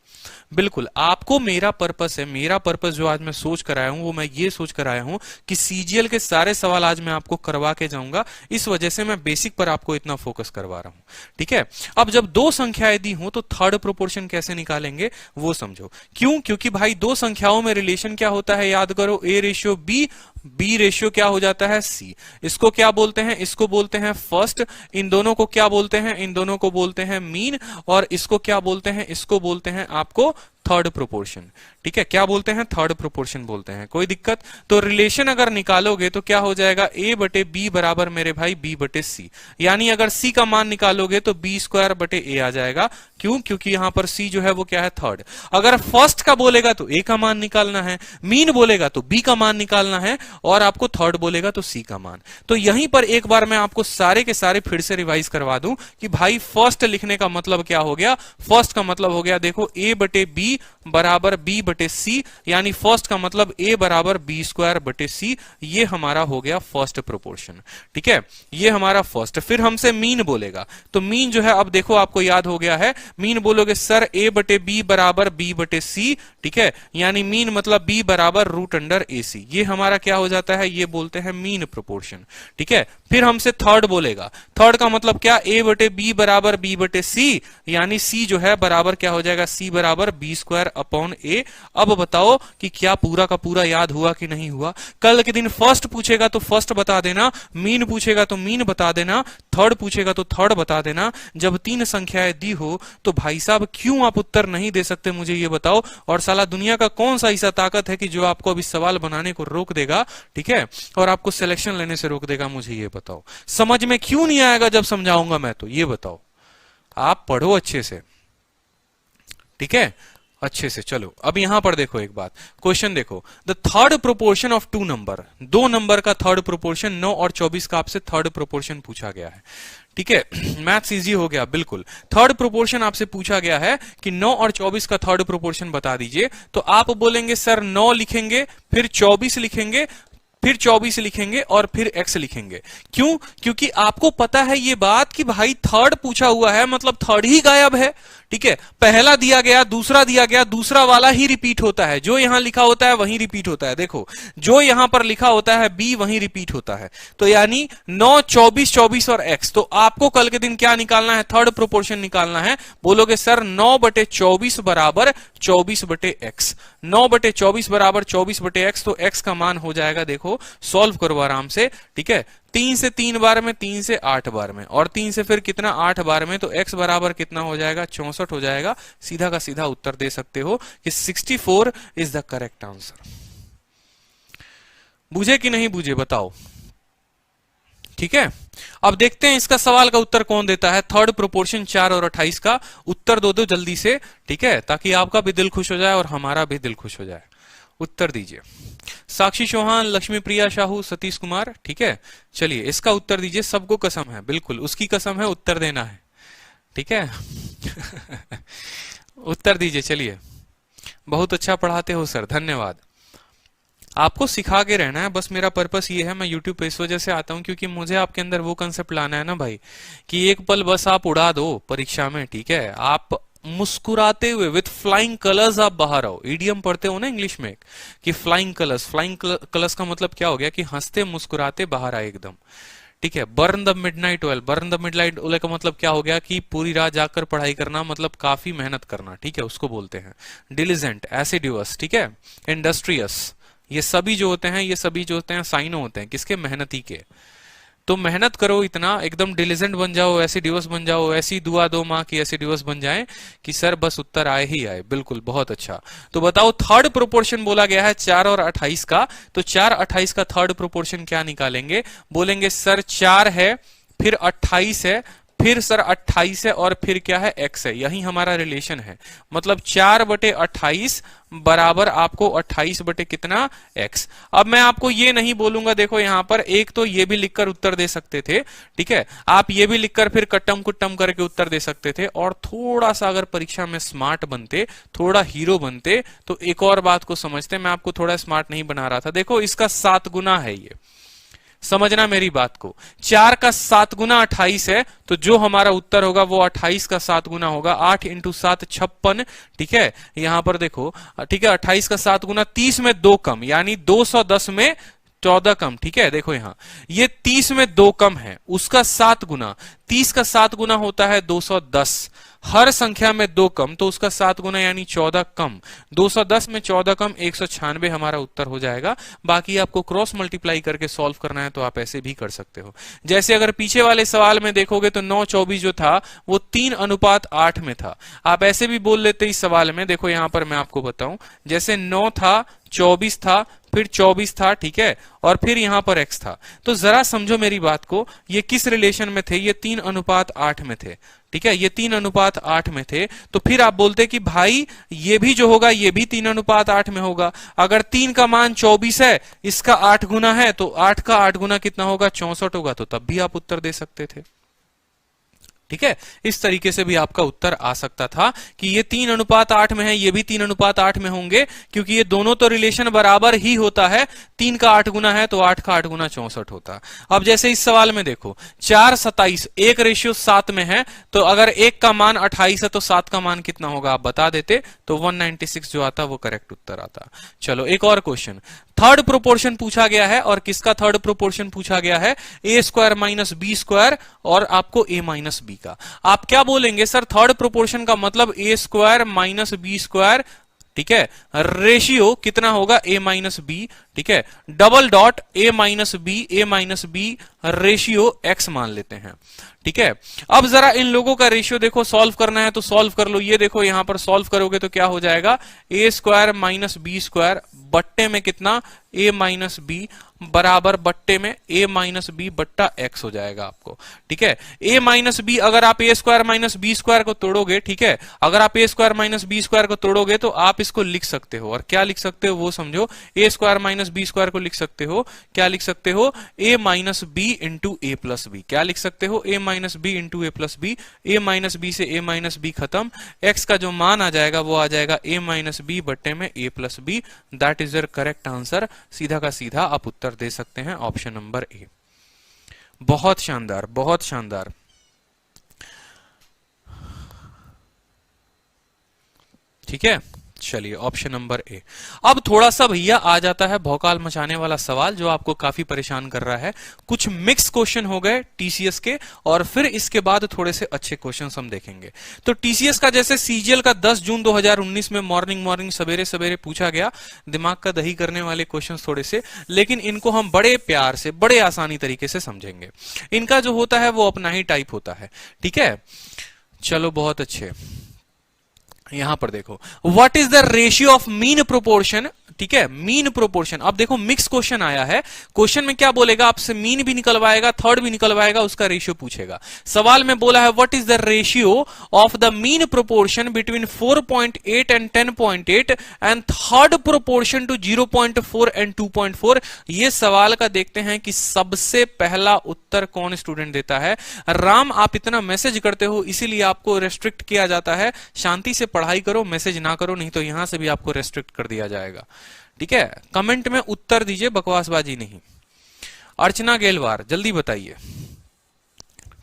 बिल्कुल, आपको मेरा पर्पस है, मेरा पर्पस जो आज मैं सोच कर आया हूं वो मैं ये सोच कर आया हूं कि सीजीएल के सारे सवाल आज मैं आपको करवा के जाऊंगा, इस वजह से मैं बेसिक पर आपको इतना फोकस करवा रहा हूं, ठीक है। अब जब 2 संख्याएं दी हो तो थर्ड प्रोपोर्शन कैसे निकालेंगे वो समझो। क्यों, क्योंकि भाई 2 संख्याओं में रिलेशन क्या होता है, याद करो, A ratio B, B ratio क्या हो जाता है, सी। इसको क्या बोलते हैं, इसको बोलते हैं फर्स्ट, इन दोनों को क्या बोलते हैं, इन दोनों को बोलते हैं मीन, और इसको क्या बोलते हैं, इसको बोलते हैं आपको थर्ड प्रोपोर्शन, ठीक है। क्या बोलते हैं, थर्ड प्रोपोर्शन बोलते हैं। कोई दिक्कत? तो रिलेशन अगर निकालोगे तो क्या हो जाएगा, a बटे बी बराबर मेरे भाई b बटे सी, यानी अगर c का मान निकालोगे तो b स्क्वायर बटे a आ जाएगा। क्यों, क्योंकि यहां पर c जो है वो क्या है, थर्ड। अगर फर्स्ट का बोलेगा तो a का मान निकालना है, मीन बोलेगा तो b का मान निकालना है, और आपको थर्ड बोलेगा तो c का मान। तो यहीं पर एक बार मैं आपको सारे के सारे फिर से रिवाइज करवा दूं कि भाई फर्स्ट लिखने का मतलब क्या हो गया, फर्स्ट का मतलब हो गया देखो a बटे b बराबर b बटे सी, यानी फर्स्ट का मतलब a बराबर b स्क्वायर बटे सी, ये हमारा हो गया फर्स्ट प्रोपोर्शन, ठीक है, ये हमारा फर्स्ट। फिर हमसे मीन बोलेगा, तो मीन जो है अब देखो आपको याद हो गया है, मीन बोलोगे सर a बटे b बराबर b बटे सी, ठीक है, यानी मीन मतलब b बराबर रूट अंडर ए सी, ये हमारा क्या हो जाता है, ये बोलते हैं मीन प्रोपोर्शन, ठीक है। फिर हमसे थर्ड बोलेगा, थर्ड का मतलब क्या, a बटे b बराबर b बटे सी, यानी c जो है बराबर क्या हो जाएगा, c बराबर b स्क्वायर अपॉन a। अब बताओ कि क्या पूरा का पूरा याद हुआ कि नहीं हुआ। कल के दिन फर्स्ट पूछेगा तो फर्स्ट बता देना, मीन पूछेगा तो मीन बता देना, थर्ड पूछेगा तो थर्ड बता देना। जब 3 संख्याएं दी हो तो भाई साहब क्यों आप उत्तर नहीं दे सकते, मुझे ये बताओ। और साला दुनिया का कौन सा ऐसा ताकत है कि जो आपको अभी सवाल बनाने को रोक देगा, ठीक है, और आपको सिलेक्शन लेने से रोक देगा, मुझे ये बताओ। समझ में क्यों नहीं आएगा जब समझाऊंगा मैं, तो ये बताओ। आप पढ़ो अच्छे से, ठीक है, अच्छे से। चलो अब यहां पर देखो एक बात, क्वेश्चन देखो, the third proportion of 2 number, 2 number का थर्ड प्रोपोर्शन, 9 और 24 का आपसे थर्ड प्रोपोर्शन पूछा गया है, ठीक है। मैथ्स इजी हो गया, बिल्कुल। थर्ड प्रोपोर्शन आपसे पूछा गया है कि 9 और 24 का थर्ड प्रोपोर्शन बता दीजिए, तो आप बोलेंगे सर 9 लिखेंगे, फिर 24 लिखेंगे, फिर 24 लिखेंगे और फिर x लिखेंगे। क्यों, क्योंकि आपको पता है ये बात कि भाई थर्ड पूछा हुआ है मतलब थर्ड ही गायब है, ठीक है। पहला दिया गया, दूसरा दिया गया, दूसरा वाला ही रिपीट होता है, जो यहां लिखा होता है वहीं रिपीट होता है। देखो जो यहां पर लिखा होता है b वहीं रिपीट होता है, तो यानी 9, 24, 24 और x। तो आपको कल के दिन क्या निकालना है, थर्ड प्रोपोर्शन निकालना है। बोलोगे सर 9 बटे 24 बराबर 24 बटे x, 9 बटे 24 बराबर 24 बटे x, तो x का मान हो जाएगा, देखो सॉल्व करो आराम से, ठीक है। 3 से 3 बार में, 3 से 8 बार में, और 3 से फिर कितना 8 बार में, तो x बराबर कितना हो जाएगा, 64 हो जाएगा। सीधा का सीधा उत्तर दे सकते हो कि 64 इज द करेक्ट आंसर। बूझे कि नहीं बूझे बताओ। ठीक है, अब देखते हैं इसका सवाल का उत्तर कौन देता है। थर्ड प्रोपोर्शन 4 और 28 का उत्तर दो जल्दी से, ठीक है, ताकि आपका भी दिल खुश हो जाए और हमारा भी दिल खुश हो जाए। उत्तर दीजिए। साक्षी चौहान, लक्ष्मी प्रिया साहू, सतीश कुमार। ठीक है, चलिए इसका उत्तर दीजिए। सबको कसम है, बिल्कुल उसकी कसम है, उत्तर देना है। ठीक है उत्तर दीजिए। चलिए, बहुत अच्छा पढ़ाते हो सर, धन्यवाद। आपको सिखा के रहना है, बस मेरा पर्पस ये है। मैं यूट्यूब पे इस वजह से आता हूं क्योंकि मुझे आपके अंदर वो कंसेप्ट लाना है ना भाई, कि एक पल बस आप उड़ा दो परीक्षा में। ठीक है, आप मुस्कुराते हुए विथ फ्लाइंग कलर्स आप बाहर आओ। ईडीएम पढ़ते हो ना इंग्लिश में कि फ्लाइंग कलर्स, फ्लाइंग कलर्स का मतलब क्या हो गया कि हंसते मुस्कुराते बाहर आए एकदम। ठीक है, burn the midnight oil, burn the midnight oil का मतलब क्या हो गया कि पूरी रात जाकर पढ़ाई करना, मतलब काफी मेहनत करना। ठीक है, उसको बोलते हैं डिलिजेंट, एसिड्यूअस। ठीक है, इंडस्ट्रियस, ये सभी जो होते हैं, ये सभी जो होते हैं साइनो होते हैं किसके, मेहनती के। तो मेहनत करो इतना, एकदम डिलिजेंट बन जाओ, एसिड्यूअस बन जाओ, ऐसी दुआ दो माँ की एसिड्यूअस बन जाए कि सर बस उत्तर आए ही आए। बिल्कुल, बहुत अच्छा। तो बताओ थर्ड प्रोपोर्शन बोला गया है 4 और 28 का, तो 4 28 का थर्ड प्रोपोर्शन क्या निकालेंगे। बोलेंगे सर 4 है, फिर 28 है, फिर सर 28 है, और फिर क्या है, x है। यही हमारा रिलेशन है, मतलब 4/28 बराबर आपको 28 बटे कितना, x। अब मैं आपको ये नहीं बोलूंगा, देखो यहां पर एक तो ये भी लिखकर उत्तर दे सकते थे। ठीक है, आप ये भी लिखकर फिर कट्टम कुट्टम करके उत्तर दे सकते थे, और थोड़ा सा अगर परीक्षा में स्मार्ट बनते, थोड़ा हीरो बनते, तो एक और बात को समझते। मैं आपको थोड़ा स्मार्ट नहीं बना रहा था। देखो इसका 7 गुना है, ये समझना मेरी बात को। 4 का 7 गुना 28 है, तो जो हमारा उत्तर होगा वो 28 का 7 गुना होगा। 8 इंटू 7 56। ठीक है, यहां पर देखो, ठीक है, 28 का 7 गुना 30 में 2 कम, यानी 210 में 14 कम। ठीक है, देखो यहां ये 30 में 2 कम है, उसका 7 गुना, 30 का 7 गुना होता है 210। हर संख्या में 2 कम, तो उसका 7 गुना यानी 14 कम। 210 में 14 कम 196 हमारा उत्तर हो जाएगा। बाकी आपको क्रॉस मल्टीप्लाई करके सॉल्व करना है तो आप ऐसे भी कर सकते हो। जैसे अगर पीछे वाले सवाल में देखोगे तो 9/24 जो था वो 3:8 में था। आप ऐसे भी बोल लेते इस सवाल में। देखो यहां पर मैं आपको बताऊं, जैसे 9 था, 24 था, फिर 24 था। ठीक है, और फिर यहां पर x था। तो जरा समझो मेरी बात को, ये किस रिलेशन में थे, ये 3:8 में थे। ठीक है, ये 3:8 में थे। तो फिर आप बोलते कि भाई ये भी जो होगा ये भी 3:8 में होगा। अगर 3 का मान 24 है, इसका 8 गुना है, तो 8 का 8 गुना कितना होगा, 64 होगा। तो तब भी आप उत्तर दे सकते थे। ठीक है, इस तरीके से भी आपका उत्तर आ सकता था कि ये 3:8 में है, ये भी 3:8 में होंगे, क्योंकि ये दोनों तो रिलेशन बराबर ही होता है। 3 का 8 गुना है तो 8 का 8 गुना 64 होता। अब जैसे इस सवाल में देखो 4 27 1:7 में है, तो अगर 1 का मान 28 है तो 7 का मान कितना होगा आप बता देते, तो 196 जो आता वो करेक्ट उत्तर आता। चलो एक और क्वेश्चन, थर्ड प्रोपोर्शन पूछा गया है, और किसका थर्ड प्रोपोर्शन पूछा गया है, a² माइनस b², और आपको a माइनस b का। आप क्या बोलेंगे सर, थर्ड प्रोपोर्शन का मतलब a² माइनस b²। ठीक है, रेशियो कितना होगा, a माइनस बी। ठीक है, double dot a minus B ratio x मान लेते हैं। ठीक है, अब जरा इन लोगों का रेशियो देखो, सॉल्व करना है तो सॉल्व कर लो। ये देखो यहां पर सॉल्व करोगे तो क्या हो जाएगा, a² माइनस b² बट्टे में कितना, a माइनस बी बराबर बट्टे में a माइनस बी बट्टा x हो जाएगा आपको। ठीक है, a माइनस बी, अगर आप a² माइनस b² को तोड़ोगे, ठीक है, अगर आप a² माइनस b² को तोड़ोगे तो आप इसको लिख सकते हो, और क्या लिख सकते हो वो समझो। a² माइनस b² को लिख सकते हो, क्या लिख सकते हो, a minus B into a plus B. क्या लिख सकते हो, a minus B into a plus B. a minus B से a माइनस बी खत्म, x का जो मान आ जाएगा वो आ जाएगा a माइनस बी बट्टे में a plus B. That is your correct answer. सीधा का सीधा आप उत्तर दे सकते हैं, ऑप्शन नंबर ए। बहुत शानदार, बहुत शानदार। ठीक है, चलिए ऑप्शन नंबर ए। अब थोड़ा सा भैया आ जाता है भौकाल मचाने वाला सवाल जो आपको काफी परेशान कर रहा है। कुछ मिक्स क्वेश्चन हो गए टीसीएस के, और फिर इसके बाद थोड़े से अच्छे क्वेश्चंस हम देखेंगे। तो टीसीएस का जैसे सीजीएल का 10 जून 2019 में मॉर्निंग सवेरे सवेरे पूछा गया, दिमाग का दही करने वाले क्वेश्चंस थोड़े से, लेकिन इनको हम बड़े प्यार से, बड़े आसानी तरीके से समझेंगे। इनका जो होता है वो अपना ही टाइप होता है। ठीक है, चलो बहुत अच्छे। यहां पर देखो, what is the ratio of mean proportion ठीक है, मीन प्रोपोर्शन। अब देखो मिक्स क्वेश्चन आया है, क्वेश्चन में क्या बोलेगा, आपसे मीन भी निकलवाएगा, थर्ड भी निकलवाएगा, उसका रेशियो पूछेगा। सवाल में बोला है what is the ratio of the mean proportion between 4.8 and 10.8 and third proportion to 0.4 and 2.4। ये सवाल का देखते हैं कि सबसे पहला उत्तर कौन स्टूडेंट देता है। राम, आप इतना मैसेज करते हो इसीलिए आपको रेस्ट्रिक्ट किया जाता है। शांति से पढ़ाई करो, मैसेज ना करो, नहीं तो यहां से भी आपको रेस्ट्रिक्ट कर दिया जाएगा। ठीक है, कमेंट में उत्तर दीजिए, बकवासबाजी नहीं। अर्चना गेलवार, जल्दी बताइए।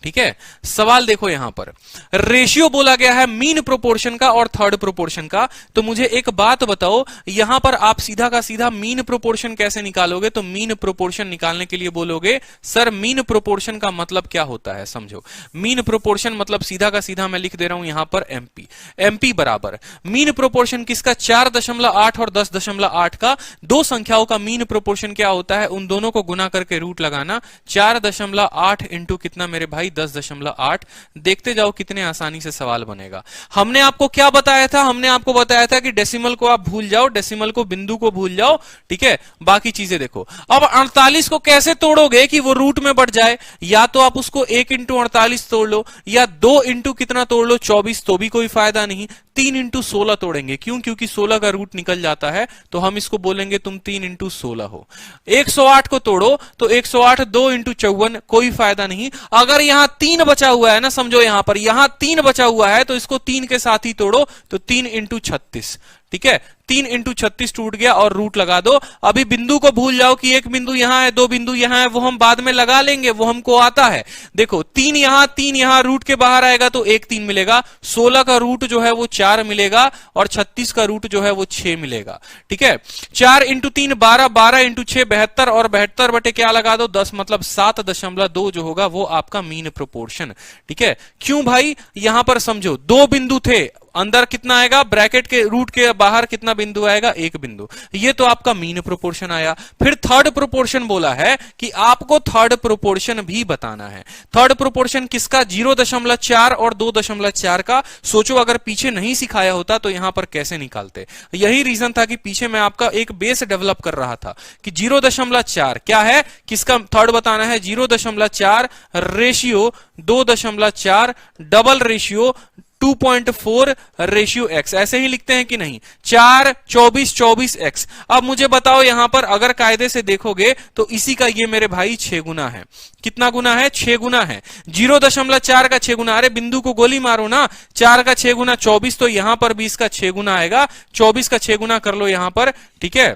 ठीक है, सवाल देखो यहां पर रेशियो बोला गया है मीन प्रोपोर्शन का और थर्ड प्रोपोर्शन का। तो मुझे एक बात बताओ, यहां पर आप सीधा का सीधा मीन प्रोपोर्शन कैसे निकालोगे? तो मीन प्रोपोर्शन निकालने के लिए बोलोगे सर मीन प्रोपोर्शन का मतलब क्या होता है, समझो। मीन प्रोपोर्शन मतलब सीधा का सीधा मैं लिख दे रहा हूं यहां पर एमपी। एमपी बराबर मीन प्रोपोर्शन किसका? 4.8 और 10.8 का। दो संख्याओं का मीन प्रोपोर्शन क्या होता है? उन दोनों को गुना करके रूट लगाना। 4.8 इंटू कितना मेरे भाई? 10.8। देखते जाओ कितने आसानी से सवाल बनेगा। हमने आपको क्या बताया था? हमने आपको बताया था कि डेसिमल को आप भूल जाओ, डेसिमल को, बिंदु को भूल जाओ। ठीक है, बाकी चीजें देखो। अब 48 को कैसे तोड़ोगे कि वो रूट में बढ़ जाए? या तो आप उसको 1 इंटू 48 तोड़ लो, या 2 इंटू कितना तोड़ लो? 24, तो भी कोई फायदा नहीं। 3 इंटू 16 तोड़ेंगे, क्यों? क्योंकि 16 का रूट निकल जाता है, तो हम इसको बोलेंगे तुम 3 इंटू 16 हो। 108 को तोड़ो तो 108, 2 इंटू 54, कोई फायदा नहीं। अगर यहां 3 बचा हुआ है ना, समझो यहां पर यहां 3 बचा हुआ है, तो इसको 3 के साथ ही तोड़ो, तो 3 इंटू 36। ठीक है, 3 इंटू 36 टूट गया और रूट लगा दो। अभी बिंदु को भूल जाओ कि एक बिंदु यहां है, दो बिंदु यहां है, वो हम बाद में लगा लेंगे, वो हमको आता है। देखो 3 यहां रूट के बाहर आएगा तो 1 3 मिलेगा। 16 का रूट जो है वो 4 मिलेगा और 36 का रूट जो है वो 6 मिलेगा। ठीक है, 4 इंटू 3 12, 12 इंटू 6 72 और 72 बटे क्या लगा दो? 10, मतलब 7.2 जो होगा वो आपका मीन प्रोपोर्शन। ठीक है, क्यों भाई? यहां पर समझो दो बिंदु थे, अंदर कितना आएगा? ब्रैकेट के रूट के बाहर कितना बिंदु आएगा? 1 बिंदु। ये तो आपका मीन प्रोपोर्शन आया। फिर थर्ड प्रोपोर्शन बोला है कि आपको थर्ड प्रोपोर्शन भी बताना है। थर्ड प्रोपोर्शन किसका? 0.4 और 2.4 का। सोचो अगर पीछे नहीं सिखाया होता तो यहां पर कैसे निकालते। यही रीजन था कि पीछे मैं आपका एक बेस डेवलप कर रहा था कि 0.4 क्या है, किसका थर्ड बताना है। 0.4 ratio 2.4 double ratio 2.4 ratio x, ऐसे ही लिखते हैं कि नहीं? 4 24 24 x। अब मुझे बताओ यहां पर अगर कायदे से देखोगे तो इसी का ये मेरे भाई 6 गुना है। कितना गुना है? 6 गुना है। 0.4 का 6 गुना, अरे बिंदु को गोली मारो ना। 4 का 6 गुना 24, तो यहां पर भी इसका 6 गुना आएगा। 24 का 6 गुना कर लो यहां पर। ठीक है,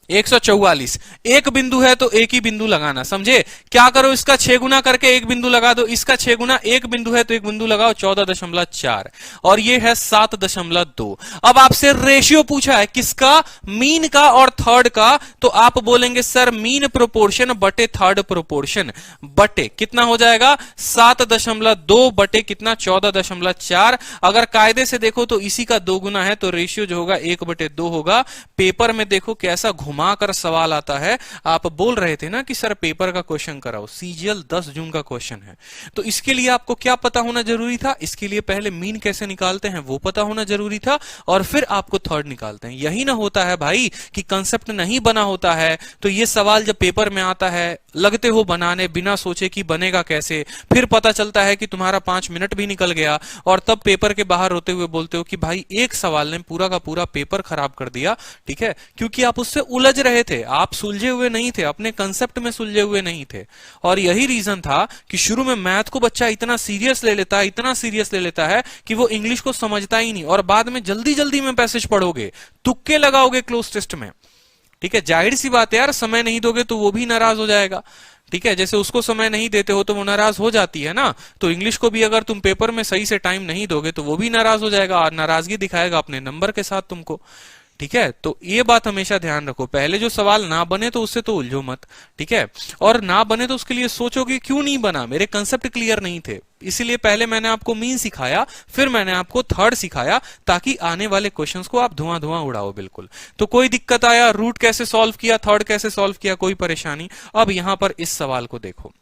144। एक बिंदु है तो एक ही बिंदु लगाना, समझे? क्या करो, इसका 6 गुना करके एक बिंदु लगा दो। इसका 6 गुना, एक बिंदु है तो एक बिंदु लगाओ, 14.4 और ये है 7.2। अब आपसे रेशियो पूछा है किसका? मीन का और थर्ड का। तो आप बोलेंगे सर मीन प्रोपोर्शन बटे थर्ड प्रोपोर्शन बटे कितना हो जाएगा? 7.2 बटे कितना? 14.4। अगर कायदे से देखो तो इसी का 2 गुना है, तो रेशियो जो होगा 1/2 होगा। पेपर में देखो कैसा घुमाकर सवाल आता है। आप बोल रहे थे ना कि सर पेपर का क्वेश्चन कराओ, सीजीएल 10 जून का क्वेश्चन है। तो इसके लिए आपको क्या पता होना जरूरी था? इसके लिए पहले मीन कैसे निकालते हैं वो पता होना जरूरी था, और फिर आपको थर्ड निकालते हैं। यही ना होता है भाई कि कंसेप्ट नहीं बना होता है, तो ये सवाल जब पेपर में आता है लगते हो बनाने बिना सोचे कि बनेगा कैसे। फिर पता चलता है कि तुम्हारा 5 मिनट भी निकल गया, और तब पेपर के बाहर होते हुए बोलते हो कि भाई एक सवाल ने पूरा का पूरा पेपर खराब कर दिया। ठीक है, क्योंकि आप उससे उलझ रहे थे, आप सुलझे हुए नहीं थे, अपने कंसेप्ट में सुलझे हुए नहीं थे। और यही रीजन था कि शुरू में मैथ को बच्चा इतना सीरियस ले लेता है, इतना सीरियस ले लेता है कि वो इंग्लिश को समझता ही नहीं, और बाद में जल्दी जल्दी में पैसेज पढ़ोगे, तुक्के लगाओगे क्लोज टेस्ट में। ठीक है, जाहिर सी बात है यार, समय नहीं दोगे तो वो भी नाराज हो जाएगा। ठीक है, जैसे उसको समय नहीं देते हो तो वो नाराज हो जाती है ना, तो इंग्लिश को भी अगर तुम पेपर में सही से टाइम नहीं दोगे तो वो भी नाराज हो जाएगा, और नाराजगी दिखाएगा अपने नंबर के साथ तुमको। ठीक है, तो ये बात हमेशा ध्यान रखो, पहले जो सवाल ना बने तो उससे तो उलझो मत। ठीक है, और ना बने तो उसके लिए सोचो कि क्यों नहीं बना, मेरे कंसेप्ट क्लियर नहीं थे, इसीलिए पहले मैंने आपको मीन सिखाया, फिर मैंने आपको थर्ड सिखाया, ताकि आने वाले क्वेश्चंस को आप धुआं धुआं उड़ाओ बिल्कुल। तो कोई दिक्कत आया, रूट कैसे सॉल्व किया, थर्ड कैसे सॉल्व किया, कोई परेशानी? अब यहां पर इस सवाल को देखो,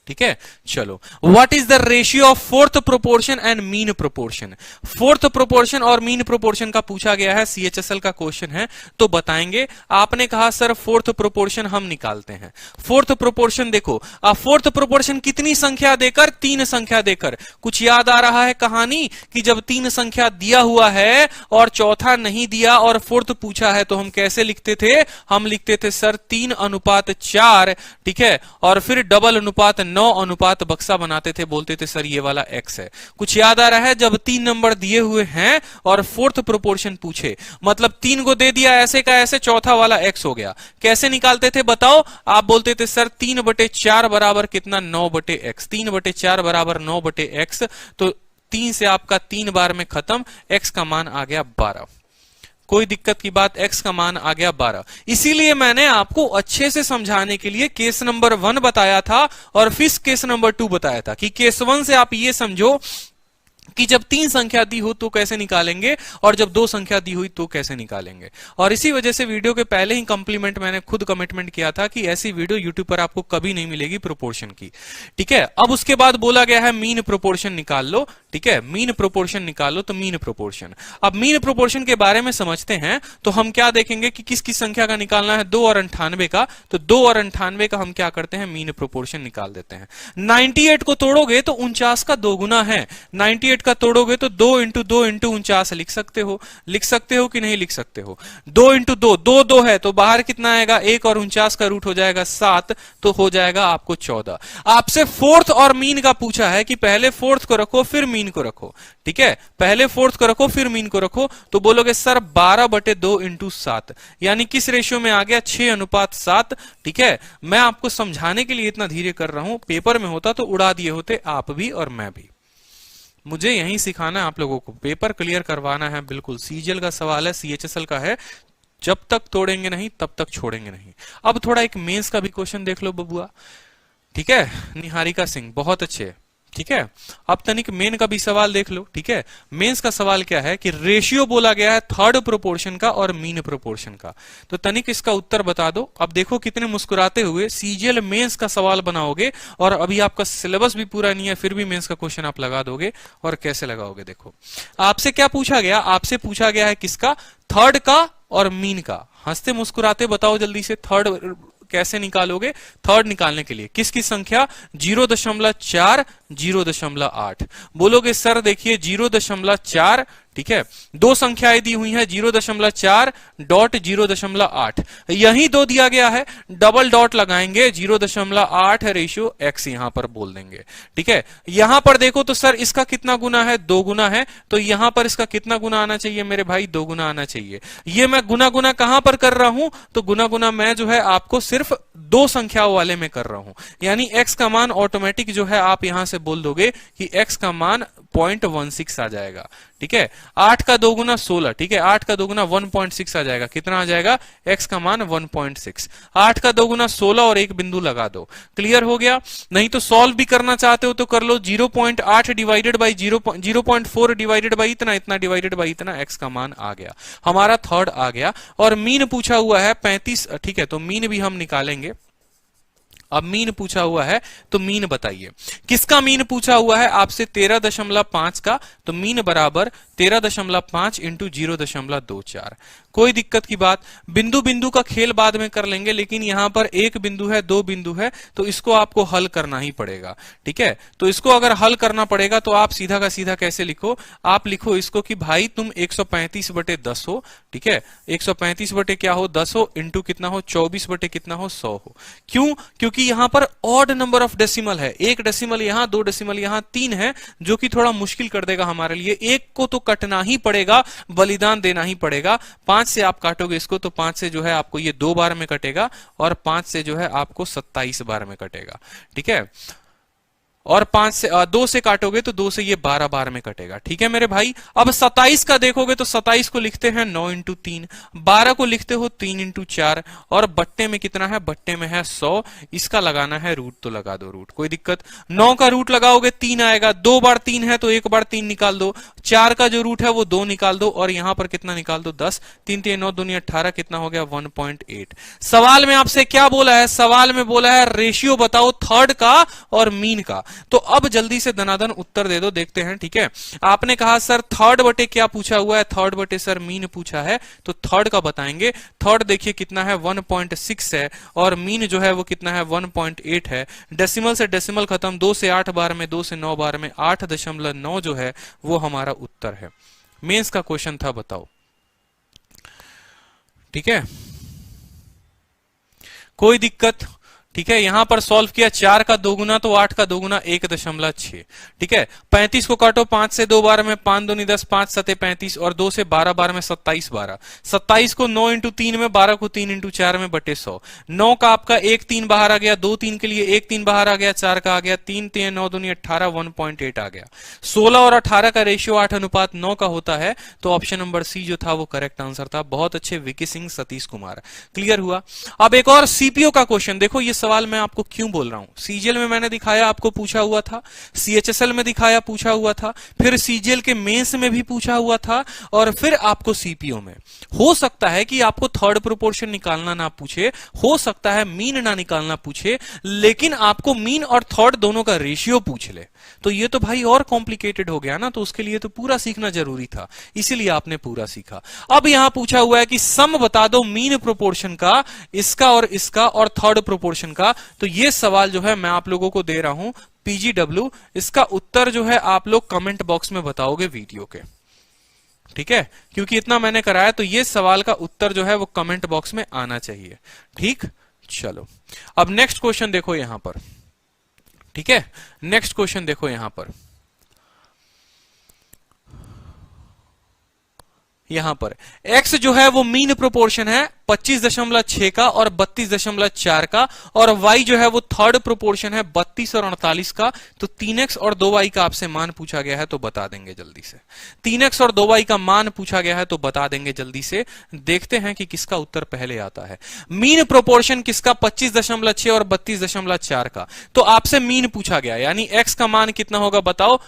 ठीक है। चलो, what is the ratio of fourth proportion and mean proportion. Fourth proportion और मीन प्रोपोर्शन का पूछा गया है, सीएचएसएल का क्वेश्चन है, तो बताएंगे। आपने कहा सर फोर्थ प्रोपोर्शन हम निकालते हैं। फोर्थ प्रोपोर्शन देखो, फोर्थ प्रोपोर्शन कितनी संख्या देकर, 3 संख्या देकर। कुछ याद आ रहा है कहानी कि जब 3 संख्या दिया हुआ है और चौथा नहीं दिया और फोर्थ पूछा है तो हम कैसे लिखते थे, हम लिखते थे सर 3:4, ठीक है, और फिर डबल अनुपात 9 अनुपात बक्सा बनाते थे, बोलते थे सर ये वाला x है। कुछ याद आ रहा है, जब 3 नंबर दिए हुए हैं और फोर्थ प्रोपोर्शन पूछे, मतलब 3 को दे दिया ऐसे का ऐसे, चौथा वाला x हो गया। कैसे निकालते थे बताओ, आप बोलते थे सर 3/4 बराबर कितना, 9/x। 3/4 बराबर 9/x, तो 3 से आपका 3 बार में खत्म, x का मान आ गया 12। कोई दिक्कत की बात, x का मान आ गया 12। इसीलिए मैंने आपको अच्छे से समझाने के लिए केस नंबर 1 बताया था और फिर केस नंबर 2 बताया था कि केस 1 से आप ये समझो कि जब 3 संख्या दी हो तो कैसे निकालेंगे और जब 2 संख्या दी हुई तो कैसे निकालेंगे। और इसी वजह से वीडियो के पहले ही कॉम्प्लीमेंट मैंने खुद कमिटमेंट किया था कि ऐसी वीडियो यूट्यूब पर आपको कभी नहीं मिलेगी प्रोपोर्शन की, ठीक है। अब उसके बाद बोला गया है मीन प्रोपोर्शन निकाल लो, ठीक है, मीन प्रोपोर्शन निकालो, तो मीन प्रोपोर्शन। अब मीन प्रोपोर्शन के बारे में समझते हैं तो हम क्या देखेंगे कि किस किस संख्या का निकालना है, 2 और 98 का। तो 2 और 98 का हम क्या करते हैं, मीन प्रोपोर्शन निकाल देते हैं। 98 को तोड़ोगे तो 49 का 2 गुना है, 98 का तोड़ोगे तो 2 × 2 × 49 लिख सकते हो। लिख सकते हो कि नहीं लिख सकते हो। 2 × 2, 2 2 है तो बाहर कितना आएगा, 1 और 49 का रूट हो जाएगा 7, तो हो जाएगा आपको 14। आपसे फोर्थ और मीन का पूछा है कि पहले फोर्थ को रखो फिर मीन को रखो, ठीक है, पहले फोर्थ को रखो फिर मीन को रखो। तो बोलोगे सर 12/2 × 7, यानी किस रेशियो में आ गया, 6:7, ठीक है। मैं आपको समझाने के लिए इतना धीरे कर रहा हूं, पेपर में होता तो उड़ा दिए होते आप भी और मैं भी। मुझे यही सिखाना है आप लोगों को, पेपर क्लियर करवाना है, बिल्कुल। सीजीएल का सवाल है, सीएचएसएल का है, जब तक तोड़ेंगे नहीं तब तक छोड़ेंगे नहीं। अब थोड़ा एक मेंस का भी क्वेश्चन देख लो बबुआ, ठीक है, निहारिका सिंह, बहुत अच्छे, ठीक है। अब तनिक मेन का भी सवाल देख लो, ठीक है। मेंस का सवाल क्या है कि रेशियो बोला गया है थर्ड प्रोपोर्शन का और मीन प्रोपोर्शन का, तो तनिक इसका उत्तर बता दो। अब देखो कितने मुस्कुराते हुए सीजीएल मेंस का सवाल बनाओगे और अभी आपका सिलेबस भी पूरा नहीं है, फिर भी मेंस का क्वेश्चन आप लगा दोगे। और कैसे लगाओगे देखो, आपसे क्या पूछा गया, आपसे पूछा गया है किसका, थर्ड का और मीन का। हंसते मुस्कुराते बताओ जल्दी से, थर्ड कैसे निकालोगे। थर्ड निकालने के लिए किसकी संख्या, 0.4, 0.8। बोलोगे सर देखिए 0.4, ठीक है, 2 संख्याएं दी हुई हैं, 0.4 डॉट 0.8, यही 2 दिया गया है, डबल डॉट लगाएंगे, 0.8 है रेशियो x, यहां पर बोल देंगे, ठीक है। यहां पर देखो तो सर इसका कितना गुना है, 2 गुना है, तो यहां पर इसका कितना गुना आना चाहिए मेरे भाई, 2 गुना आना चाहिए। ये मैं गुना गुना कहां पर कर रहा हूं, तो गुना गुना मैं जो है आपको सिर्फ 2 संख्याओं वाले में कर रहा हूं, यानी x का मान ऑटोमेटिक जो है आप यहां से बोल दोगे कि x का मान 0.16 आ जाएगा, ठीक है। 8 का 2 गुना 16, ठीक है, 8 का 2 गुना 1.6 आ जाएगा, कितना आ जाएगा, x का मान 1.6। 8 का 2 गुना 16 और एक बिंदु लगा दो, क्लियर हो गया। नहीं तो सॉल्व भी करना चाहते हो तो कर लो, 0.8 डिवाइडेड बाई 0.4 डिवाइडेड बाई इतना, इतना डिवाइडेड बाई इतना, x का मान आ गया, हमारा थर्ड आ गया। और मीन पूछा हुआ है 35, ठीक है, तो मीन भी हम निकालेंगे। अब मीन पूछा हुआ है तो मीन बताइए, किसका मीन पूछा हुआ है आपसे, 13.5 का, तो मीन बराबर 13.5 इंटू 0.24। कोई दिक्कत की बात, बिंदु बिंदु का खेल बाद में कर लेंगे, लेकिन यहां पर एक बिंदु है, 2 बिंदु है, तो इसको आपको हल करना ही पड़ेगा, ठीक है। तो इसको अगर हल करना पड़ेगा तो आप सीधा का सीधा कैसे लिखो, आप लिखो इसको कि भाई तुम 135/10 हो, ठीक है, 135 बटे क्या हो, 10 हो, इंटू कितना हो, 24 बटे कितना हो, 100 हो। क्यों, क्योंकि यहां पर ऑड नंबर ऑफ डेसिमल है, 1 डेसिमल यहां, 2 डेसिमल यहां, 3 है, जो कि थोड़ा मुश्किल कर देगा हमारे लिए। 1 को तो कटना ही पड़ेगा, बलिदान देना ही पड़ेगा। 5 से आप काटोगे इसको तो 5 से जो है आपको ये 2 बार में कटेगा और 5 से जो है आपको 27 बार में कटेगा, ठीक है। और 2 से काटोगे तो 2 से ये 12 बार में कटेगा। ठीक है मेरे भाई। अब 27 का देखोगे तो 27 को लिखते हैं 9 इंटू 3, 12 को लिखते हो 3 इंटू 4, और बट्टे में कितना है, बट्टे में है 100। इसका लगाना है रूट तो लगा दो रूट, कोई दिक्कत। 9 का रूट लगाओगे 3 आएगा, 2 बार 3 है तो 1 बार 3 निकाल दो, 4 का जो रूट है वो 2 निकाल दो, और यहां पर कितना निकाल दो 10, 3 3 9 दूनी 18, कितना हो गया 1.8। सवाल में आपसे क्या बोला है, सवाल में बोला है रेशियो बताओ थर्ड का और मीन का। तो अब जल्दी से दनादन उत्तर दे दो, देखते हैं। ठीक है, आपने कहा सर थर्ड बटे क्या पूछा हुआ है, थर्ड बटे सर मीन पूछा है, तो थर्ड का बताएंगे। थर्ड देखिए कितना है 1.6 है, और मीन जो है वो कितना है 1.8 है। डेसिमल से डेसिमल खत्म, 2 से 8 बार में, 2 से 9 बार में, 8.9 जो है वो हमारा उत्तर है। मेंस का क्वेश्चन था, बताओ। ठीक है, कोई दिक्कत। ठीक है, यहां पर सॉल्व किया, 4 का 2 गुना तो 8 का 2 गुना 1.6। ठीक है, 35 को काटो 5 से 2 बार में, 5 दूनी 10, 5 सते 35, और 2 से 12 बार में 27 12। 27 को 9 इंटू 3 में, 12 को 3 इंटू 4 में बटे 100। 9 का आपका 1 3 बाहर आ गया, 2 3 के लिए 1 3 बाहर आ गया, 4 का आ गया 3 3 9 दूनी 18, 1.8 आ गया। 16 और 18 का रेशियो 8:9 का होता है, तो ऑप्शन नंबर सी जो था वो करेक्ट आंसर था। बहुत अच्छे, विकी सिंह, सतीश कुमार। क्लियर हुआ। अब एक और सीपीओ का क्वेश्चन देखो। ये सवाल मैं आपको क्यों बोल रहा हूं, सीजीएल में मैंने दिखाया आपको पूछा हुआ था, सीएचएसएल में दिखाया पूछा हुआ था, फिर सीजीएल के मेंस में भी पूछा हुआ था, और फिर आपको सीपीओ में। हो सकता है कि आपको थर्ड प्रोपोर्शन निकालना ना पूछे, हो सकता है मीन ना निकालना पूछे, लेकिन आपको मीन और थर्ड दोनों का रेशियो पूछ ले, तो ये तो भाई और कॉम्प्लिकेटेड हो गया ना। तो उसके लिए तो पूरा सीखना जरूरी था, इसीलिए आपने पूरा सीखा। अब यहां पूछा हुआ है कि सम बता दो मीन प्रोपोर्शन का, इसका और थर्ड प्रोपोर्शन का। तो ये सवाल जो है मैं आप लोगों को दे रहा हूं पीजीडब्ल्यू। इसका उत्तर जो है आप लोग कमेंट बॉक्स में बताओगे वीडियो के। ठीक है, क्योंकि इतना मैंने कराया, तो ये सवाल का उत्तर जो है वो कमेंट बॉक्स में आना चाहिए। ठीक, चलो अब नेक्स्ट क्वेश्चन देखो यहां पर। ठीक है, नेक्स्ट क्वेश्चन देखो यहां पर। यहां पर x जो है वो मीन प्रोपोर्शन है 25.6 का और 32.4 का, और y जो है वो थर्ड प्रोपोर्शन है 32 और 48 का। तो 3x और 2y का आपसे मान पूछा गया है, तो बता देंगे जल्दी से। 3x और 2y का मान पूछा गया है, तो बता देंगे जल्दी से। देखते हैं कि किसका उत्तर पहले आता है। मीन प्रोपोर्शन किसका, 25.6 और 32.4 का। तो आपसे मीन पूछा गया, यानी x का मान कितना होगा बताओ,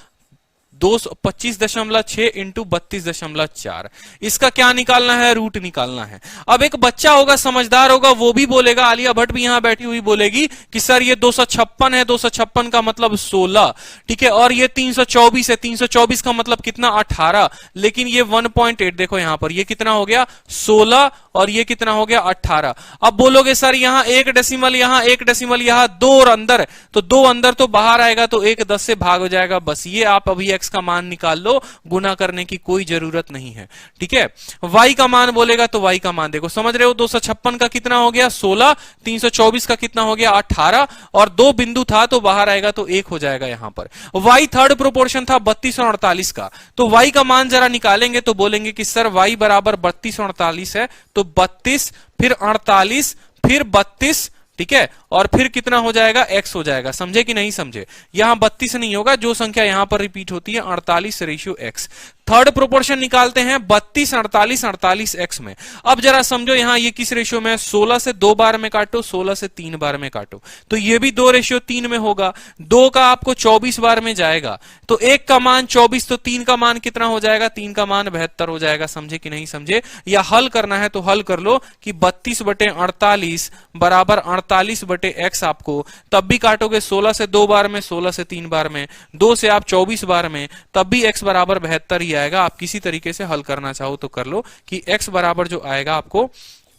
25.6 इंटू 32.4। इसका क्या निकालना है, रूट निकालना है। अब एक बच्चा होगा, समझदार होगा, वो भी बोलेगा, आलिया भट्ट भी यहां बैठी हुई बोलेगी कि सर ये 256 है, 256 का मतलब 16। ठीक है, और ये 324 है, 324 का मतलब कितना 18। लेकिन ये 1.8 देखो यहां पर, ये कितना हो गया 16, और ये कितना हो गया 18। अब बोलोगे सर यहां 1 डेसिमल, यहां 1 डेसिमल, यहां 2 और अंदर, तो 2 अंदर तो बाहर आएगा, तो 1 10 से भाग हो जाएगा। बस ये आप अभी x का मान निकाल लो, गुना करने की कोई जरूरत नहीं है। ठीक है, y का मान बोलेगा तो y का मान देखो, समझ रहे हो, 256 का कितना हो गया 16, 324 का कितना हो गया 18, और 2 बिंदु था तो बाहर आएगा तो 1 हो जाएगा यहां पर। y थर्ड प्रोपोर्शन था 32 और 48 का, तो y का मान जरा निकालेंगे तो बोलेंगे कि सर y बराबर 32 और 48 है, तो 32 फिर 48 फिर 32। ठीक है, और फिर कितना हो जाएगा x हो जाएगा। समझे कि नहीं समझे, यहां 32 नहीं होगा, जो संख्या यहां पर रिपीट होती है 48 रेशियो x। थर्ड प्रोपोर्शन निकालते हैं 32 48 48 x में। अब जरा समझो यहां ये किस रेशियो में है, 16 से 2 बार में काटो, 16 से 3 बार में काटो, तो ये भी 2 रेशियो 3 में होगा। 2 का आपको 24 बार में जाएगा, तो 1 का मान 24, तो 3 का मान कितना हो जाएगा, 3 का मान 72 हो जाएगा। समझे कि नहीं समझे, या हल करना है तो हल कर लो कि 32 बटे 48 बराबर 48 बटे x। आपको तब भी काटोगे 16 से 2 बार में, 16 से 3 बार में, 2 से आप 24 बार में, तब भी x बराबर 72 ही आएगा। आप किसी तरीके से हल करना चाहो तो कर लो कि x बराबर जो आएगा आपको,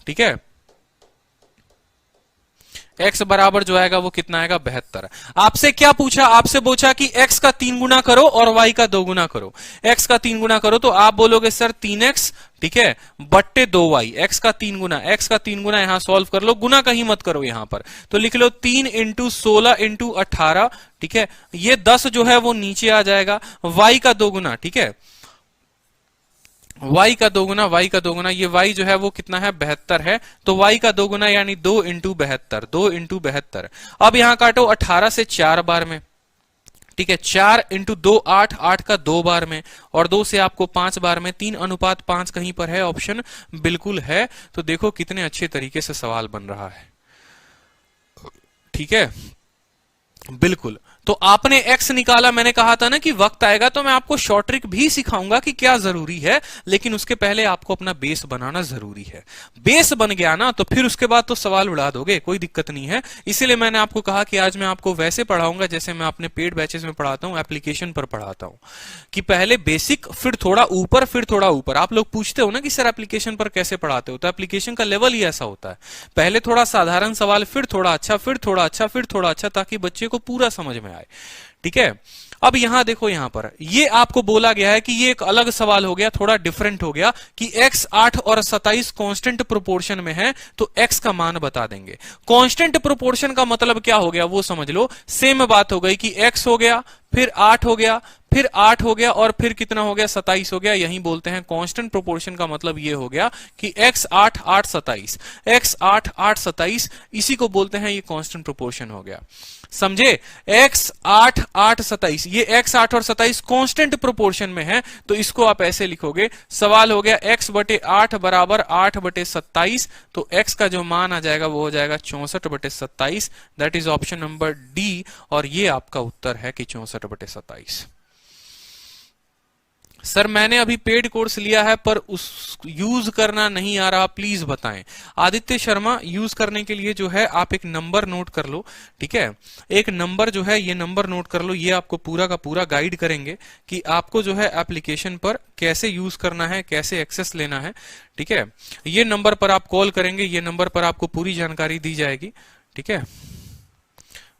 ठीक है, x बराबर जो आएगा वो कितना आएगा 72। आपसे क्या पूछा, आपसे पूछा कि x का 3 गुना करो और y का 2 गुना करो। x का 3 गुना करो तो आप बोलोगे सर 3x, ठीक है, बट्टे 2y। x का 3 गुना, x का 3 गुना यहां सॉल्व कर लो, गुना कहीं मत करो यहां पर, तो लिख लो 3 इंटू 16 इंटू 18। ठीक है, ये 10 जो है वो नीचे आ जाएगा। y का 2 गुना, ठीक है, y का 2 गुना, y का 2 गुना, ये y जो है वो कितना है 72 है, तो y का 2 गुना यानी 2 इंटू 72, 2 इंटू 72। अब यहां काटो 18 से 4 बार में, ठीक है, 4 इंटू 2 8, 8 का 2 बार में, और 2 से आपको 5 बार में, 3:5 कहीं पर है, ऑप्शन बिल्कुल है। तो देखो कितने अच्छे तरीके से सवाल बन रहा है। ठीक है, बिल्कुल। तो आपने x निकाला, मैंने कहा था ना कि वक्त आएगा तो मैं आपको शॉर्ट ट्रिक भी सिखाऊंगा कि क्या जरूरी है, लेकिन उसके पहले आपको अपना बेस बनाना जरूरी है। बेस बन गया ना तो फिर उसके बाद तो सवाल उड़ा दोगे, कोई दिक्कत नहीं है। इसीलिए मैंने आपको कहा कि आज मैं आपको वैसे पढ़ाऊंगा जैसे मैं अपने पेड बैचेस में पढ़ाता हूं, एप्लीकेशन पर पढ़ाता हूं, कि पहले बेसिक, फिर थोड़ा ऊपर, फिर थोड़ा ऊपर। आप लोग पूछते हो ना कि सर एप्लीकेशन पर कैसे पढ़ाते हो, तो एप्लीकेशन का लेवल ही ऐसा होता है, पहले थोड़ा साधारण सवाल, फिर थोड़ा अच्छा, फिर थोड़ा अच्छा, फिर थोड़ा अच्छा, ताकि बच्चे को पूरा समझ में आए। ठीक है, अब यहां देखो, यहां पर ये आपको बोला गया है कि ये एक अलग सवाल हो गया, थोड़ा डिफरेंट हो गया कि x 8 और 27 कांस्टेंट प्रोपोर्शन में है, तो x का मान बता देंगे। कांस्टेंट प्रोपोर्शन का मतलब क्या हो गया वो समझ लो। सेम बात हो गई कि x हो गया, फिर 8 हो गया, फिर 8 हो गया, और फिर कितना हो गया, 27 हो गया। यही बोलते हैं कांस्टेंट प्रोपोर्शन का मतलब ये हो गया कि x 8 8 27, x 8 8 27, इसी को बोलते हैं ये कांस्टेंट प्रोपोर्शन हो गया। समझे, x 8 8 27, ये x 8 और 27 कांस्टेंट प्रोपोर्शन में है, तो इसको आप ऐसे लिखोगे। सवाल हो गया x बटे 8 बराबर 8 बटे 27, तो x का जो मान आ जाएगा वो हो जाएगा 64 बटे 27, that is option number D, और ये आपका उत्तर है कि 64 बटे 27। सर मैंने अभी पेड कोर्स लिया है पर उस यूज करना नहीं आ रहा, प्लीज बताएं। आदित्य शर्मा, यूज करने के लिए जो है आप एक नंबर नोट कर लो। ठीक है, एक नंबर जो है, ये नंबर नोट कर लो, ये आपको पूरा का पूरा गाइड करेंगे कि आपको जो है एप्लीकेशन पर कैसे यूज करना है, कैसे एक्सेस लेना है। ठीक है, ये नंबर पर आप कॉल करेंगे, ये नंबर पर आपको पूरी जानकारी दी जाएगी। ठीक है,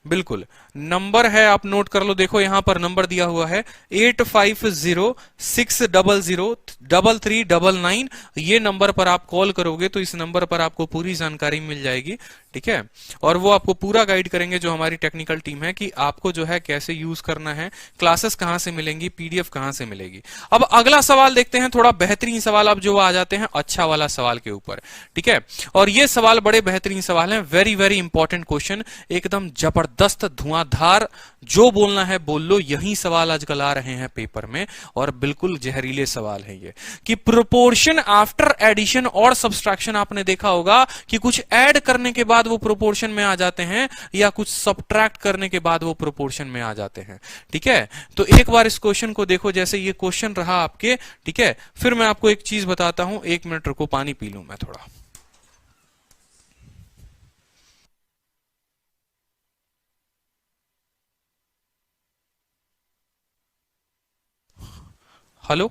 बिल्कुल, नंबर है, आप नोट कर लो। देखो यहां पर नंबर दिया हुआ है 8506003399, ये नंबर पर आप कॉल करोगे तो इस नंबर पर आपको पूरी जानकारी मिल जाएगी। ठीक है, और वो आपको पूरा गाइड करेंगे जो हमारी टेक्निकल टीम है कि आपको जो है कैसे यूज करना है, क्लासेस कहां से मिलेंगी, पीडीएफ कहां से मिलेगी। अब अगला सवाल देखते हैं, थोड़ा बेहतरीन सवाल। अब जो आ जाते हैं अच्छा वाला सवाल के ऊपर। ठीक है, और ये सवाल बड़े बेहतरीन सवाल हैं, वेरी वेरी इंपॉर्टेंट क्वेश्चन, एकदम जबरदस्त धुआंधार, जो बोलना है बोल लो। यही सवाल आजकल आ रहे हैं पेपर में, और बिल्कुल जहरीले सवाल है ये, कि प्रोपोर्शन आफ्टर एडिशन और सब्सट्रैक्शन। आपने देखा होगा कि कुछ ऐड करने के बाद वो प्रोपोर्शन में आ जाते हैं, या कुछ सब्ट्रैक्ट करने के बाद वो प्रोपोर्शन में आ जाते हैं। ठीक है, तो एक बार इस क्वेश्चन को देखो, जैसे ये क्वेश्चन रहा आपके। ठीक है, फिर मैं आपको एक चीज बताता हूं, 1 मिनट रुको, पानी पी लूं मैं थोड़ा। हेलो,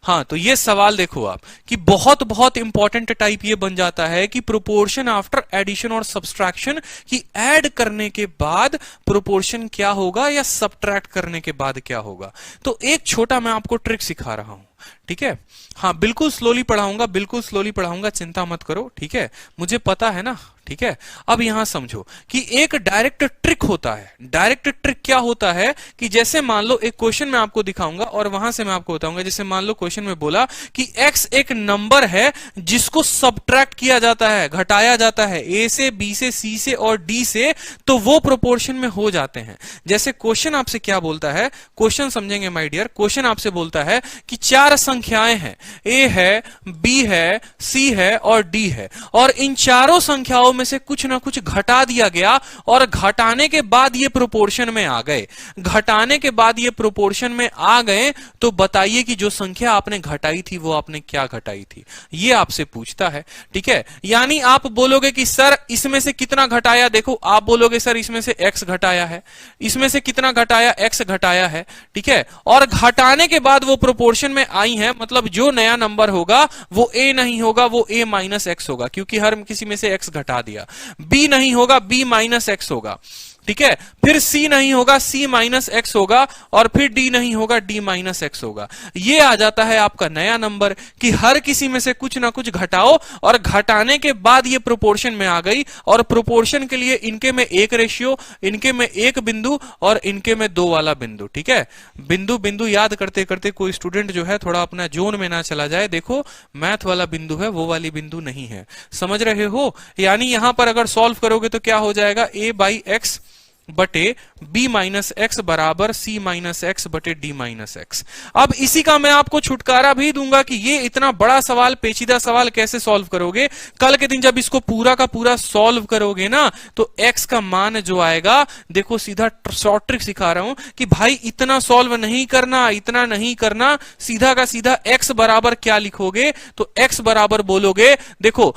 हाँ, तो ये सवाल देखो आप कि बहुत बहुत इंपॉर्टेंट टाइप ये बन जाता है कि प्रोपोर्शन आफ्टर एडिशन और सब्सट्रैक्शन, कि ऐड करने के बाद प्रोपोर्शन क्या होगा या सब्ट्रैक्ट करने के बाद क्या होगा। तो एक छोटा मैं आपको ट्रिक सिखा रहा हूं। ठीक है, हाँ, बिल्कुल स्लोली पढ़ाऊंगा, बिल्कुल स्लोली पढ़ाऊंगा, चिंता मत करो। ठीक है, मुझे पता है ना। ठीक है, अब यहां समझो कि एक डायरेक्ट ट्रिक होता है। डायरेक्ट ट्रिक क्या होता है कि जैसे मान लो एक क्वेश्चन मैं आपको दिखाऊंगा और वहां से मैं आपको बताऊंगा। जैसे मान लो क्वेश्चन में बोला कि x एक नंबर है जिसको सब्ट्रैक्ट किया जाता है, घटाया जाता है a से, b से, c से और d से, तो वो प्रोपोर्शन में हो जाते हैं। जैसे क्वेश्चन आपसे क्या बोलता है, क्वेश्चन समझेंगे माय डियर। क्वेश्चन आपसे बोलता है कि 4 संख्याएं हैं, a है, b है, c है और d है, और इन चारों संख्याओं में से कुछ ना कुछ घटा दिया गया, और घटाने के बाद ये प्रोपोर्शन में आ गए। घटाने के बाद ये प्रोपोर्शन में आ गए, तो बताइए कि जो संख्या आपने घटाई थी वो आपने क्या घटाई थी, ये आपसे पूछता है। ठीक है, यानी आप बोलोगे कि सर इसमें से कितना घटाया, देखो आप बोलोगे सर इसमें से x घटाया है, इसमें से कितना घटाया, x घटाया है। ठीक है, और घटाने के बाद वो प्रोपोर्शन में आई है, मतलब जो नया नंबर होगा वो a नहीं होगा, वो a माइनस x होगा, क्योंकि हर किसी में से x घटा दिया। b नहीं होगा, b माइनस x होगा। ठीक है, फिर c नहीं होगा, c माइनस x होगा, और फिर d नहीं होगा, d माइनस x होगा। ये आ जाता है आपका नया नंबर, कि हर किसी में से कुछ ना कुछ घटाओ, और घटाने के बाद ये प्रोपोर्शन में आ गई, और प्रोपोर्शन के लिए इनके में एक रेशियो, इनके में एक बिंदु और इनके में 2 वाला बिंदु। ठीक है, बिंदु बिंदु याद करते करते कोई स्टूडेंट जो है थोड़ा अपना जोन में ना चला जाए। देखो मैथ वाला बिंदु है, वो वाली बिंदु नहीं है, समझ रहे हो। यानी यहां पर अगर सॉल्व करोगे तो क्या हो जाएगा, a बाई एक्स बटे b माइनस एक्स बराबर c माइनस एक्स बटे d माइनस एक्स। अब इसी का मैं आपको छुटकारा भी दूंगा कि ये इतना बड़ा सवाल, पेचीदा सवाल कैसे सॉल्व करोगे। कल के दिन जब इसको पूरा का पूरा सॉल्व करोगे ना, तो x का मान जो आएगा, देखो सीधा शॉर्ट ट्रिक सिखा रहा हूं कि भाई इतना सॉल्व नहीं करना, इतना नहीं करना, सीधा का सीधा x बराबर क्या लिखोगे, तो x बराबर बोलोगे, देखो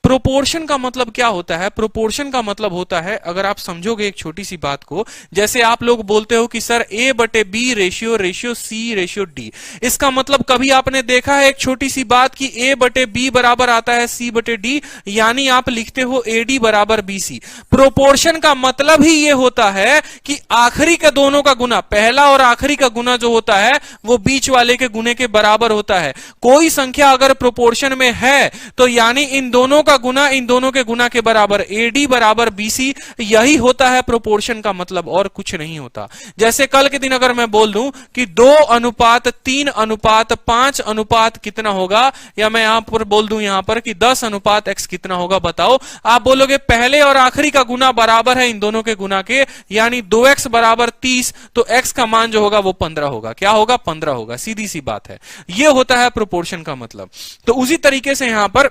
प्रोपोर्शन का मतलब क्या होता है, प्रोपोर्शन का मतलब होता है, अगर आप समझोगे एक छोटी सी बात को, जैसे आप लोग बोलते हो कि सर a बटे B ratio ratio C ratio D, इसका मतलब कभी आपने देखा है एक छोटी सी बात कि a बटे बी बराबर आता है c बटे डी, यानी आप लिखते हो AD बराबर BC। प्रोपोर्शन का मतलब ही ये होता है कि आखिरी के दोनों का गुना, पहला और आखिरी का गुना जो होता है वो बीच वाले के गुने के बराबर होता है। कोई संख्या अगर प्रोपोर्शन में है तो यानी इन दोनों गुना इन दोनों के गुना के बराबर, AD बराबर BC, यही होता है प्रोपोर्शन का मतलब, और कुछ नहीं होता। जैसे कल के दिन अगर मैं बोल दूं कि 2:3:5 कितना होगा, या मैं यहां पर बोल दूं यहां पर कि 10:x कितना होगा, बताओ। आप बोलोगे पहले और आखिरी का गुना बराबर है इन दोनों के गुना के, यानी 2x बराबर 30, तो x का मान जो होगा वो 15 होगा। क्या होगा? 15 होगा। सीधी सी बात है, यह होता है प्रोपोर्शन का मतलब। तो उसी तरीके से यहां पर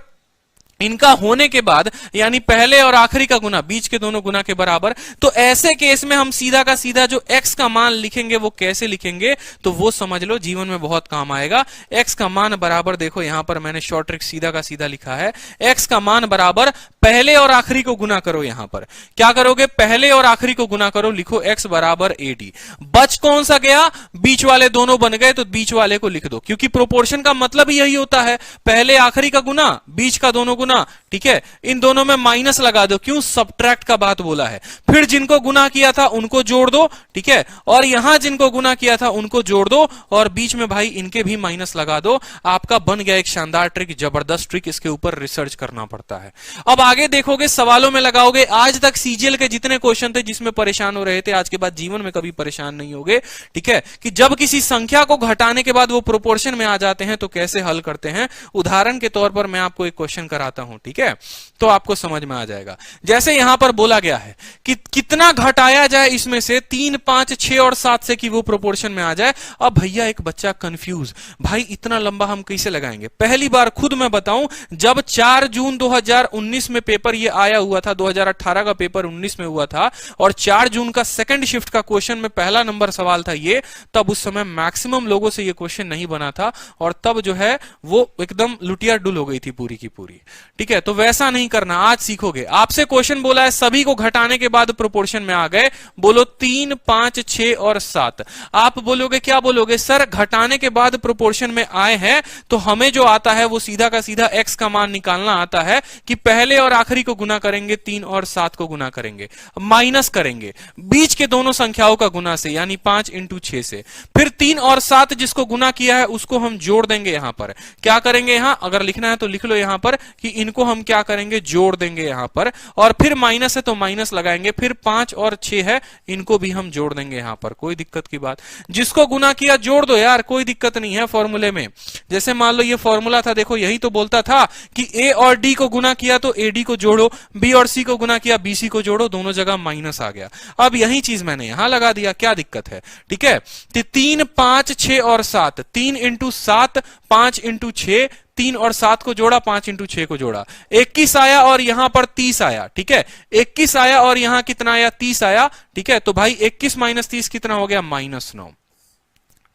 इनका होने के बाद, यानी पहले और आखिरी का गुना बीच के दोनों गुना के बराबर, तो ऐसे केस में हम सीधा का सीधा जो x का मान लिखेंगे वो कैसे लिखेंगे, तो वो समझ लो, जीवन में बहुत काम आएगा। x का मान बराबर, देखो यहां पर मैंने शॉर्ट ट्रिक सीधा का सीधा लिखा है, x का मान बराबर पहले और आखिरी को गुना करो। यहां पर क्या करोगे? पहले और आखिरी को गुना करो, लिखो x बराबर AD। बच कौन सा गया? बीच वाले दोनों बन गए, तो बीच वाले को लिख दो, क्योंकि प्रोपोर्शन का मतलब ही यही होता है, पहले आखिरी का गुना, बीच का दोनों गुना। ठीक है, इन दोनों में माइनस लगा दो, क्यों? सब्ट्रैक्ट का बात बोला है। फिर जिनको गुना किया था उनको जोड़ दो, ठीक है, और यहां जिनको गुना किया था उनको जोड़ दो, और बीच में भाई इनके भी माइनस लगा दो। आपका बन गया एक शानदार ट्रिक, जबरदस्त ट्रिक। इसके ऊपर रिसर्च करना पड़ता है। अब आगे देखोगे, सवालों में लगाओगे। आज तक सीजीएल के जितने क्वेश्चन थे जिसमें परेशान हो रहे थे, आज के बाद जीवन में कभी परेशान नहीं होगे। ठीक है, कि जब किसी संख्या को घटाने के बाद वो प्रोपोर्शन में आ जाते हैं तो कैसे हल करते हैं। उदाहरण के तौर पर मैं आपको एक क्वेश्चन कराता हूं, ठीक है, तो आपको समझ में आ जाएगा। जैसे यहां पर बोला गया है कि कितना घटाया जाए इसमें से 3, 5, 6 और 7 से कि वो प्रोपोर्शन में आ जाए। अब भैया एक बच्चा कंफ्यूज, भाई इतना लंबा हम कैसे लगाएंगे। पहली बार खुद मैं बताऊं, जब 4 जून 2019 में पेपर ये आया हुआ था, 2018 का पेपर 19 में हुआ था, और 4 जून का सेकंड शिफ्ट का क्वेश्चन में पहला नंबर सवाल था ये, तब उस समय मैक्सिमम लोगों से ये क्वेश्चन नहीं बना था, और तब जो है वो एकदम लुटिया डुल हो गई थी पूरी की पूरी। ठीक है, तो वैसा नहीं करना, आज सीखोगे। आपसे क्वेश्चन बोला है सभी को घटाने के बाद प्रोपोर्शन में आ गए, बोलो 3, 5, 6 और 7। आप बोलोगे, क्या बोलोगे? सर घटाने के बाद प्रोपोर्शन में आए हैं तो हमें जो आता है वो सीधा का सीधा x का मान निकालना आता है कि पहले और आखिरी को गुना करेंगे, 3 और 7 को गुना करेंगे, माइनस करेंगे बीच के दोनों संख्याओं का गुना से, यानी 5 × 6 से। फिर 3 और 7 जिसको गुना किया है उसको हम जोड़ देंगे। यहां पर क्या करेंगे? यहां अगर लिखना है तो लिख लो यहां पर कि इनको हम क्या करेंगे? जोड़ देंगे यहां पर, और फिर माइनस है तो माइनस लगाएंगे, फिर 5 और 6 है इनको भी हम जोड़ देंगे यहां पर। कोई दिक्कत की बात? जिसको गुना किया जोड़ दो यार, कोई दिक्कत नहीं है फॉर्मूले में। जैसे मान लो ये फॉर्मूला था, देखो यही तो बोलता था कि a और d को गुना किया तो AD को जोड़ो, b और c को गुना किया BC को जोड़ो, दोनों जगह माइनस आ गया। अब यही चीज मैंने यहां लगा दिया, क्या दिक्कत है? ठीक है, 3, 5, 6 और 7, 3 × 7, 5 × 6, 3 और 7 को जोड़ा, 5 × 6 को जोड़ा, 21 आया, और यहां पर 30 आया। ठीक है, 21 आया और यहां कितना आया? 30 आया। ठीक है, तो भाई 21 - 30 कितना हो गया? -9।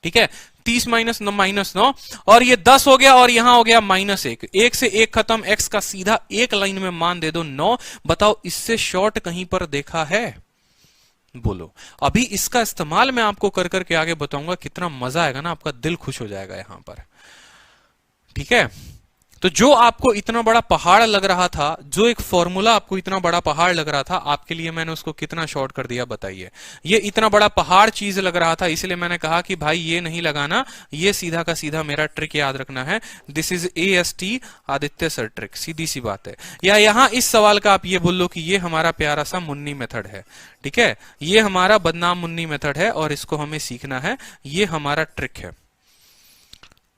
ठीक है, 30 - -9, और ये 10 हो गया, और यहां हो गया -1। 1 से 1 खत्म, x का सीधा एक लाइन में मान दे दो 9। बताओ इससे शॉर्ट कहीं पर देखा है? बोलो। अभी इसका इस्तेमाल मैं आपको कर करके आगे बताऊंगा, कितना मजा आएगा ना, आपका दिल खुश हो जाएगा यहां पर। ठीक है, तो जो आपको इतना बड़ा पहाड़ लग रहा था, जो एक फॉर्मूला आपको इतना बड़ा पहाड़ लग रहा था, आपके लिए मैंने उसको कितना शॉर्ट कर दिया बताइए। ये इतना बड़ा पहाड़ चीज लग रहा था, इसलिए मैंने कहा कि भाई ये नहीं लगाना, ये सीधा का सीधा मेरा ट्रिक याद रखना है। This is AST Aditya sir trick, सीधी सी बात है। या यहां इस सवाल का आप ये बोल लो कि ये हमारा प्यारा सा मुन्नी मेथड है। ठीक है, ये हमारा बदनाम मुन्नी मेथड है और इसको हमें सीखना है, ये हमारा ट्रिक है।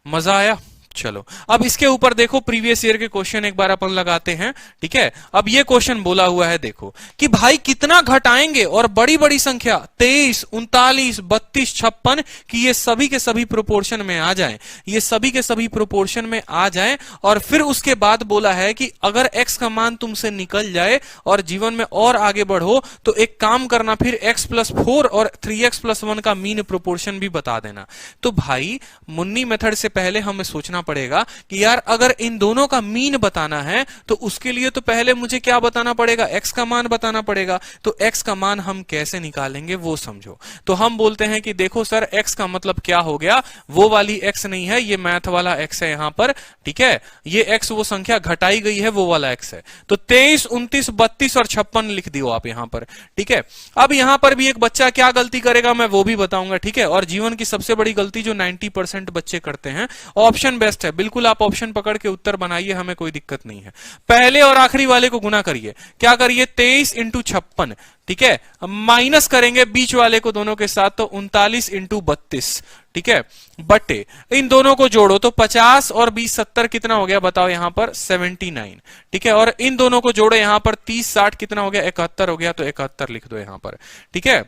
मजा आया? चलो अब इसके ऊपर देखो प्रीवियस ईयर के क्वेश्चन एक बार अपन लगाते हैं। ठीक है, अब ये क्वेश्चन बोला हुआ है देखो कि भाई कितना घटाएंगे और बड़ी बड़ी संख्या 23, 39, 32, 56 कि ये सभी के सभी प्रोपोर्शन में आ जाएं, ये सभी के सभी प्रोपोर्शन में आ जाएं। और फिर उसके बाद बोला है कि अगर x का मान तुमसे निकल जाए और जीवन में और आगे बढ़ो तो एक काम करना, फिर x+4 और 3x+1 का मीन प्रोपोर्शन भी बता देना। तो भाई मुन्नी मेथड से पहले हमें सोचना पड़ेगा कि यार अगर इन दोनों का मीन बताना है तो उसके लिए तो पहले मुझे क्या बताना पड़ेगा, x का मान बताना पड़ेगा। तो x का मान हम कैसे निकालेंगे वो समझो। तो हम बोलते हैं कि देखो सर x का मतलब क्या हो गया, वो वाली x नहीं है, ये मैथ वाला x है यहां पर। ठीक है, ये x वो संख्या घटाई गई है, वो वाला x है। तो 23, 29, 32 और 56 लिख दियो आप यहां पर। ठीक है, अब यहां पर भी एक बच्चा क्या गलती करेगा मैं वो भी बताऊंगा। ठीक है, और जीवन की सबसे बड़ी गलती जो 90% बच्चे करते हैं, ऑप्शन बेस्ट है, बिल्कुल आप ऑप्शन पकड़ के उत्तर बनाइए, हमें कोई दिक्कत नहीं है। पहले और आखिरी वाले को गुना करिए, क्या करिए 23 × 56। ठीक है, माइनस करेंगे बीच वाले को दोनों के साथ, तो 39 × 32। ठीक है, बटे इन दोनों को जोड़ो तो 50 और 20 70 कितना हो गया बताओ यहां पर 79। ठीक है, और इन दोनों को जोड़ो यहां पर 30 60 कितना हो गया 71 हो गया, तो 71 लिख दो यहां पर। ठीक है,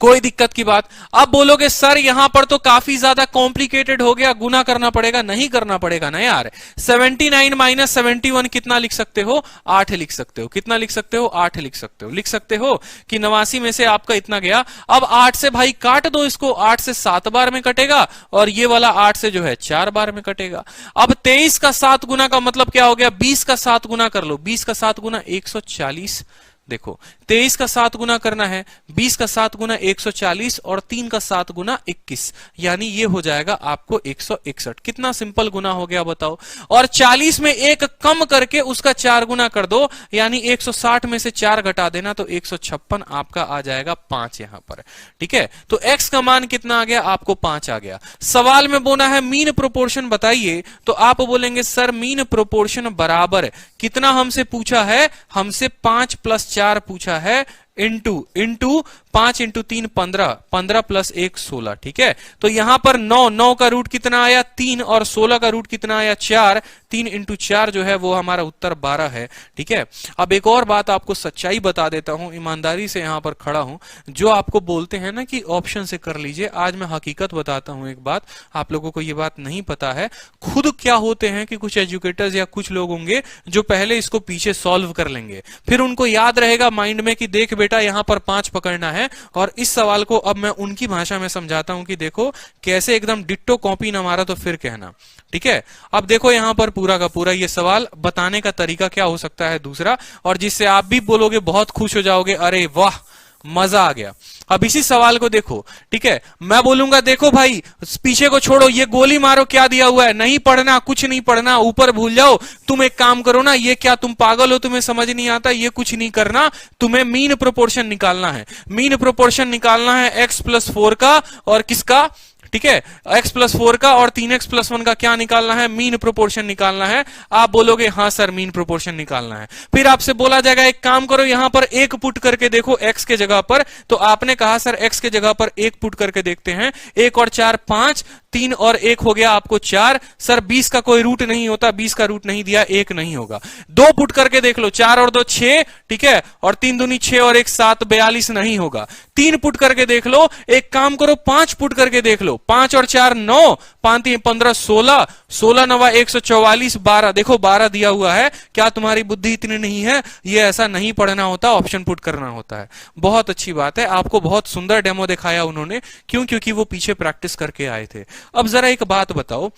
कोई दिक्कत की बात। अब बोलोगे सर यहां पर तो काफी ज्यादा कॉम्प्लिकेटेड हो गया, गुना करना पड़ेगा। नहीं करना पड़ेगा ना यार, 79 - 71 कितना लिख सकते हो 8 लिख सकते हो। कितना लिख सकते हो 8 लिख सकते हो। लिख सकते हो कि 89 में से आपका इतना गया। अब 8 से भाई काट दो इसको, 8 से 7 बार में कटेगा और ये वाला 8 से जो है 4 बार में कटेगा। अब 23 का 7 गुना का मतलब क्या हो गया, 20 का 7 गुना कर लो। 20 का 7 गुना 140। देखो 23 का 7 गुना करना है, 20 का 7 गुना 140 और 3 का 7 गुना 21, यानी ये हो जाएगा आपको 161। कितना सिंपल गुना हो गया बताओ। और 40 में एक कम करके उसका 4 गुना कर दो, यानी 160 में से 4 घटा देना, तो 156 आपका आ जाएगा 5 यहां पर। ठीक है, तो x का मान कितना आ गया आपको 5 आ गया। सवाल में बोला है मीन प्रोपोर्शन बताइए, तो आप बोलेंगे सर मीन प्रोपोर्शन बराबर कितना हमसे पूछा है, हमसे 5 + 4 पूछा है, इंटू 5 × 3 15, 15 + 1 16। ठीक है, तो यहां पर 9 का रूट कितना आया 3 और 16 का रूट कितना आया 4। 3 × 4 जो है वो हमारा उत्तर 12 है। ठीक है, अब एक और बात आपको सच्चाई बता देता हूं, ईमानदारी से यहां पर खड़ा हूं। जो आपको बोलते हैं ना कि ऑप्शन से कर लीजिए, आज मैं हकीकत बताता हूं। एक बात आप लोगों को ये बात नहीं पता है, खुद क्या होते हैं कि कुछ एजुकेटर्स या कुछ लोग होंगे जो पहले इसको पीछे सॉल्व कर लेंगे, फिर उनको याद रहेगा माइंड में कि देख बेटा यहां पर 5 पकड़ना है। और इस सवाल को अब मैं उनकी भाषा में समझाता हूं कि देखो कैसे एकदम डिट्टो कॉपी ना मारा तो फिर कहना। ठीक है, अब देखो यहां पर पूरा का पूरा ये सवाल बताने का तरीका क्या हो सकता है दूसरा, और जिससे आप भी बोलोगे बहुत खुश हो जाओगे, अरे वाह मजा आ गया। अब इसी सवाल को देखो। ठीक है, मैं बोलूंगा देखो भाई पीछे को छोड़ो, ये गोली मारो, क्या दिया हुआ है, नहीं पढ़ना, कुछ नहीं पढ़ना, ऊपर भूल जाओ। तुम एक काम करो ना, ये क्या तुम पागल हो, तुम्हें समझ नहीं आता, ये कुछ नहीं करना, तुम्हें मीन प्रोपोर्शन निकालना है। मीन प्रोपोर्शन निकालना है x+4 का और किसका, ठीक है, x+4 का और 3x+1 का क्या निकालना है, मीन प्रोपोर्शन निकालना है। आप बोलोगे हाँ सर मीन प्रोपोर्शन निकालना है। फिर आपसे बोला जाएगा एक काम करो यहां पर 1 पुट करके देखो x के जगह पर, तो आपने कहा सर x के जगह पर 1 पुट करके देखते हैं। 1 और 4 5, 3 और 1 हो गया आपको 4। सर 20 का कोई रूट नहीं होता, 20 का रूट नहीं दिया, 1 नहीं होगा। 2 पुट करके देख लो, 4 और 2 6, ठीक है, और 3 दूनी 6 और 1 7, 42 नहीं होगा। 3 पुट करके देख लो, एक काम करो 5 पुट करके देख लो, 5 और 4 9, 5 3 15 16, 16 9 144, 12, देखो 12 दिया हुआ है। क्या तुम्हारी बुद्धि इतनी नहीं है? ये ऐसा नहीं पढ़ना होता, ऑप्शन पुट करना होता है। बहुत अच्छी बात है, आपको बहुत सुंदर डेमो दिखाया उन्होंने, क्यों? क्योंकि वो पीछे प्रैक्टिस करके आए थे। अब जरा एक बात बताओ,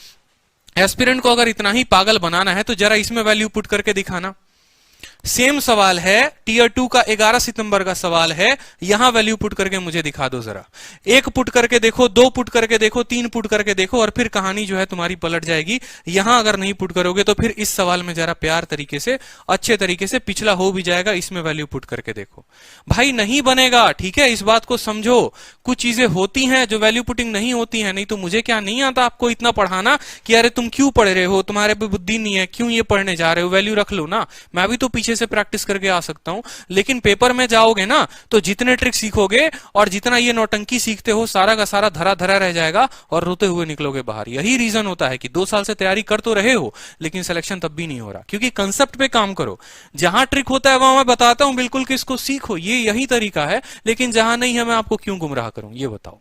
एस्पिरेंट को अगर इतना ही पागल बनाना है तो जरा इसमें वैल्यू पुट करके दिखाना। सेम सवाल है, टीयर 2 का 11 सितंबर का सवाल है, यहां वैल्यू पुट करके मुझे दिखा दो जरा। 1 पुट करके देखो, 2 पुट करके देखो, 3 पुट करके देखो, और फिर कहानी जो है तुम्हारी पलट जाएगी। यहां अगर नहीं पुट करोगे तो फिर इस सवाल में जरा प्यार तरीके से, अच्छे तरीके से, पिछला हो भी जाएगा, इसमें वैल्यू पुट करके देखो। भाई नहीं बनेगा, ठीक है, इस बात को समझो। कुछ चीजें होती हैं जो वैल्यू पुटिंग नहीं होती है। नहीं तो मुझे क्या नहीं आता आपको इतना पढ़ाना कि अरे तुम क्यों पढ़ रहे हो, तुम्हारे पे बुद्धि नहीं है, क्यों ये पढ़ने जा रहे हो, वैल्यू रख लो ना। मैं भी तो पीछे से प्रैक्टिस करके आ सकता हूं, लेकिन पेपर में जाओगे ना तो जितने ट्रिक सीखोगे और जितना ये नौटंकी सीखते हो सारा का सारा धरा धरा रह जाएगा और रोते हुए निकलोगे बाहर। यही रीजन होता है कि 2 साल से तैयारी कर तो रहे हो लेकिन सिलेक्शन तब भी नहीं हो रहा, क्योंकि कंसेप्ट पे काम करो। जहां ट्रिक होता है वहां मैं बताता हूं बिल्कुल कि इसको सीखो, ये यही तरीका है, लेकिन जहां नहीं है मैं आपको क्यों गुमराह करूं, ये बताओ।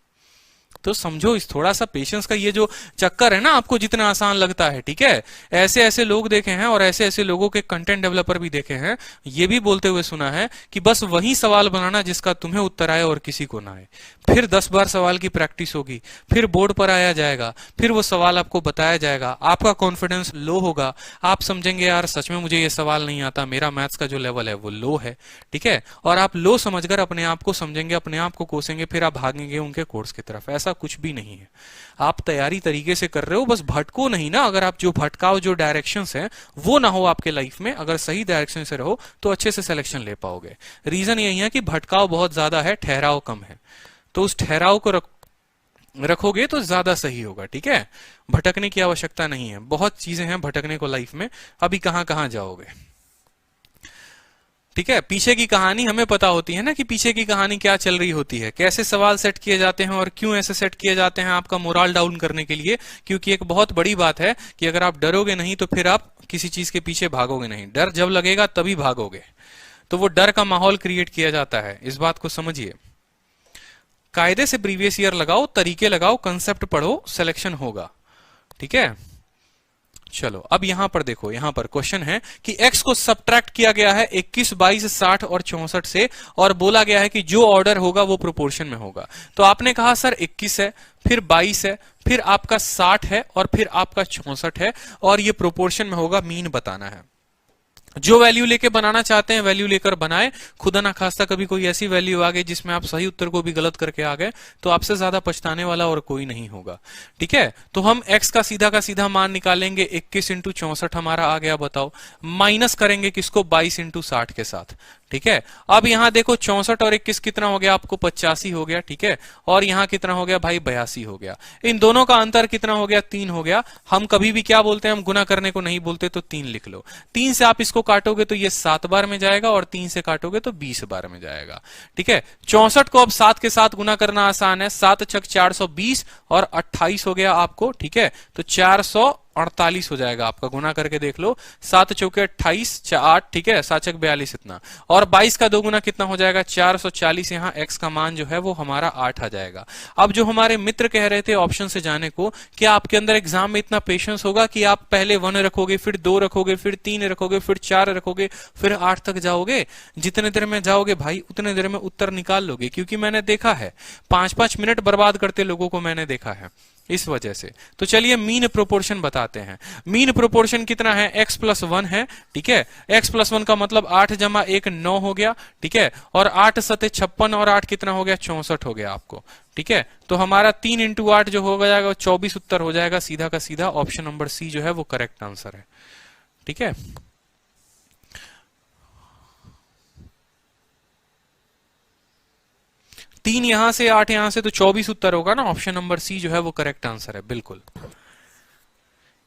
तो समझो इस थोड़ा सा पेशेंस का ये जो चक्कर है ना, आपको जितना आसान लगता है, ठीक है, ऐसे ऐसे लोग देखे हैं और ऐसे ऐसे लोगों के कंटेंट डेवलपर भी देखे हैं, ये भी बोलते हुए सुना है कि बस वही सवाल बनाना जिसका तुम्हें उत्तर आए और किसी को ना आए, फिर 10 बार सवाल की प्रैक्टिस होगी, फिर बोर्ड पर आया जाएगा, फिर वो सवाल आपको बताया जाएगा, आपका कॉन्फिडेंस लो होगा, आप समझेंगे यार सच में मुझे ये सवाल नहीं आता, मेरा मैथ्स का जो लेवल है वो लो है, ठीक है, और आप लो समझकर अपने आप को समझेंगे, अपने आप को कोसेंगे, फिर आप भागेंगे उनके कोर्स की तरफ। ऐसा कुछ भी नहीं है, आप तैयारी तरीके से कर रहे हो, बस भटको नहीं ना। अगर आप जो भटकाओ, जो डायरेक्शंस हैं वो ना हो आपके लाइफ में, अगर सही डायरेक्शन से रहो तो अच्छे से सिलेक्शन ले पाओगे। रीजन यही है कि भटकाव बहुत ज्यादा है, ठहराव कम है, तो उस ठहराव को रखोगे तो ज्यादा सही होगा, ठीक है। भटकने की आवश्यकता नहीं है, बहुत चीजें हैं भटकने को लाइफ में, अभी कहां कहां जाओगे, ठीक है। पीछे की कहानी हमें पता होती है ना कि पीछे की कहानी क्या चल रही होती है, कैसे सवाल सेट किए जाते हैं और क्यों ऐसे सेट किए जाते हैं, आपका मोरल डाउन करने के लिए। क्योंकि एक बहुत बड़ी बात है कि अगर आप डरोगे नहीं तो फिर आप किसी चीज के पीछे भागोगे नहीं, डर जब लगेगा तभी भागोगे, तो वो डर का माहौल क्रिएट किया जाता है, इस बात को समझिए। कायदे से प्रीवियस ईयर लगाओ, तरीके लगाओ, कंसेप्ट पढ़ो, सिलेक्शन होगा, ठीक है। चलो अब यहां पर देखो, यहां पर क्वेश्चन है कि x को सब्ट्रैक्ट किया गया है 21, 22, 60 और 64 से, और बोला गया है कि जो ऑर्डर होगा वो प्रोपोर्शन में होगा। तो आपने कहा सर 21 है, फिर 22 है, फिर आपका 60 है और फिर आपका 64 है, और ये प्रोपोर्शन में होगा, मीन बताना है। जो वैल्यू लेके बनाना चाहते हैं वैल्यू लेकर बनाए, खुदा ना खास्ता कभी कोई ऐसी वैल्यू आ गई जिसमें आप सही उत्तर को भी गलत करके आ गए तो आपसे ज्यादा पछताने वाला और कोई नहीं होगा, ठीक है। तो हम x का सीधा मान निकालेंगे, 21 इंटू 64 हमारा आ गया, बताओ, माइनस करेंगे किसको, 22 इंटू 60 के साथ, ठीक है। अब यहां देखो 64 और 21 कितना हो गया आपको, 85 हो गया, ठीक है, और यहां कितना हो गया भाई, 82 हो गया। इन दोनों का अंतर कितना हो गया, 3 हो गया। हम कभी भी क्या बोलते हैं, हम गुना करने को नहीं बोलते, तो 3 लिख लो। 3 से आप इसको काटोगे तो ये 7 बार में जाएगा और 3 से काटोगे तो 20 बार में जाएगा, ठीक है। 64 को अब 7 के साथ गुना करना आसान है, 7 छक 420 और 28 हो गया आपको, ठीक है, तो 448 हो जाएगा आपका, गुना करके देख लो, 7 चौके 28, 8, ठीक है, 7 छक 42 इतना, और 22 का 2 गुना कितना हो जाएगा, 440। यहाँ x का मान जो है वो हमारा 8 आ जाएगा। अब जो हमारे मित्र कह रहे थे ऑप्शन से जाने को, क्या आपके अंदर एग्जाम में इतना पेशेंस होगा कि आप पहले 1 रखोगे, फिर 2 रखोगे, फिर 3 रखोगे, फिर 4 रखोगे, फिर 8 तक जाओगे? जितने देर में जाओगे भाई उतने देर में उत्तर निकाल लोगे, क्योंकि मैंने देखा है 5-5 मिनट बर्बाद करते लोगों को मैंने देखा है, इस वजह से। तो चलिए मीन प्रोपोर्शन बताते हैं। मीन प्रोपोर्शन कितना है, x प्लस 1 है, ठीक है। x प्लस 1 का मतलब 8 जमा 1 9 हो गया, ठीक है, और 8 सते 56 और 8 कितना हो गया, 64 हो गया आपको, ठीक है। तो हमारा 3 इंटू 8 जो हो जाएगा 24 उत्तर हो जाएगा, सीधा का सीधा ऑप्शन नंबर सी जो है वो करेक्ट आंसर है, ठीक है। तीन यहां से 8 यहां से, तो 24 उत्तर होगा ना, ऑप्शन नंबर सी जो है वो करेक्ट आंसर है, बिल्कुल।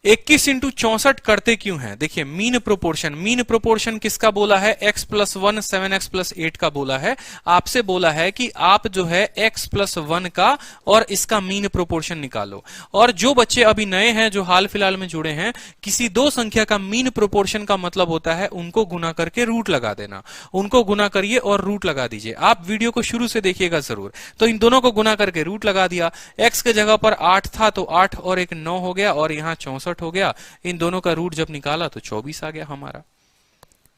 21 इंटू 64 करते क्यों हैं? देखिए मीन प्रोपोर्शन किसका बोला है, x प्लस 1 7x प्लस 8 का बोला है। आपसे बोला है कि आप जो है x प्लस 1 का और इसका मीन प्रोपोर्शन निकालो। और जो बच्चे अभी नए हैं, जो हाल फिलहाल में जुड़े हैं, किसी दो संख्या का मीन प्रोपोर्शन का मतलब होता है उनको गुना करके रूट लगा देना। उनको गुना करिए और रूट लगा दीजिए। आप वीडियो को शुरू से देखिएगा जरूर। तो इन दोनों को गुना करके रूट लगा दिया, x के जगह पर 8 था तो 8 और 1 9 हो गया, और यहां 64 हो गया। इन दोनों का रूट जब निकाला तो 24 आ गया हमारा,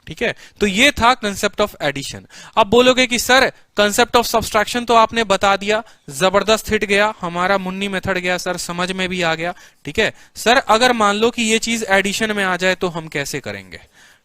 ठीक है। तो ये था कंसेप्ट ऑफ एडिशन। अब बोलोगे कि सर कंसेप्ट ऑफ सब्सट्रैक्शन तो आपने बता दिया, जबरदस्त हिट गया हमारा, मुन्नी मेथड गया सर, समझ में भी आ गया, ठीक है। सर अगर मान लो कि ये चीज एडिशन में आ जाए तो हम कैसे करेंगे,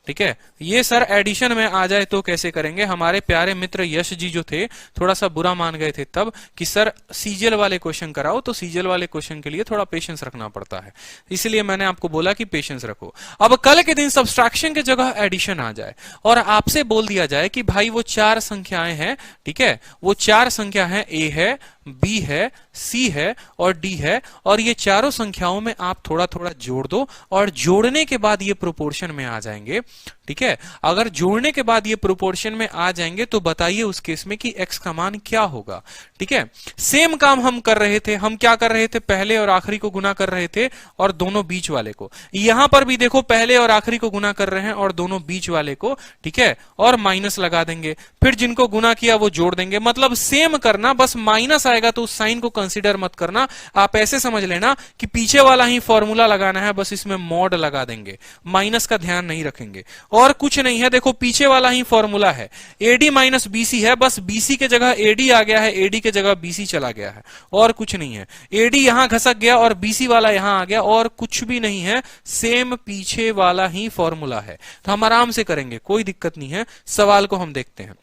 ठीक है। ये सर एडिशन में आ जाए तो कैसे करेंगे? हमारे प्यारे मित्र यश जी जो थे थोड़ा सा बुरा मान गए थे तब कि सर सीजीएल वाले क्वेश्चन कराओ, तो सीजीएल वाले क्वेश्चन के लिए थोड़ा पेशेंस रखना पड़ता है, इसलिए मैंने आपको बोला कि पेशेंस रखो। अब कल के दिन सब्सट्रैक्शन की जगह एडिशन आ जाए और आपसे बोल दिया जाए कि भाई वो 4 संख्याएं हैं, ठीक है, वो 4 संख्या है, ए है, बी है, सी है और डी है, और ये चारों संख्याओं में आप थोड़ा थोड़ा जोड़ दो और जोड़ने के बाद ये प्रोपोर्शन में आ जाएंगे। ठीक है, अगर जोड़ने के बाद ये प्रोपोर्शन में आ जाएंगे तो बताइए उस केस में कि x का मान क्या होगा। ठीक है, सेम काम हम कर रहे थे, हम क्या कर रहे थे, पहले और आखिरी को गुना कर रहे थे और दोनों बीच वाले को। यहां पर भी देखो पहले और आखिरी को गुना कर रहे हैं और दोनों बीच वाले को, ठीक है, और माइनस लगा देंगे, फिर जिनको गुना किया वो जोड़ देंगे। मतलब सेम करना, बस माइनस आएगा तो उस साइन को कंसीडर मत करना, आप ऐसे समझ लेना कि पीछे वाला ही फॉर्मूला लगाना है, बस इसमें मॉड लगा देंगे, माइनस का ध्यान नहीं रखेंगे और कुछ नहीं है। देखो पीछे वाला ही फॉर्मूला है, AD माइनस BC है, बस BC के जगह AD आ गया है, AD के जगह BC चला गया है, और कुछ नहीं है। AD यहां घसक गया और BC वाला यहां आ गया, और कुछ भी नहीं है, सेम पीछे वाला ही फॉर्मूला है। तो हम आराम से करेंगे, कोई दिक्कत नहीं है। सवाल को हम देखते हैं।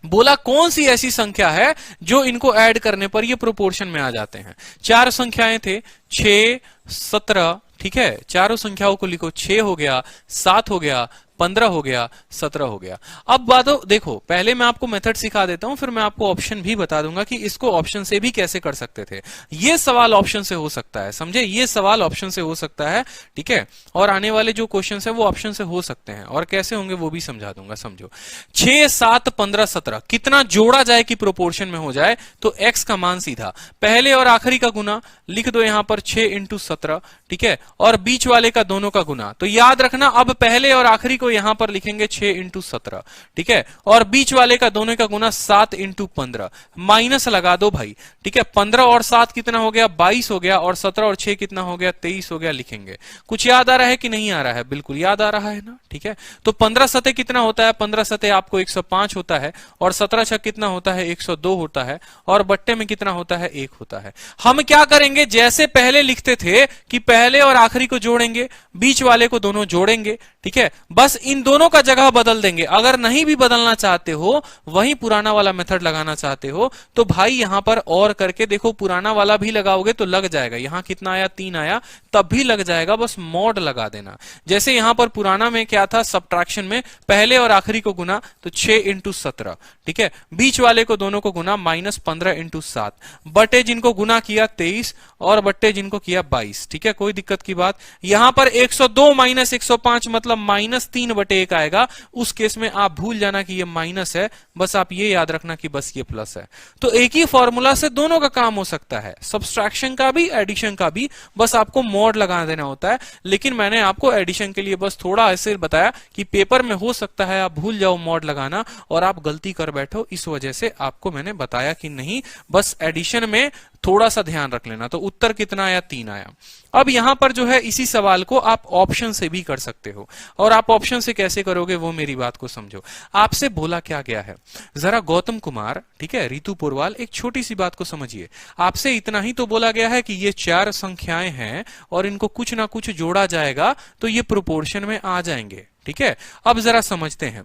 बोला कौन सी ऐसी संख्या है जो इनको ऐड करने पर ये प्रोपोर्शन में आ जाते हैं। चार संख्याएं थे, 6, 17, ठीक है, चारों संख्याओं को लिखो, 6 हो गया, 7 हो गया, 15 हो गया, 17 हो गया। अब बातों देखो, पहले मैं आपको मेथड सिखा देता हूं, फिर मैं आपको ऑप्शन भी बता दूंगा कि इसको ऑप्शन से भी कैसे कर सकते थे। ये सवाल ऑप्शन से हो सकता है, समझे, ये सवाल ऑप्शन से हो सकता है, ठीक है, और आने वाले जो क्वेश्चन है वो ऑप्शन से हो सकते हैं, और कैसे होंगे वो भी समझा दूंगा। समझो, 6, 7, 15, 17 कितना जोड़ा जाए कि प्रोपोर्शन में हो जाए, तो x का मान सीधा पहले और आखिरी का गुना लिख दो यहां पर 6 इंटू 17, ठीक है, और बीच वाले का दोनों का गुना। तो याद रखना, अब पहले और आखिरी को यहां पर लिखेंगे 6 इंटू 17, ठीक है, और बीच वाले का दोनों का गुना 7 इंटू 15, माइनस लगा दो भाई, ठीक है। 15 और 7 कितना हो गया, 22 हो गया, और 17 और 6 कितना हो गया, 23 हो गया। लिखेंगे, कुछ याद आ रहा है कि नहीं आ रहा है, बिल्कुल याद आ रहा है ना, ठीक है। तो 15 सते कितना होता है, 15 सते आपको 105 होता है, और 17 छक कितना होता है, 102 होता है, और बट्टे में कितना होता है, 1 होता है। हम क्या करेंगे, जैसे पहले लिखते थे कि पहले और आखिरी को जोड़ेंगे, बीच वाले को दोनों जोड़ेंगे, ठीक है, बस इन दोनों का जगह बदल देंगे। अगर नहीं भी बदलना चाहते हो, वही पुराना वाला मेथड लगाना चाहते हो, तो भाई यहां पर और करके देखो, पुराना वाला भी लगाओगे तो लग जाएगा। यहां कितना आया, 3 आया, तब भी लग जाएगा, बस मॉड लगा देना। जैसे यहां पर पुराना में क्या था, सब्ट्रैक्शन में पहले और आखिरी को गुना, तो 6 इंटू 17, ठीक है, बीच वाले को दोनों को गुना, माइनस 15 इंटू 7, बटे जिनको गुना किया 23, और बट्टे जिनको किया 22, ठीक है, कोई दिक्कत की बात। यहां पर 102 माइनस 105 मतलब माइनस 3 बटे 1 आएगा। उस केस में आप भूल जाना कि ये माइनस है, बस आप ये याद रखना कि बस ये प्लस है। तो एक ही फॉर्मूला से दोनों का काम हो सकता है, सब्सट्रैक्शन का भी, एडिशन का भी, बस आपको मॉड लगा देना होता है। लेकिन मैंने आपको एडिशन के लिए बस थोड़ा ऐसे बताया कि पेपर में हो सकता है आप भूल जाओ मॉड लगाना और आप गलती कर बैठो, इस वजह से आपको मैंने बताया कि नहीं, बस एडिशन में थोड़ा सा ध्यान रख लेना। तो उत्तर कितना आया, 3 आया। अब यहां पर जो है इसी सवाल को आप ऑप्शन से भी कर सकते हो, और आप ऑप्शन से कैसे करोगे वो मेरी बात को समझो। आपसे बोला क्या गया है, जरा गौतम कुमार, ठीक है, रितु पुरवाल, एक छोटी सी बात को समझिए। आपसे इतना ही तो बोला गया है कि ये 4 संख्याएं हैं और इनको कुछ ना कुछ जोड़ा जाएगा तो ये प्रोपोर्शन में आ जाएंगे, ठीक है। अब जरा समझते हैं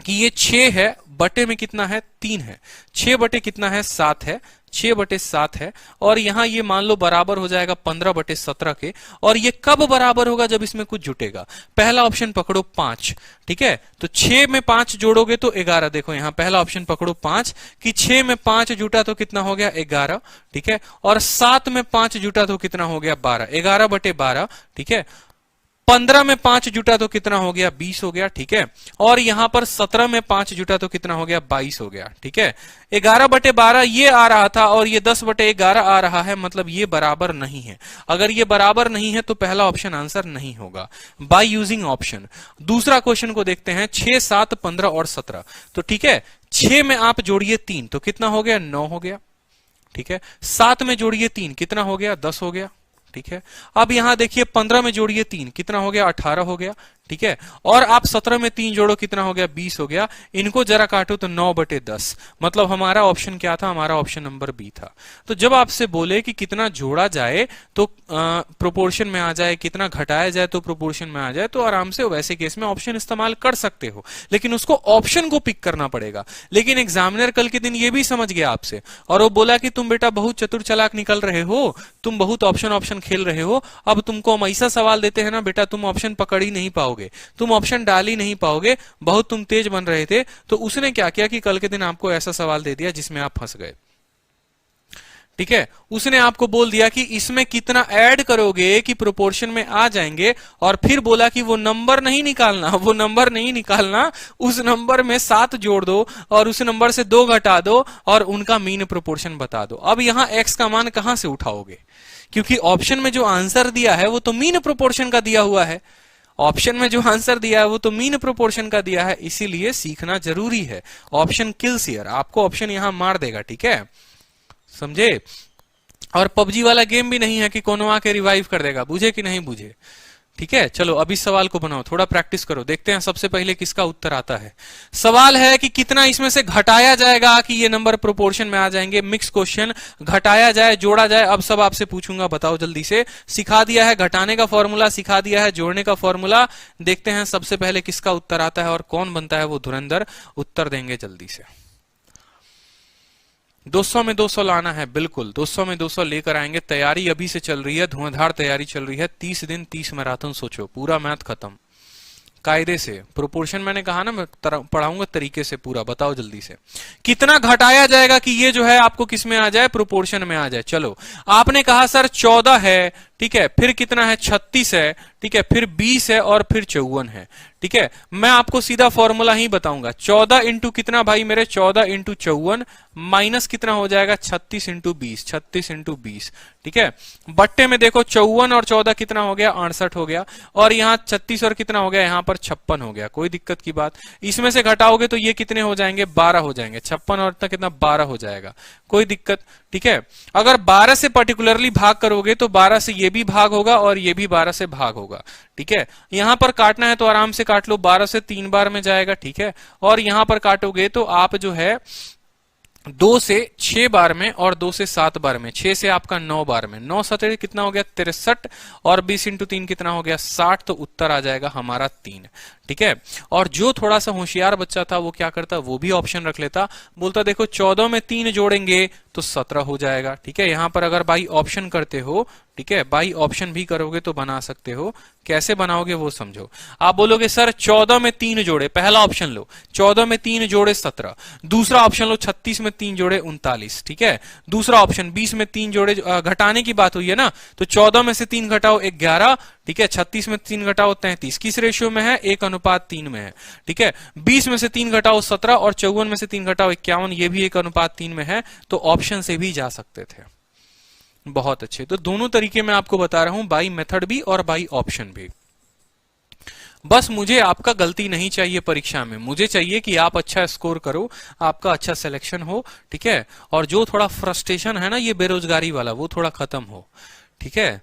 कि ये 6 है, बटे में कितना है, 3 है, 6 बटे कितना है, 7 है, 6 बटे 7 है, और यहां ये मान लो बराबर हो जाएगा 15 बटे 17 के। और ये कब बराबर होगा, जब इसमें कुछ जुटेगा। पहला ऑप्शन पकड़ो 5, ठीक है, तो 6 में 5 जोड़ोगे तो 11। देखो यहां पहला ऑप्शन पकड़ो 5 कि 6 में 5 जुटा तो कितना हो गया, 11, ठीक है, और 7 में 5 जुटा तो कितना हो गया, 12, 11 बटे 12, ठीक है। 15 में 5 जुटा तो कितना हो गया, 20 हो गया, ठीक है, और यहां पर 17 में 5 जुटा तो कितना हो गया, 22 हो गया, ठीक है। 11 बटे 12 ये आ रहा था और ये 10 बटे 11 आ रहा है, मतलब ये बराबर नहीं है। अगर ये बराबर नहीं है तो पहला ऑप्शन आंसर नहीं होगा, बाय यूजिंग ऑप्शन। दूसरा क्वेश्चन को देखते हैं, 6, 7, 15 और 17। तो ठीक है, 6 में आप जोड़िए 3 तो कितना हो गया, 9 हो गया, ठीक है। 7 में जोड़िए 3 कितना हो गया, 10 हो गया, ठीक है। अब यहां देखिए 15 में जोड़िए 3 कितना हो गया, 18 हो गया, ठीक है, और आप 17 में 3 जोड़ो कितना हो गया, 20 हो गया। इनको जरा काटो तो 9 बटे 10, मतलब हमारा ऑप्शन क्या था, हमारा ऑप्शन नंबर बी था। तो जब आपसे बोले कि कितना जोड़ा जाए तो प्रोपोर्शन में आ जाए, कितना घटाया जाए तो प्रोपोर्शन में आ जाए, तो आराम से वैसे केस में ऑप्शन इस्तेमाल कर सकते हो, लेकिन उसको ऑप्शन को पिक करना पड़ेगा। लेकिन एग्जामिनर कल के दिन ये भी समझ गया आपसे, और वो बोला कि तुम बेटा बहुत चतुर चालाक निकल रहे हो, तुम बहुत ऑप्शन खेल रहे हो, अब तुमको हम ऐसा सवाल देते हैं ना बेटा, तुम ऑप्शन पकड़ ही नहीं पाओगे, तुम ऑप्शन डाल ही नहीं पाओगे, बहुत तुम तेज बन रहे थे। तो उसने क्या किया कि कल के दिन आपको ऐसा सवाल दे दिया जिसमें आप फंस गए। ठीक है, उसने आपको बोल दिया कि इसमें कितना ऐड करोगे कि प्रोपोर्शन में आ जाएंगे, और फिर बोला कि वो नंबर नहीं निकालना, वो नंबर नहीं निकालना, उस नंबर में 7 जोड़ दो और उस नंबर से 2 घटा दो और उनका मीन प्रोपोर्शन बता दो। अब यहां x का मान कहां से उठाओगे, क्योंकि ऑप्शन में जो आंसर दिया है वो तो मीन प्रोपोर्शन का दिया हुआ है। ऑप्शन में जो आंसर दिया है वो तो मीन प्रोपोर्शन का दिया है, इसीलिए सीखना जरूरी है। ऑप्शन किल्स हियर, आपको ऑप्शन यहां मार देगा। ठीक है, समझे। और पबजी वाला गेम भी नहीं है कि कोनो आके रिवाइव कर देगा, बुझे कि नहीं बुझे। ठीक है, चलो अभी सवाल को बनाओ, थोड़ा प्रैक्टिस करो, देखते हैं सबसे पहले किसका उत्तर आता है। सवाल है कि कितना इसमें से घटाया जाएगा कि ये नंबर प्रोपोर्शन में आ जाएंगे। मिक्स क्वेश्चन, घटाया जाए जोड़ा जाए, अब सब आपसे पूछूंगा, बताओ जल्दी से। सिखा दिया है घटाने का फॉर्मूला, सिखा दिया है जोड़ने का फॉर्मूला। देखते हैं सबसे पहले किसका उत्तर आता है और कौन बनता है वो धुरंधर। उत्तर देंगे जल्दी से। 200 में 200 लाना है, बिल्कुल 200 में 200 लेकर आएंगे। तैयारी अभी से चल रही है, धुआंधार तैयारी चल रही है। 30 दिन 30 मैराथन, सोचो पूरा मैथ खत्म कायदे से। प्रोपोर्शन मैंने कहा ना, मैं पढ़ाऊंगा तरीके से पूरा। बताओ जल्दी से कितना घटाया जाएगा कि ये जो है आपको किस में आ जाए, प्रोपोर्शन में आ जाए। चलो, आपने कहा सर 14 है, ठीक है, फिर कितना है 36 है, ठीक है, फिर 20 है और फिर 54 है। ठीक है, मैं आपको सीधा फॉर्मूला ही बताऊंगा। 14 इंटू कितना भाई मेरे, 14 इंटू 54 माइनस कितना हो जाएगा 36 इंटू 20, 36 इंटू 20। ठीक है, बट्टे में देखो 54 और 14 कितना हो गया, 68 हो गया, और यहाँ 36 और कितना हो गया, यहाँ पर 56 हो गया। कोई दिक्कत की बात। इसमें से घटाओगे तो ये कितने हो जाएंगे, 12 हो जाएंगे। 56 और कितना, 12 हो जाएगा। कोई दिक्कत। ठीक है, अगर 12 से पर्टिकुलरली भाग करोगे तो 12 से ये भी भाग होगा और ये भी 12 से भाग होगा। ठीक है, यहां पर काटना है तो आराम से काट लो, 12 से 3 बार में जाएगा। ठीक है, और यहां पर काटोगे तो आप जो है 2 से 6 बार में और 2 से 7 बार में, 6 से आपका 9 बार में, 9 7 कितना हो गया 63, और 20 इंटू 3 कितना हो गया 60। तो उत्तर आ जाएगा हमारा 3। ठीक है, और जो थोड़ा सा होशियार बच्चा था वो क्या करता, वो भी ऑप्शन रख लेता, बोलता देखो 14 में 3 जोड़ेंगे तो 17 हो जाएगा। ठीक है, यहां पर अगर बाई ऑप्शन करते हो, ठीक है, बाई ऑप्शन भी करोगे तो बना सकते हो। कैसे बनाओगे वो समझो। आप बोलोगे सर 14 में 3 जोड़े, पहला ऑप्शन लो, 14 में 3 जोड़े 17। दूसरा ऑप्शन लो, 36 में 3 जोड़े 39। ठीक है, दूसरा ऑप्शन 20 में 3 जोड़े, घटाने की बात हुई है ना, तो 14 में से 3 घटाओ 11। ठीक है, 36 में 3 घटाओ 33। किस रेशियो में है, 1:3 में है। ठीक है, 20 में से 3 घटाओ 17 और 54 में से 3 घटाओ 51, ये भी 1:3 में है। तो ऑप्शन से भी जा सकते थे। बहुत अच्छे, तो दोनों तरीके मैं आपको बता रहा हूं, बाई मेथड भी और बाई ऑप्शन भी। बस मुझे आपका गलती नहीं चाहिए परीक्षा में, मुझे चाहिए कि आप अच्छा स्कोर करो, आपका अच्छा सिलेक्शन हो। ठीक है, और जो थोड़ा फ्रस्ट्रेशन है ना ये बेरोजगारी वाला, वो थोड़ा खत्म हो। ठीक है,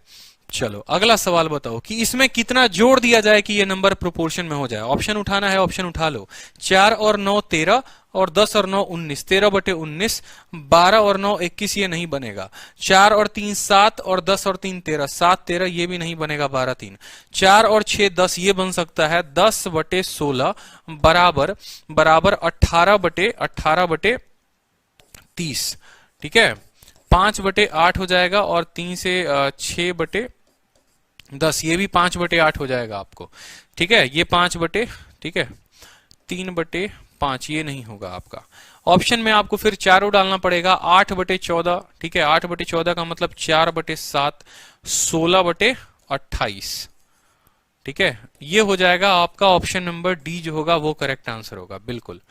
चलो अगला सवाल बताओ कि इसमें कितना जोड़ दिया जाए कि ये नंबर प्रोपोर्शन में हो जाए। ऑप्शन उठाना है, ऑप्शन उठा लो। 4 और 9 13 और 10 और 9 19, 13/19, 12 और 9 21, ये नहीं बनेगा। 4 और 3 7 और 10 और 3 13, 7 13 ये भी नहीं बनेगा, 12 3, 4 और 6 10 ये बन सकता है, 10/16 बराबर 18/30। ठीक है, 5/8 हो जाएगा, और 3 से 6/10, ये भी 5/8 हो जाएगा आपको। ठीक है, ये 5/, ठीक है, 3/5 ये नहीं होगा आपका। ऑप्शन में आपको फिर चारों डालना पड़ेगा, 8/14। ठीक है, 8/14 का मतलब 4/7, 16/28। ठीक है, ये हो जाएगा आपका ऑप्शन नंबर डी जो होगा वो करेक्ट आंसर होगा। बिल्कुल,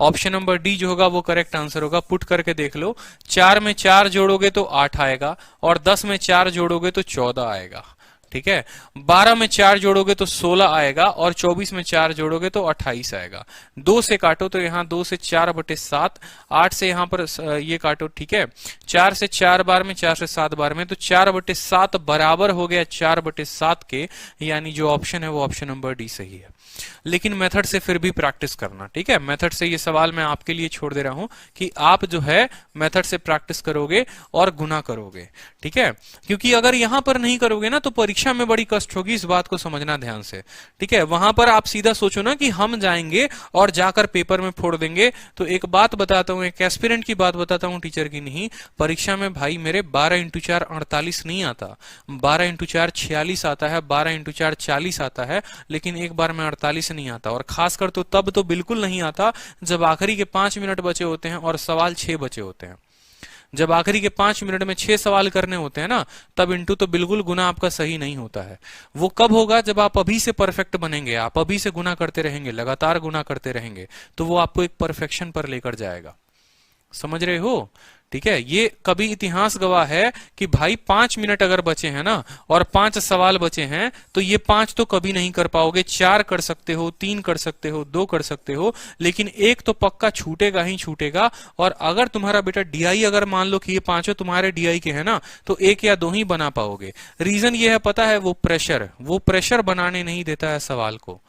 ऑप्शन नंबर डी जो होगा वो करेक्ट आंसर होगा। पुट करके देख लो, 4 में 4 जोड़ोगे तो 8 आएगा, और 10 में 4 जोड़ोगे तो 14 आएगा। ठीक है, 12 में 4 जोड़ोगे तो 16 आएगा, और 24 में 4 जोड़ोगे तो 28 आएगा। 2 से काटो तो यहाँ 2 से 4/7, 8 से यहाँ पर ये काटो। ठीक है, 4 से 4 बार में, 4 से 7 बार में, तो 4/7 बराबर हो गया 4/7 के, यानी जो ऑप्शन है वो ऑप्शन नंबर डी सही है। लेकिन मेथड से फिर भी प्रैक्टिस करना। ठीक है, मेथड से ये सवाल मैं आपके लिए छोड़ दे रहा हूं कि आप जो है मेथड से प्रैक्टिस करोगे और गुना करोगे। ठीक है, क्योंकि अगर यहां पर नहीं करोगे ना तो परीक्षा में बड़ी कष्ट होगी, इस बात को समझना ध्यान से। ठीक है, वहां पर आप सीधा सोचो ना कि हम जाएंगे और जाकर पेपर में फोड़ देंगे। तो एक बात बताता हूं, एक एस्पिरेंट की बात बताता हूं, टीचर की नहीं। परीक्षा में भाई मेरे 12 × 4 48 नहीं आता, 12 × 4 46 आता है, 12 × 4 40 आता है, लेकिन एक बार में 48 नहीं आता। और खासकर तो तब तो बिल्कुल नहीं आता जब आखिरी के 5 मिनट बचे होते हैं और सवाल 6 बचे होते हैं। जब आखिरी के 5 मिनट में 6 सवाल करने होते हैं ना, तब इंटू तो बिल्कुल गुना आपका सही नहीं होता है। वो कब होगा? जब आप अभी से परफेक्ट बनेंगे, आप अभी से गुना करते रहेंगे, लगातार गुना करते रहेंगे, तो वो आपको एक परफेक्शन पर लेकर जाएगा। समझ रहे हो? ठीक है, ये कभी इतिहास गवाह है कि भाई 5 मिनट अगर बचे हैं ना और 5 सवाल बचे हैं, तो ये 5 तो कभी नहीं कर पाओगे। 4 कर सकते हो, 3 कर सकते हो, 2 कर सकते हो, लेकिन एक तो पक्का छूटेगा ही छूटेगा। और अगर तुम्हारा बेटा डीआई, अगर मान लो कि ये 5 तुम्हारे डीआई के हैं ना, तो 1 या 2 ही बना पाओगे। रीजन ये है, पता है? वो प्रेशर बनाने नहीं देता है सवाल को।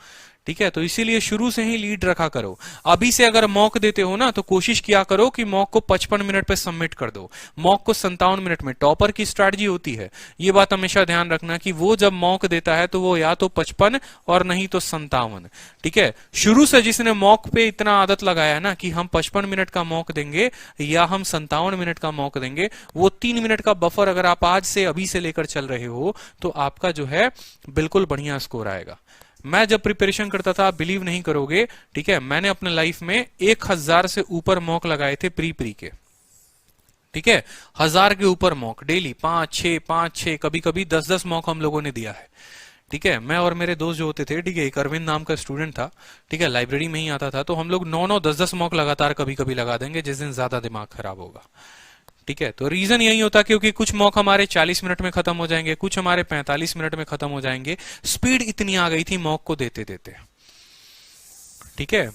ठीक है, तो इसीलिए शुरू से ही लीड रखा करो। अभी से अगर मॉक देते हो ना, तो कोशिश किया करो कि मॉक को 55 मिनट पे सबमिट कर दो, मॉक को 57 मिनट में। टॉपर की स्ट्रैटेजी होती है, ये बात हमेशा ध्यान रखना कि वो जब मॉक देता है तो वो या तो 55 और नहीं तो 57। ठीक है, शुरू से जिसने मॉक पे इतना आदत लगाया ना कि हम 55 मिनट का मॉक देंगे या हम 57 मिनट का मॉक देंगे, वो 3 मिनट का बफर अगर आप आज से अभी से लेकर चल रहे हो, तो आपका जो है बिल्कुल बढ़िया स्कोर आएगा। मैं जब प्रिपरेशन करता था, आप बिलीव नहीं करोगे, ठीक है, मैंने अपने लाइफ में 1000 से ऊपर मॉक लगाए थे प्री के। ठीक है, 1000 के ऊपर मॉक डेली, 5-6, कभी कभी 10-10 मॉक हम लोगों ने दिया है। ठीक है, मैं और मेरे दोस्त जो होते थे, ठीक है, एक अरविंद नाम का स्टूडेंट था, ठीक है, लाइब्रेरी में ही आता था, तो हम लोग 9-9, 10-10 मॉक लगातार कभी कभी लगा देंगे जिस दिन ज्यादा दिमाग खराब होगा। ठीक है, तो रीजन यही होता क्योंकि कुछ मॉक हमारे 40 मिनट में खत्म हो जाएंगे, कुछ हमारे 45 मिनट में खत्म हो जाएंगे। स्पीड इतनी आ गई थी मॉक को देते देते। ठीक है,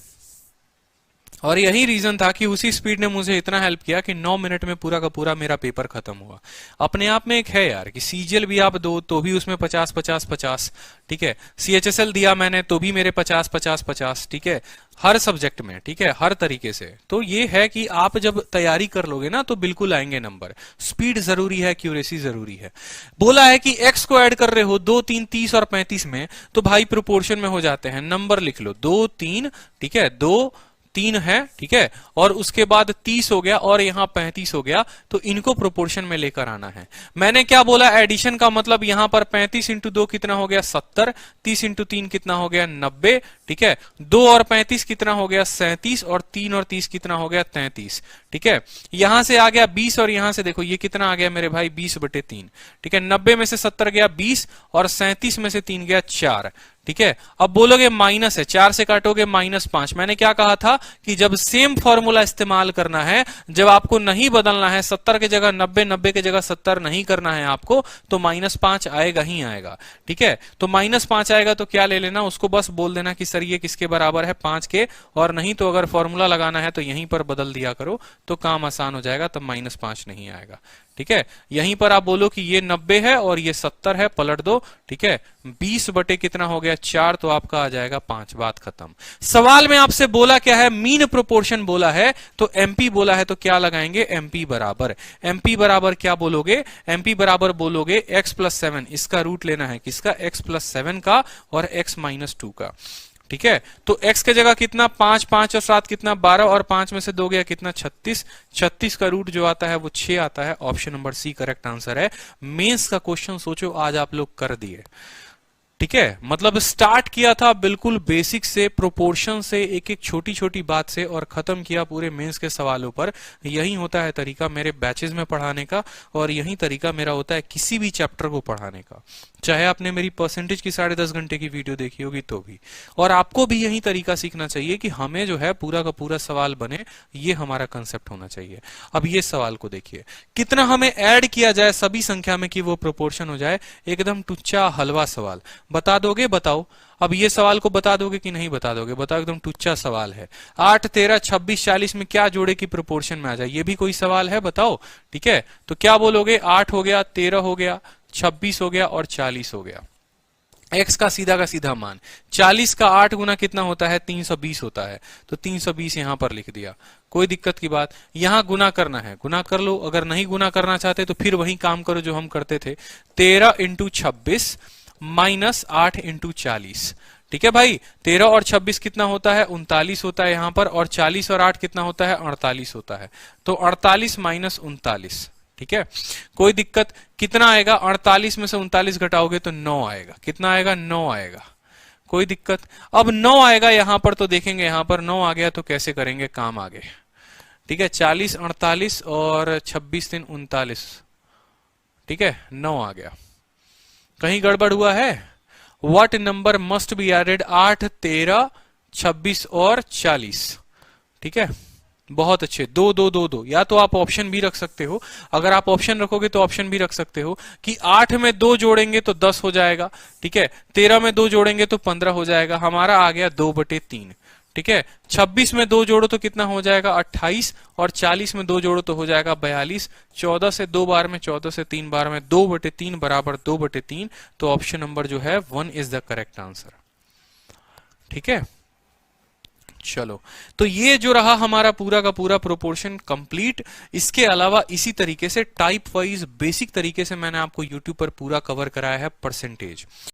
और यही रीजन था कि उसी स्पीड ने मुझे इतना हेल्प किया कि 9 मिनट में पूरा का पूरा मेरा पेपर खत्म हुआ। अपने आप में एक है यार कि सीजीएल भी आप दो तो भी उसमें 50-50-50। ठीक है, सीएचएसएल दिया मैंने तो भी मेरे 50-50-50। ठीक है, हर सब्जेक्ट में, ठीक है, हर तरीके से। तो ये है कि आप जब तैयारी कर लोगे ना, तो बिल्कुल आएंगे नंबर। स्पीड जरूरी है, एक्यूरेसी जरूरी है। बोला है कि एक्स को ऐड कर रहे हो 2, 3, 30 और 35 में, तो भाई प्रोपोर्शन में हो जाते हैं। नंबर लिख लो 2, 3, ठीक है, 2, 3 है, ठीक है, और उसके बाद 30 हो गया और यहां 35 हो गया, तो इनको प्रोपोर्शन में लेकर आना है। मैंने क्या बोला? एडिशन का मतलब यहां पर 35 इंटू 2 कितना हो गया? 70। 30 इंटू 3 कितना हो गया? 90। ठीक है, 2 और 35 कितना हो गया? 37। और 3 और 30 कितना हो गया? 33। ठीक है, यहां से आ गया 20 और यहां से देखो ये कितना आ गया मेरे भाई? 20/3। ठीक है, 90 में से 70 गया 20 और 37 में से 3 गया 4। ठीक है, अब बोलोगे माइनस है, 4 से काटोगे -5। मैंने क्या कहा था कि जब सेम फॉर्मूला इस्तेमाल करना है, जब आपको नहीं बदलना है, 70 की जगह 90, 90 की जगह 70 नहीं करना है आपको, तो -5 आएगा ही आएगा। ठीक है, तो -5 आएगा तो क्या ले लेना? उसको बस बोल देना कि सर ये किसके बराबर है? 5 के। और नहीं तो अगर फॉर्मूला लगाना है तो यहीं पर बदल दिया करो, तो काम आसान हो जाएगा, तब -5 नहीं आएगा। ठीक है, यहीं पर आप बोलो कि ये 90 है और ये 70 है, पलट दो। ठीक है, 20 बटे कितना हो गया? 4, तो आपका आ जाएगा 5। बात खत्म। सवाल में आपसे बोला क्या है? मीन प्रोपोर्शन बोला है, तो एमपी बोला है, तो क्या लगाएंगे? एमपी बराबर। एमपी बराबर क्या बोलोगे? एमपी बराबर बोलोगे x+7। इसका रूट लेना है किसका? x+7 का और x-2 का। ठीक है, तो x के जगह कितना? 5, 5 और 7 कितना? 12 और 5 में से 2 गया कितना? 36। 36 का रूट जो आता है वो 6 आता है। Option number C correct answer है। मेंस का क्वेश्चन सोचो आज आप लोग कर दिए। ठीक है, मतलब स्टार्ट किया था बिल्कुल बेसिक से, प्रोपोर्शन से, एक एक छोटी छोटी बात से, और खत्म किया पूरे मेंस के सवालों पर। यही होता है तरीका मेरे बैचेस में पढ़ाने का, और यही तरीका मेरा होता है किसी भी चैप्टर को पढ़ाने का, चाहे आपने मेरी परसेंटेज की 10.5 घंटे की वीडियो देखी होगी तो भी। और आपको भी यही तरीका सीखना चाहिए कि हमें जो है पूरा का पूरा सवाल बने, ये हमारा कंसेप्ट होना चाहिए। अब ये सवाल को देखिए, कितना हमें ऐड किया जाए सभी संख्या में कि वो प्रोपोर्शन हो जाए। एकदम टुच्चा हलवा सवाल। बता दोगे? बताओ। अब ये सवाल को बता दोगे कि नहीं बता दोगे? बताओ, एकदम टुच्चा सवाल है। 8, 13, 26, 40 में क्या जोड़े की प्रोपोर्शन में आ जाए? ये भी कोई सवाल है? बताओ। ठीक है, तो क्या बोलोगे? 8 हो गया, 13 हो गया, 26 हो गया और 40 हो गया। x का सीधा मान 40 का 8 गुना कितना होता है? 320 होता है। तो 320 यहां पर लिख दिया। कोई दिक्कत की बात? यहां गुना करना है, गुना कर लो। अगर नहीं गुना करना चाहते तो फिर वही काम करो जो हम करते थे। 13 इंटू 26 माइनस 8 इंटू 40। ठीक है भाई, 13 और 26 कितना होता है? 39 होता है यहां पर, और 40 और 8 कितना होता है? 48 होता है। तो 48 माइनस 39। ठीक है, कोई दिक्कत? कितना आएगा? 48 में से 39 घटाओगे तो 9 आएगा। कितना आएगा? 9 आएगा। कोई दिक्कत? अब 9 आएगा यहां पर, तो देखेंगे यहां पर 9 आ गया तो कैसे करेंगे काम आगे। ठीक है, 40 48 और 26 3 39, ठीक है, 9 आ गया। कहीं गड़बड़ हुआ है? What number must be added 8 13 26 और 40, ठीक है, बहुत अच्छे। 2 2 2 2, या तो आप ऑप्शन भी रख सकते हो, अगर आप ऑप्शन रखोगे तो ऑप्शन भी रख सकते हो कि 8 में 2 जोड़ेंगे तो 10 हो जाएगा, ठीक है, 13 में 2 जोड़ेंगे तो 15 हो जाएगा, हमारा आ गया 2/3, ठीक है। 26 में 2 जोड़ो तो कितना हो जाएगा 28, और 40 में 2 जोड़ो तो हो जाएगा 42, 14 से 2 बार में, 14 से 3 बार में 2/3 बराबर 2/3, तो ऑप्शन नंबर जो है 1 इज द करेक्ट आंसर, ठीक है। चलो, तो ये जो रहा हमारा पूरा का पूरा प्रोपोर्शन कंप्लीट। इसके अलावा इसी तरीके से टाइप वाइज बेसिक तरीके से मैंने आपको यूट्यूब पर पूरा कवर कराया है परसेंटेज।